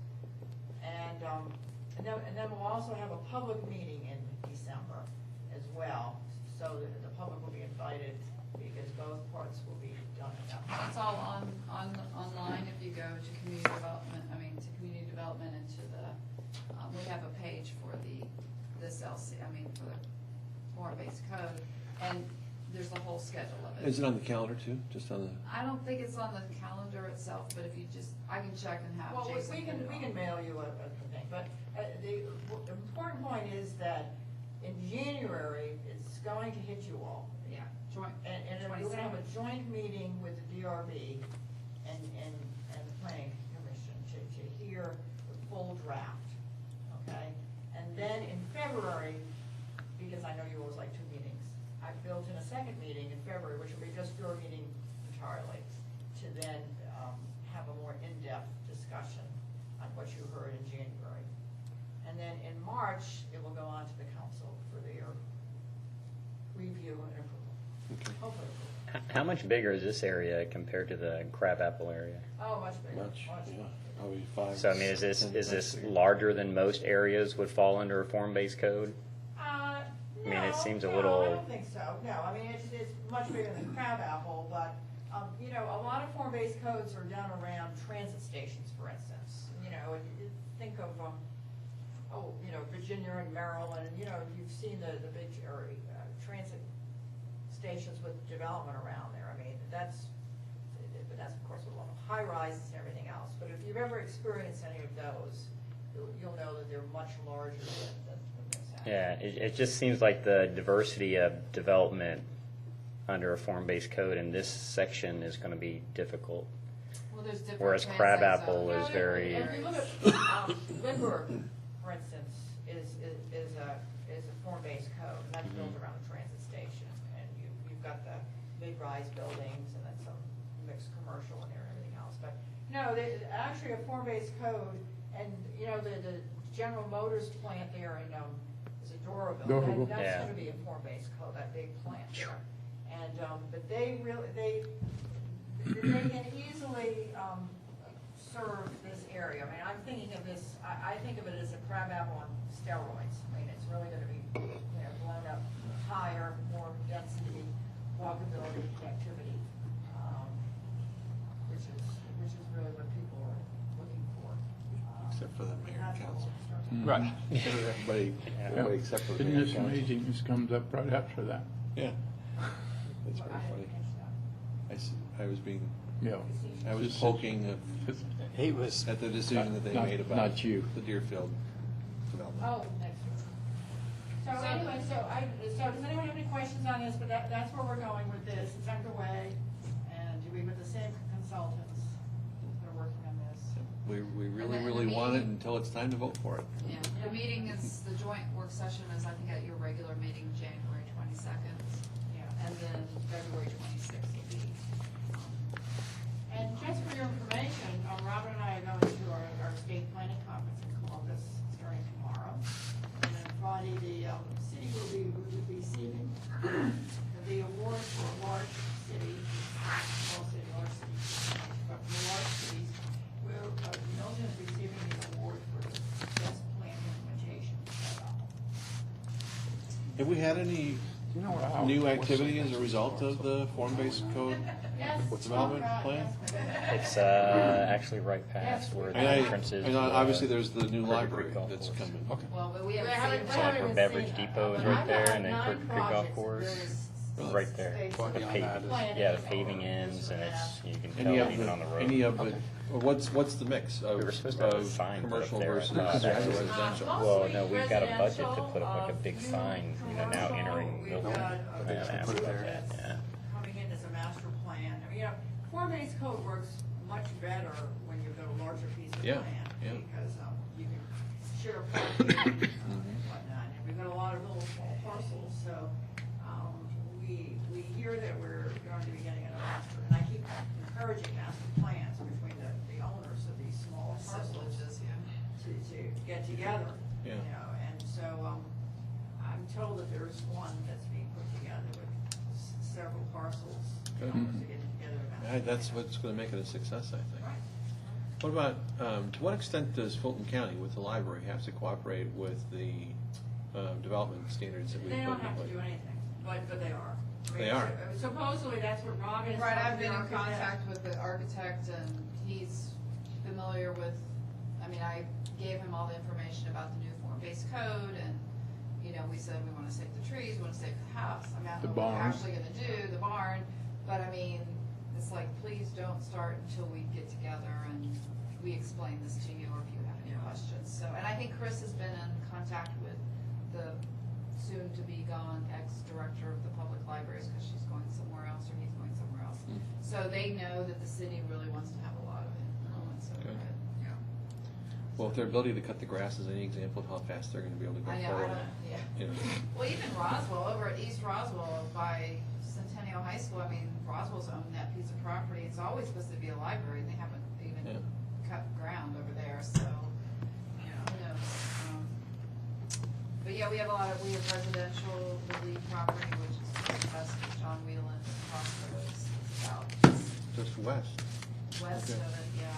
And then we'll also have a public meeting in December as well, so that the public will be invited, because both parts will be done at that point. It's all online if you go to community development, and to the, we have a page for this for the form-based code, and there's the whole schedule of it. Is it on the calendar too, just on the? I don't think it's on the calendar itself, but if you just, I can check and have Well, Jason. we put it can on. mail you a thing, but the important point is that in January, it's going to hit you all. Yeah, joint, And we're gonna have a joint meeting with the DRB and the planning commission to hear the full draft, okay? And then in February, because I know you always like 2 meetings, I've built in a second meeting in February, which will be just your meeting entirely, to then have a more in-depth discussion on what you heard in January. And then in March, it will go on to the council for their review and approval. Okay. Hopefully approval. How much bigger is this area compared to the Crabapple area? Oh, much bigger. Much, yeah, probably 5. So I mean, is this 10 times bigger. larger than most areas would fall under a form-based code? No, I mean, it seems a no, little- I don't think so, no, I mean, it's much bigger than Crabapple, but, you know, a lot of form-based codes are done around transit stations, for instance. You know, think of, you know, Virginia and Maryland, you know, you've seen the big, transit stations with development around there, I mean, that's of course with a lot of high rises and everything else, but if you've ever experienced any of those, you'll know that they're much larger than this. Yeah, it just seems like the diversity of development under a form-based code in this section is going to be difficult. well, there's different. Whereas transit Crabapple zones. is very. If you look at Lindbergh, for instance, is a form-based code, and that's built around a transit station, and you've got the mid-rise buildings and then some mixed commercial in there and everything else. But no, actually a form-based code, and you know the General Motors plant there in is it Doraville? Doraville. That's Yeah. going to be a form-based code, that big plant there. And but they can easily serve this area. I mean, I'm thinking of this, I think of it as a Crabapple on steroids. I mean, it's really gonna be, you know, blown up higher, more density, walkability, connectivity, which is really what people are looking for. Except for the mayor and That's what council. we'll start with. Right. Everybody except for the Isn't mayor this and council. amazing? This comes up right after that. Yeah. That's But very I funny. didn't catch that. I was being, Yeah. I was Just- poking He was, at the decision that they Not- made about not you. the Deerfield development. Oh, next week. So anyway, so does anyone have any questions on this? But that's where we're going with this. It's underway. And we with the same consultants that are working on this. We really, then really the want it meeting- until it's time to vote for it. Yeah, the meeting is, the joint work session is, I think, at your regular meeting, January 22nd. Yeah. And then February 26th will be. And just for your information, Robert and I are going to our state planning conference in Columbus starting tomorrow. And then Friday, the city will be receiving the award for large city, small city, large city, but for large cities, Milton is receiving the award for best plan implementation. Have we had any new activity as a result of the form-based code Yes. development plan? It's actually right past where the And entrance is. and obviously there's the new Crooked library Creek Golf that's Course. coming. Well, but we We haven't haven't- seen. we haven't Where even Beverage seen it. Depot is But right I've there, got and then 9 Crooked Creek Golf projects, Course. various Right there. states Far of beyond The that paving, is- yeah, the paving ends, and it's, you can tell Any of even on the road. Any of it, or what's the mix We were supposed to have a of sign put up commercial there, I versus thought. residential? Well, no, we've got a budget to put up like a big sign, you know, now entering We've Milton. got And ask put it about there. that, yeah. coming in as a master plan. I mean, form-based code works much better when you've got a larger piece of Yeah, land. yeah. Because you can share parking and whatnot. And we've got a lot of little small parcels, so we hear that we're going to be getting a master. And I keep encouraging master plans between the owners of these small parcels Assemblages, yeah. to get together. Yeah. You know, and so I'm told that there's one that's being put together with several parcels. Good. To get together. a master That's plan. what's gonna make it a success, I think. Right. What about, to what extent does Fulton County with the library have to cooperate with the development standards that we They put don't in have to place? do anything, but they are. I mean, They are. Supposedly, that's what Robin is. Right, I've talking been in about. contact with the architect and he's familiar with, I mean, I gave him all the information about the new form-based code and, you know, we said we wanna save the trees, we wanna save the house. I mean, I The don't know what we're barn. actually gonna do, the barn, but I mean, it's like, please don't start until we get together and we explain this to you or if you have any questions. So, and I think Chris has been in contact with the soon-to-be-gone ex-director of the public libraries because she's going somewhere else or he's going somewhere else. Hmm. So they know that the city really wants to have a lot of influence over Good. it. Yeah. Well, if their ability to cut the grass is any example of how fast they're gonna be able to go I know, forward. yeah. You know, Well, even Roswell, over at East Roswell by Centennial High School, I mean, Roswell's owned that piece of property. It's always supposed to be a library and they haven't even Yeah. cut ground over there, so, you know, who knows? But yeah, we have residential, the lead property, which is west of John Whelan, across the road, it's about just west. west Okay. of it, yeah.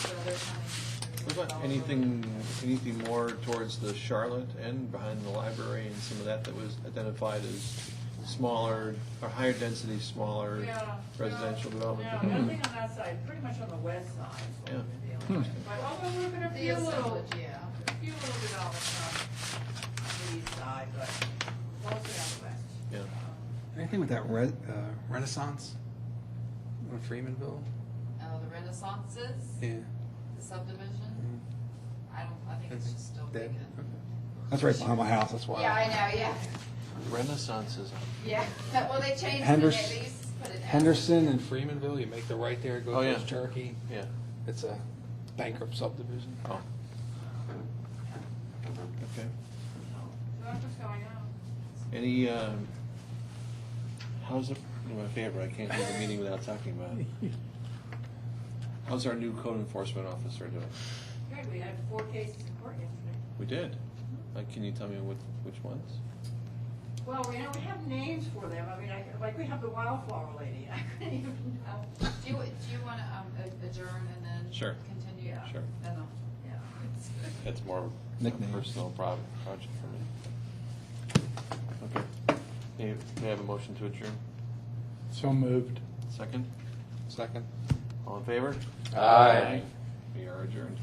So they're coming. What about anything more towards the Charlotte end, behind the library and some of that was identified as smaller, or higher density, smaller Yeah. residential development? Yeah, nothing on that side, pretty much on the west side. is what Yeah. we're dealing with. But although we're gonna The few little, assemblage, yeah. few little developments on the east side, but mostly on the west. Yeah. Anything with that Renaissance on Freemanville? Oh, the Renaissances, Yeah. the subdivision, I think it's just still Dead? vacant. Okay. That's right behind my house, that's why. Yeah, I know, yeah, Renaissance is, yeah, well, they changed the name, Henderson- they used to put it. Henderson and Freemanville, you make the right there, go Oh, yeah. towards Cherokee. yeah. It's a bankrupt subdivision. Oh. Okay. So that's what's going on. Any, how's it, my favorite, I can't do the meeting without talking about it. How's our new code enforcement officer doing? Good, we had 4 cases in court yesterday. We did. Can you tell me which ones? Well, we have names for them. I mean, like we have the wildflower lady. I couldn't even know. Do you wanna, adjourn and then? Sure. Continue? Yeah. Sure. And, Yeah. It's more of a Nicknames. personal project for me. Okay. May I have a motion to adjourn? So moved. Second? Second. All in favor? Aye. We are adjourned.